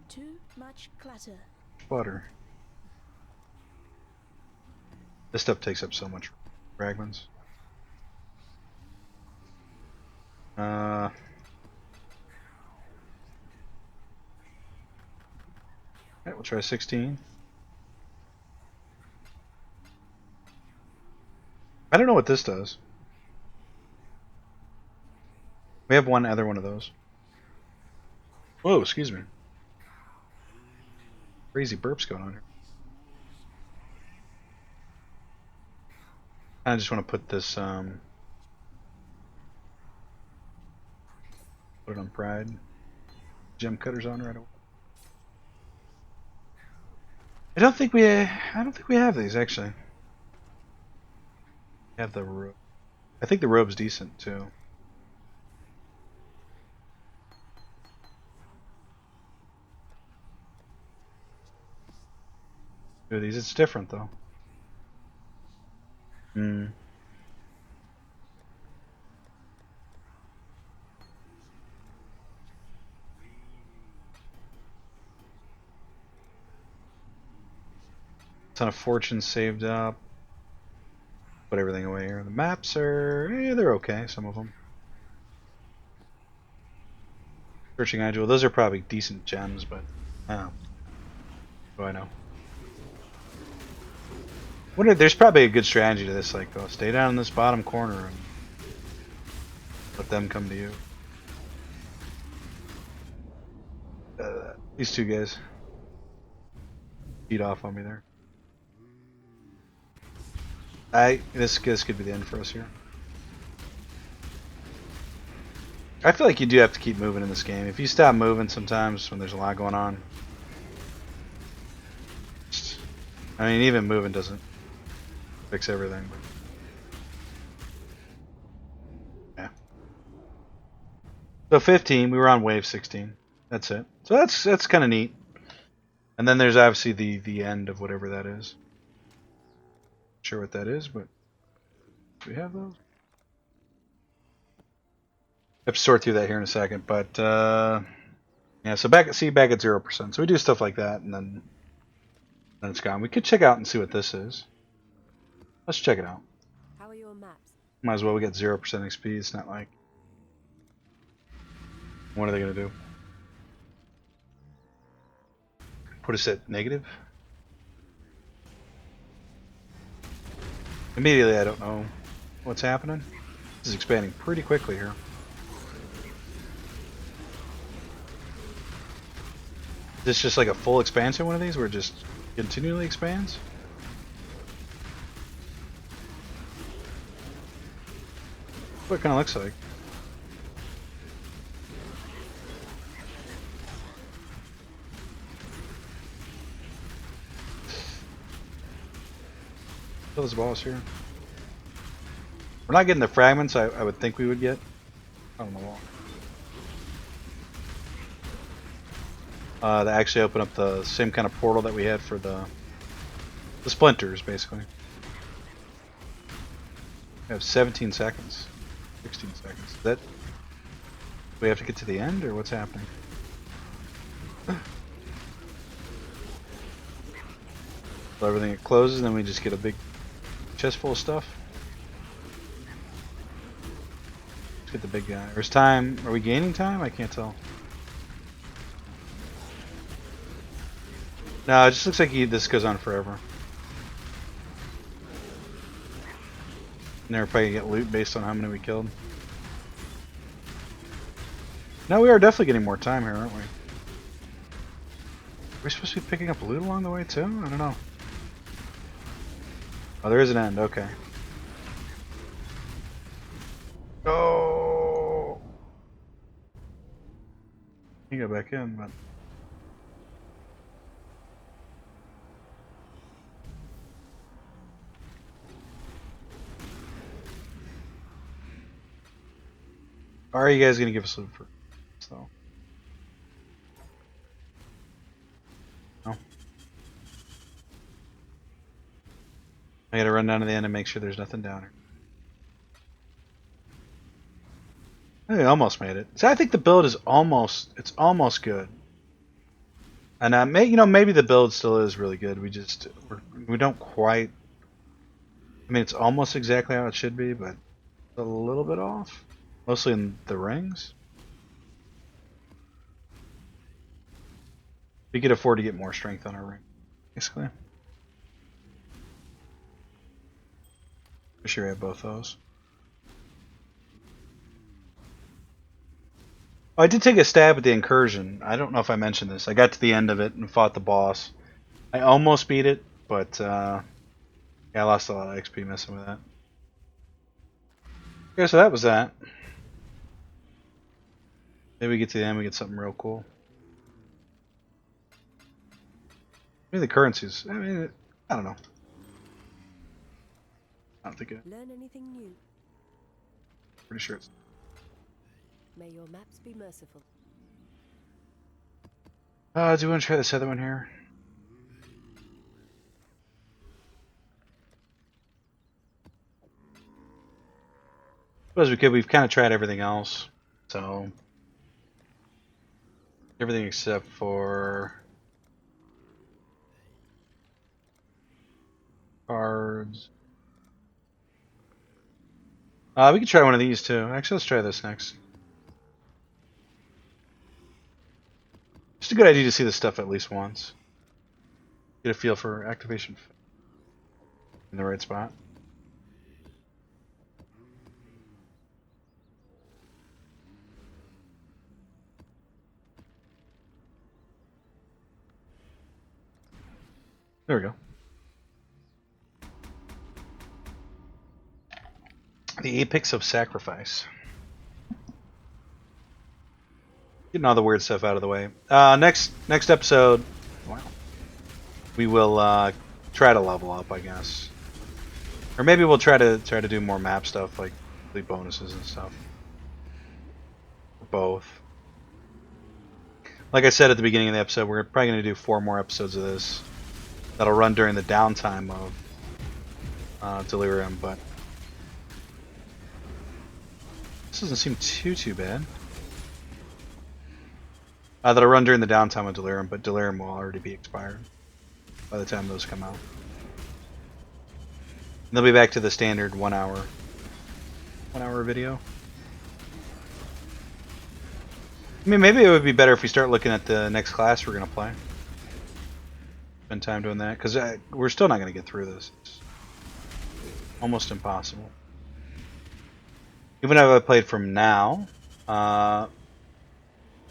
Too much clutter. Butter. This stuff takes up so much fragments. Alright, we'll try 16. I don't know what this does. We have one other one of those. Whoa, excuse me. Crazy burps going on here. I just want to put this, put it on Pride. Gem cutters on right away. I don't think we have these actually. We have the robe. I think the robe's decent too. Do these? It's different though. Hmm. Ton of fortune saved up. Put everything away here. The maps are, they're okay. Some of them. Searching Agile. Those are probably decent gems, but Oh, I know. There's probably a good strategy to this, like, oh, stay down in this bottom corner and let them come to you. These two guys beat off on me there. This could be the end for us here. I feel like you do have to keep moving in this game. If you stop moving sometimes when there's a lot going on, I mean, even moving doesn't fix everything. But yeah. So 15, we were on wave 16. That's it. So that's kind of neat. And then there's obviously the end of whatever that is. Not sure what that is, but do we have those? I have to sort through that here in a second, but yeah. So back at 0%. So we do stuff like that, and then it's gone. We could check out and see what this is. Let's check it out. How are your maps? Might as well. We get 0% XP. It's not like. What are they gonna do? Put us at negative? Immediately, I don't know what's happening. This is expanding pretty quickly here. Is this just like a full expansion, one of these, where it just continually expands? What it kind of looks like. Kill this boss here. We're not getting the fragments I would think we would get. I don't know why. They actually open up the same kind of portal that we had for the splinters, basically. We have 17 seconds. 16 seconds. Is that... we have to get to the end, or what's happening? So everything it closes, and then we just get a big chest full of stuff. Let's get the big guy. There's time. Are we gaining time? I can't tell. No, it just looks like this goes on forever. And they're probably gonna get loot based on how many we killed. No, we are definitely getting more time here, aren't we? Are we supposed to be picking up loot along the way too? I don't know. Oh, there is an end. Okay. Oh! You go back in, but... Are you guys gonna give us loot for so? No. I gotta run down to the end and make sure there's nothing down here. I think we almost made it. See, I think the build is almost good. And maybe the build still is really good. We don't quite. I mean, it's almost exactly how it should be, but a little bit off. Mostly in the rings. We could afford to get more strength on our ring, basically. For sure, we have both those. Oh, I did take a stab at the incursion. I don't know if I mentioned this. I got to the end of it and fought the boss. I almost beat it, but yeah, I lost a lot of XP messing with that. Okay, so that was that. Maybe we get to the end, we get something real cool. Maybe the currencies. I mean, I don't know. I don't think it. Learn anything new? Pretty sure it's. May your maps be merciful. Do you want to try this other one here? Suppose we could. We've kind of tried everything else, so everything except for cards. We could try one of these too. Actually, let's try this next. Just a good idea to see this stuff at least once. Get a feel for activation in the right spot. There we go. The apex of sacrifice. Getting all the weird stuff out of the way. Next episode, wow, we will try to level up, I guess, or maybe we'll try to do more map stuff like complete bonuses and stuff. Both. Like I said at the beginning of the episode, we're probably going to do 4 more episodes of this. That'll run during the downtime of Delirium, but this doesn't seem too bad. That'll run during the downtime of Delirium, but Delirium will already be expired by the time those come out. And they'll be back to the standard 1 hour video. I mean, maybe it would be better if we start looking at the next class we're going to play. Spend time doing that, because we're still not going to get through this. It's almost impossible. Even if I played from now,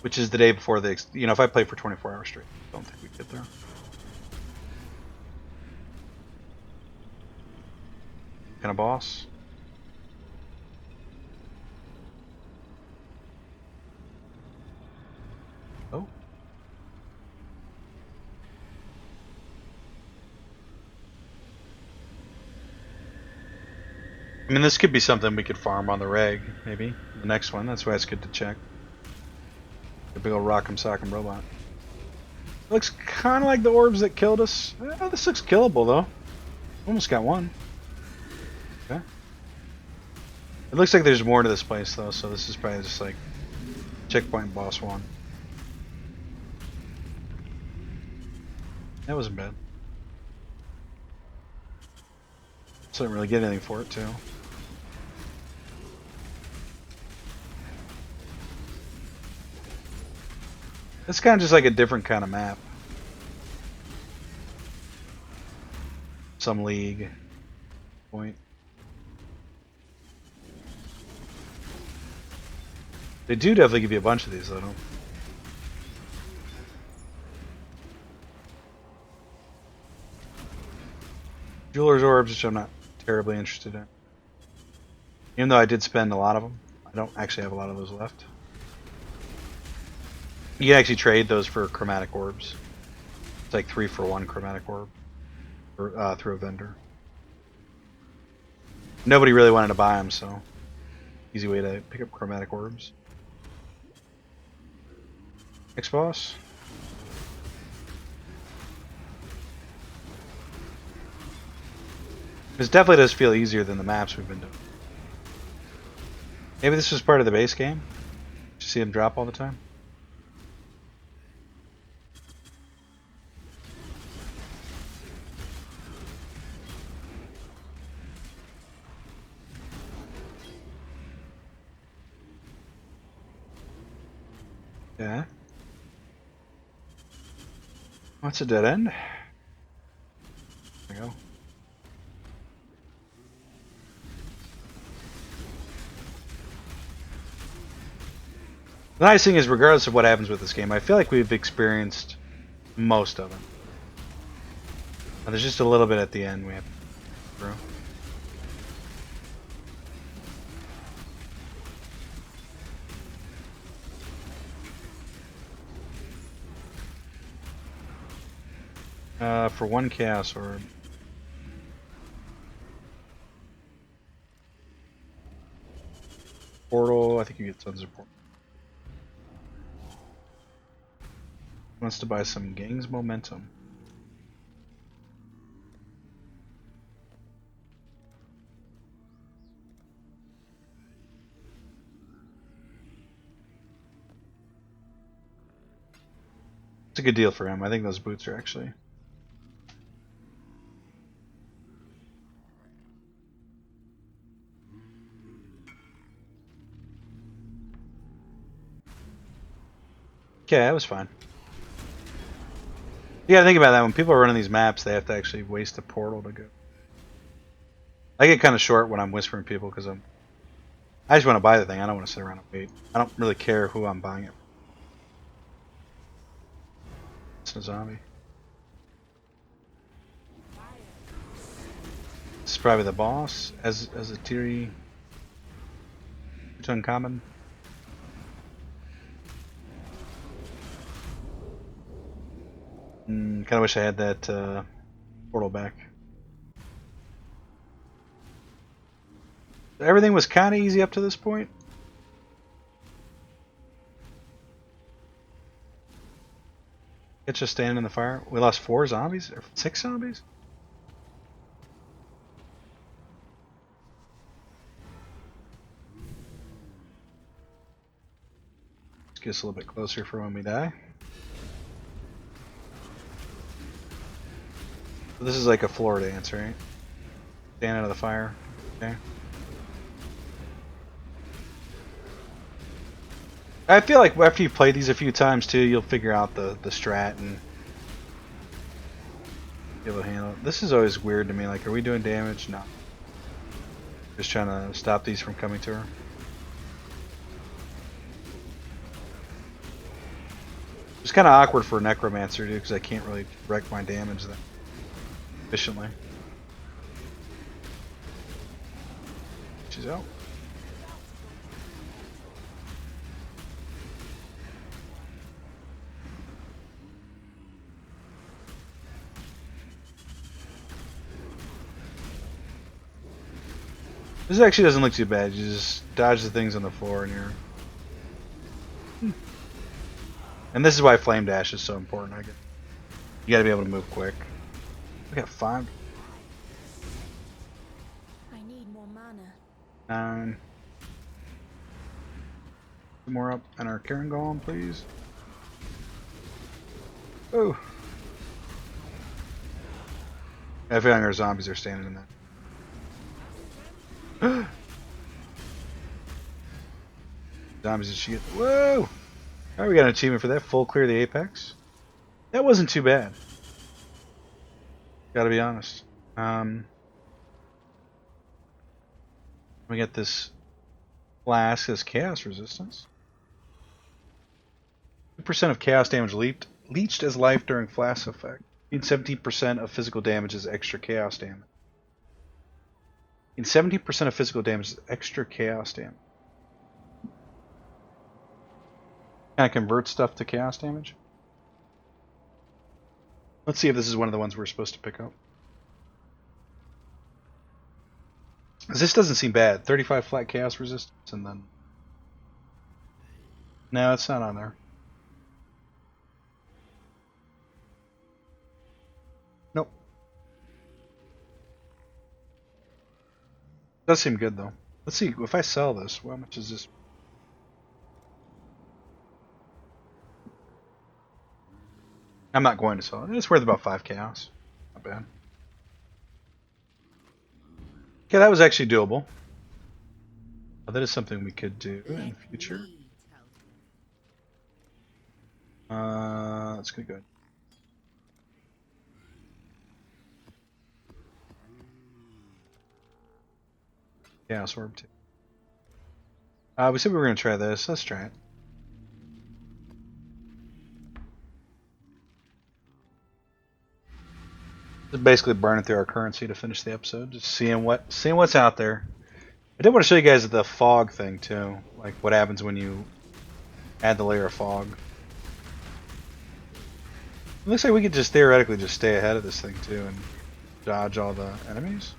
which is the day before the, if I play for 24 hours straight, I don't think we'd get there. Kind of boss. Oh. I mean, this could be something we could farm on the reg, maybe. The next one, that's why it's good to check. The big old rock'em sock'em robot. It looks kind of like the orbs that killed us. Oh, this looks killable, though. Almost got one. Okay. It looks like there's more to this place, though, so this is probably just like checkpoint boss 1. That wasn't bad. So I didn't really get anything for it, too. It's kind of just like a different kind of map. Some league point. They do definitely give you a bunch of these, though. Don't. Jeweler's orbs, which I'm not terribly interested in. Even though I did spend a lot of them, I don't actually have a lot of those left. You can actually trade those for chromatic orbs. It's like 3 for 1 chromatic orb through a vendor. Nobody really wanted to buy them, so easy way to pick up chromatic orbs. Next boss. This definitely does feel easier than the maps we've been doing. Maybe this was part of the base game? Did you see him drop all the time? Yeah. What's a dead end? There we go. The nice thing is, regardless of what happens with this game, I feel like we've experienced most of it. And there's just a little bit at the end we have to go through. For 1 chaos orb. Portal, I think you get tons of portal. Wants to buy some Gang's Momentum. It's a good deal for him. I think those boots are actually. Okay, that was fine. You gotta think about that. When people are running these maps, they have to actually waste a portal to go. I get kind of short when I'm whispering people because I just want to buy the thing. I don't want to sit around and wait. I don't really care who I'm buying it. It's a zombie. This is probably the boss as a Tiri. It's uncommon. Kind of wish I had that portal back. Everything was kind of easy up to this point. It's just standing in the fire. We lost 4 zombies? Or 6 zombies? Let's get us a little bit closer for when we die. So this is like a floor dance, right? Stand out of the fire. Okay. I feel like after you play these a few times too, you'll figure out the strat and be able to handle it. This is always weird to me. Like, are we doing damage? No. Just trying to stop these from coming to her. It's kind of awkward for a Necromancer too, because I can't really direct my damage that efficiently. She's out. This actually doesn't look too bad. You just dodge the things on the floor and you're... And this is why Flame Dash is so important, I guess. You gotta be able to move quick. We got 5. I need more mana. 9. 2 more up. And our Karen Golem, please. Oh. I feel like our zombies are standing in that. Zombies and shit. Whoa! Alright, we got an achievement for that. Full clear the apex. That wasn't too bad. Gotta be honest. We got this flask as chaos resistance. 2% of chaos damage leached as life during flask effect. 17% of physical damage is extra chaos damage. 70% of physical damage is extra chaos damage. Kind of convert stuff to chaos damage. Let's see if this is one of the ones we're supposed to pick up. This doesn't seem bad. 35 flat chaos resistance and then... No, it's not on there. Nope. Does seem good though. Let's see, if I sell this, how much is this? I'm not going to sell it. It's worth about 5 chaos. Not bad. Okay, that was actually doable. Oh, that is something we could do in the future. Let's go. Chaos Orb too. We said we were going to try this. Let's try it. Just basically burning through our currency to finish the episode. Just seeing what's out there. I did want to show you guys the fog thing too. Like what happens when you add the layer of fog. It looks like we could just theoretically just stay ahead of this thing too and dodge all the enemies.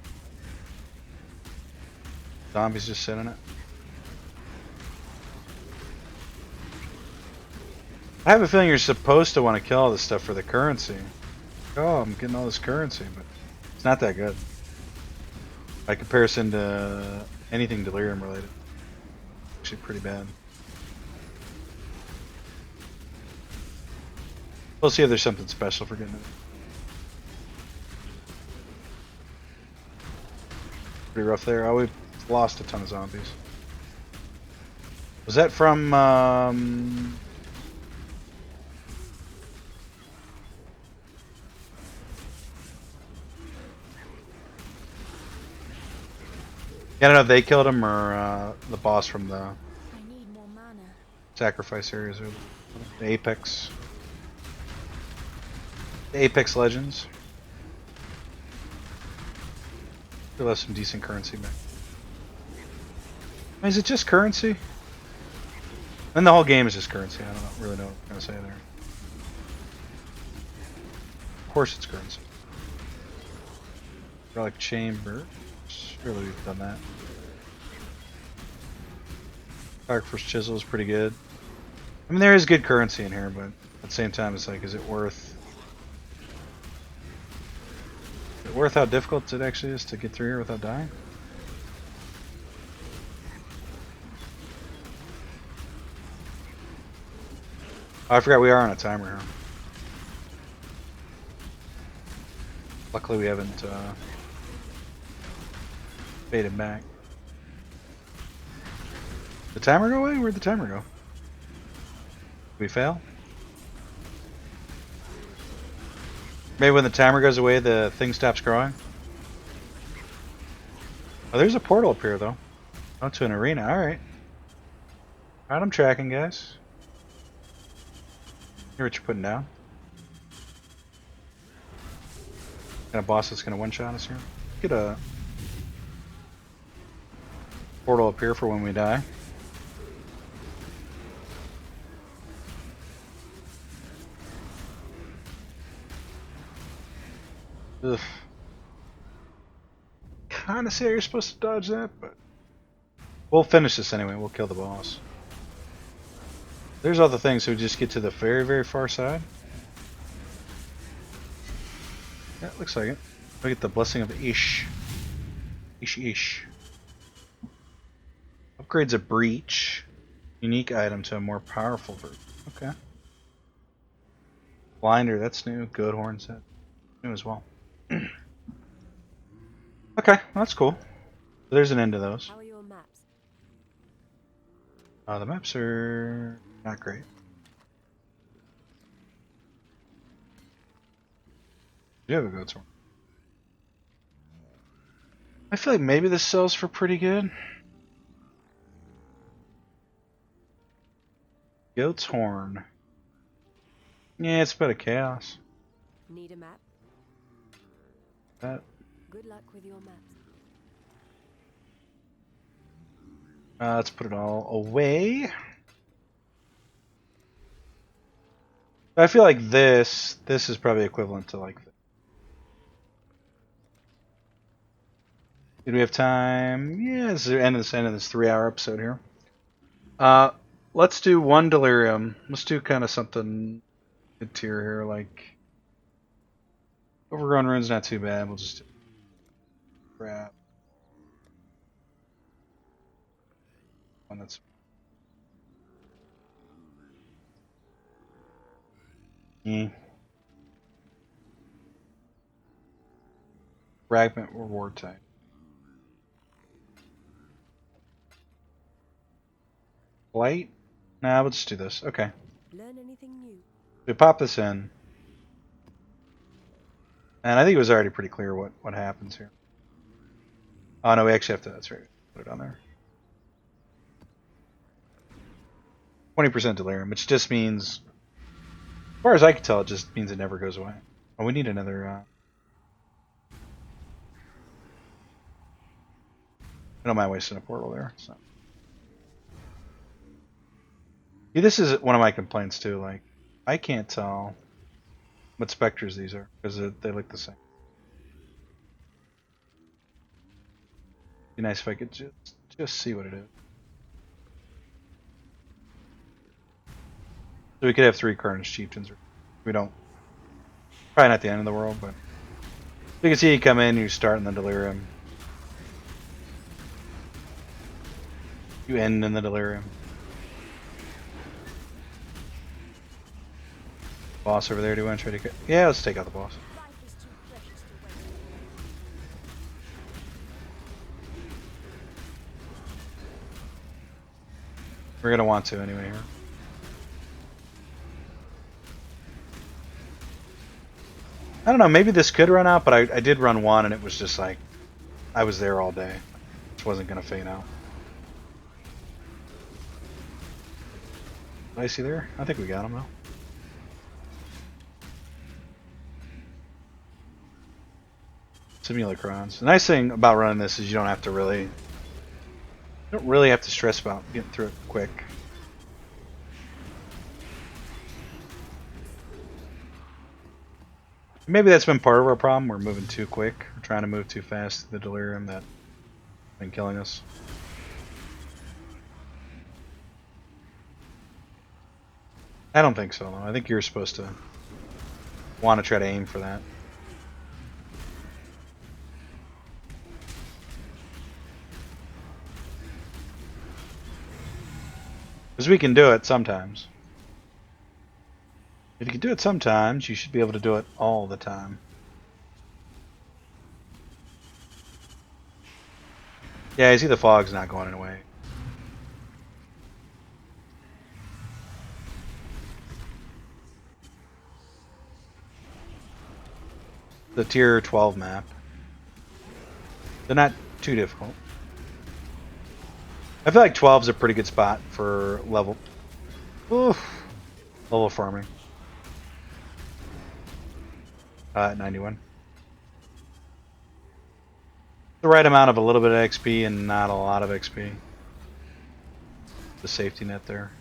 Zombies just sit in it. I have a feeling you're supposed to want to kill all this stuff for the currency. Oh, I'm getting all this currency, but it's not that good. By comparison to anything Delirium related. Actually pretty bad. We'll see if there's something special for getting it. Pretty rough there. Oh, we've lost a ton of zombies. Was that from I don't know if they killed him or the boss from the I need more mana. sacrifice areas or the Apex. The Apex Legends. Still have some decent currency back. Is it just currency? And the whole game is just currency. I don't really know what I'm going to say there. Of course it's currency. Relic Chamber. Surely we've done that. Photographer's Chisel is pretty good. I mean, there is good currency in here, but at the same time, it's like, is it worth how difficult it actually is to get through here without dying? Oh, I forgot we are on a timer here. Luckily we haven't faded back. Did the timer go away? Where'd the timer go? Did we fail? Maybe when the timer goes away the thing stops growing? Oh, there's a portal up here though. Oh, to an arena. Alright. Alright, I'm tracking, guys. Hear what you're putting down. Got a boss that's gonna one-shot us here. Get a portal up here for when we die. Ugh. Kinda say you're supposed to dodge that, but we'll finish this anyway. We'll kill the boss. There's other things, so we just get to the very, very far side. Yeah, looks like it. Look at the blessing of Ish. Ish. Upgrades a breach. Unique item to a more powerful version. Okay. Blinder, that's new. Good horn set. New as well. Okay, that's cool. So there's an end to those. How are your maps? The maps are not great. You have a goat's horn. I feel like maybe this sells for pretty good. Goat's horn. Yeah, it's a bit of chaos. Need a map? That. Good luck with your maps. Let's put it all away. I feel like this is probably equivalent to like. Did we have time? Yeah, this is the end of this 3-hour episode here. Let's do one Delirium. Let's do kind of something mid tier here, like Overgrown Rune's not too bad. We'll just do crap. One that's Fragment reward type. Blight? Nah, we'll just do this. Okay. Learn anything new? We pop this in. And I think it was already pretty clear what happens here. Oh no, we actually have to, that's right, put it on there. 20% Delirium, which just means, as far as I can tell, it just means it never goes away. Oh, we need another, I don't mind wasting a portal there, so. See, this is one of my complaints too, like, I can't tell what specters these are, because they look the same. Be nice if I could just see what it is. So we could have 3 Carnage Chieftains. We don't. Probably not the end of the world, but you can see you come in, you start in the Delirium. You end in the Delirium. Boss over there, do you want to try to get... Yeah, let's take out the boss. Life is too precious to waste. We're going to want to anyway here. I don't know, maybe this could run out, but I did run one and it was just like, I was there all day. Just wasn't gonna faint out. Did I see there? I think we got him though. Simulacrons. The nice thing about running this is you don't have to really stress about getting through it quick. Maybe that's been part of our problem. We're moving too quick. We're trying to move too fast to the Delirium that's been killing us. I don't think so though. I think you're supposed to want to try to aim for that. Because we can do it sometimes. If you can do it sometimes, you should be able to do it all the time. Yeah, I see the fog's not going away. The tier 12 map. They're not too difficult. I feel like 12 is a pretty good spot for level farming. 91. The right amount of a little bit of XP and not a lot of XP. The safety net there.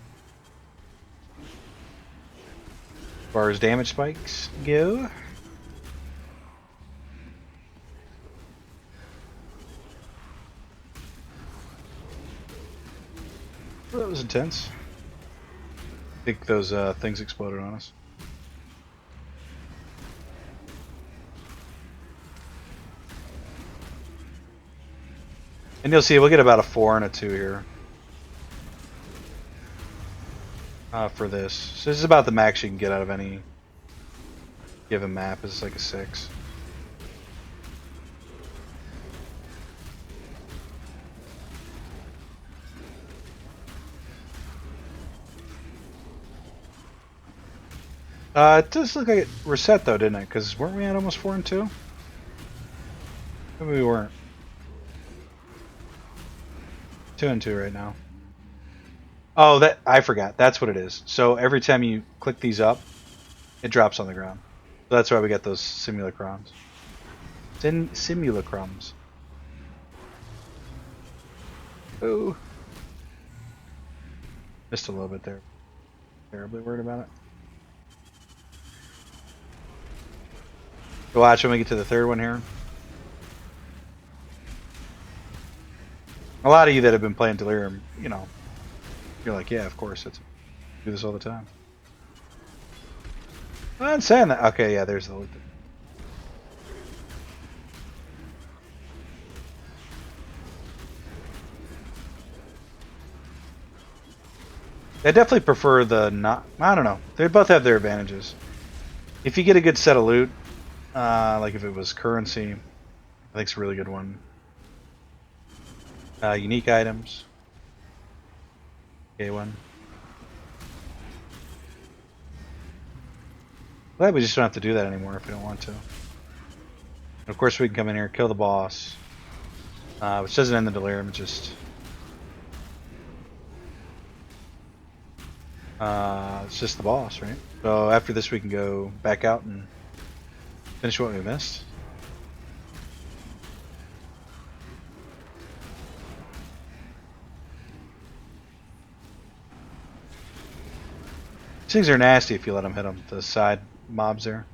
As far as damage spikes go. Well, that was intense. I think those things exploded on us. And you'll see we'll get about a 4 and a 2 here. For this. So this is about the max you can get out of any given map. It's like a 6. It does look like it reset though, didn't it? Because weren't we at almost 4 and 2? Maybe we weren't. 2 and 2 right now. Oh, that I forgot. That's what it is. So every time you click these up, it drops on the ground. So that's why we got those simulacrons. Simulacrums. Ooh. Missed a little bit there. Terribly worried about it. So watch when we get to the third one here. A lot of you that have been playing Delirium, you know, you're like, yeah, of course, do this all the time. I'm saying that. Okay, yeah, there's the loot. I definitely prefer the not. I don't know. They both have their advantages. If you get a good set of loot, like if it was currency, I think it's a really good one. Unique items. Okay, one. Glad we just don't have to do that anymore if we don't want to. And of course, we can come in here, kill the boss, which doesn't end the Delirium. It's just the boss, right? So after this, we can go back out and finish what we missed. These things are nasty if you let them hit them. The side mobs there.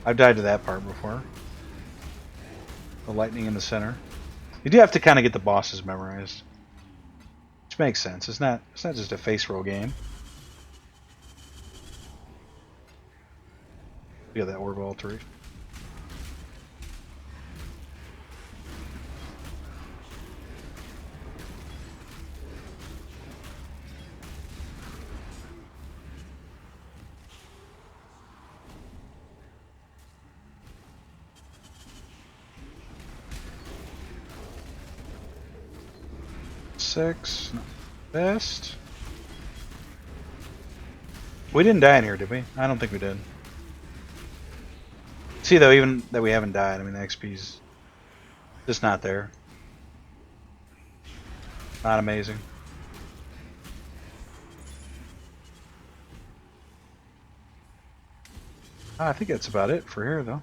I've died to that part before. The lightning in the center. You do have to kind of get the bosses memorized, which makes sense. It's not just a face roll game. You got that orb alteration. Six, not best. We didn't die in here, did we? I don't think we did. see though, even that we haven't died, I mean the XP's just not there. Not amazing. I think that's about it for here though.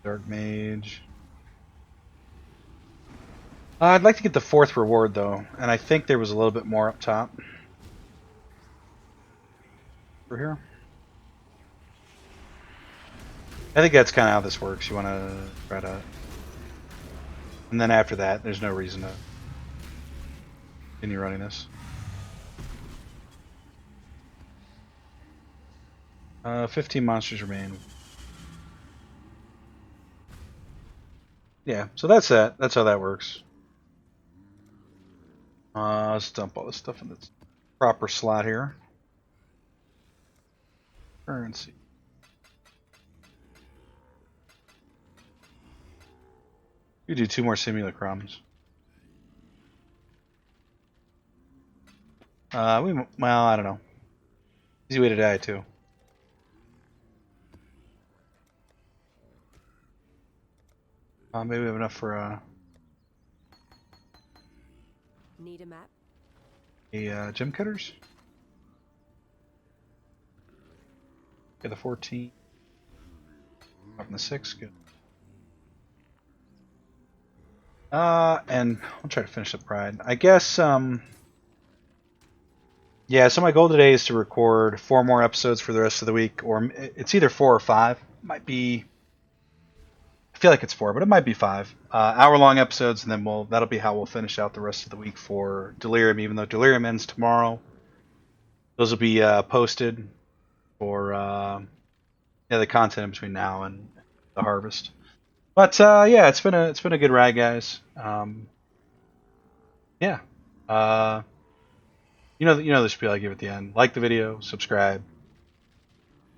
Dark Mage. I'd like to get the 4th reward though, and I think there was a little bit more up top. For here. I think that's kind of how this works. You want to try to... And then after that, there's no reason to continue running this. 15 monsters remain. Yeah, so that's that. That's how that works. Let's dump all this stuff in its proper slot here. Currency. You do 2 more simulacrums. Well, I don't know. Easy way to die too. Maybe we have enough for Need a map? gem cutters. Get the 14. Up in the 6. Good. And I'll try to finish the pride. I guess. Yeah. So my goal today is to record 4 more episodes for the rest of the week, or it's either 4 or 5. It might be. I feel like it's 4, but it might be 5 hour-long episodes, and then that'll be how we'll finish out the rest of the week for Delirium. Even though Delirium ends tomorrow, those will be posted for the content in between now and the harvest. But yeah, it's been a good ride, guys. Yeah, you know the spiel I give at the end. Like the video, subscribe,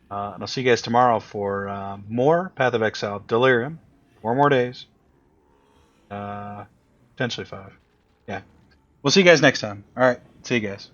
and I'll see you guys tomorrow for more Path of Exile Delirium. 4 more days. Potentially 5. Yeah. We'll see you guys next time. Alright. See you guys.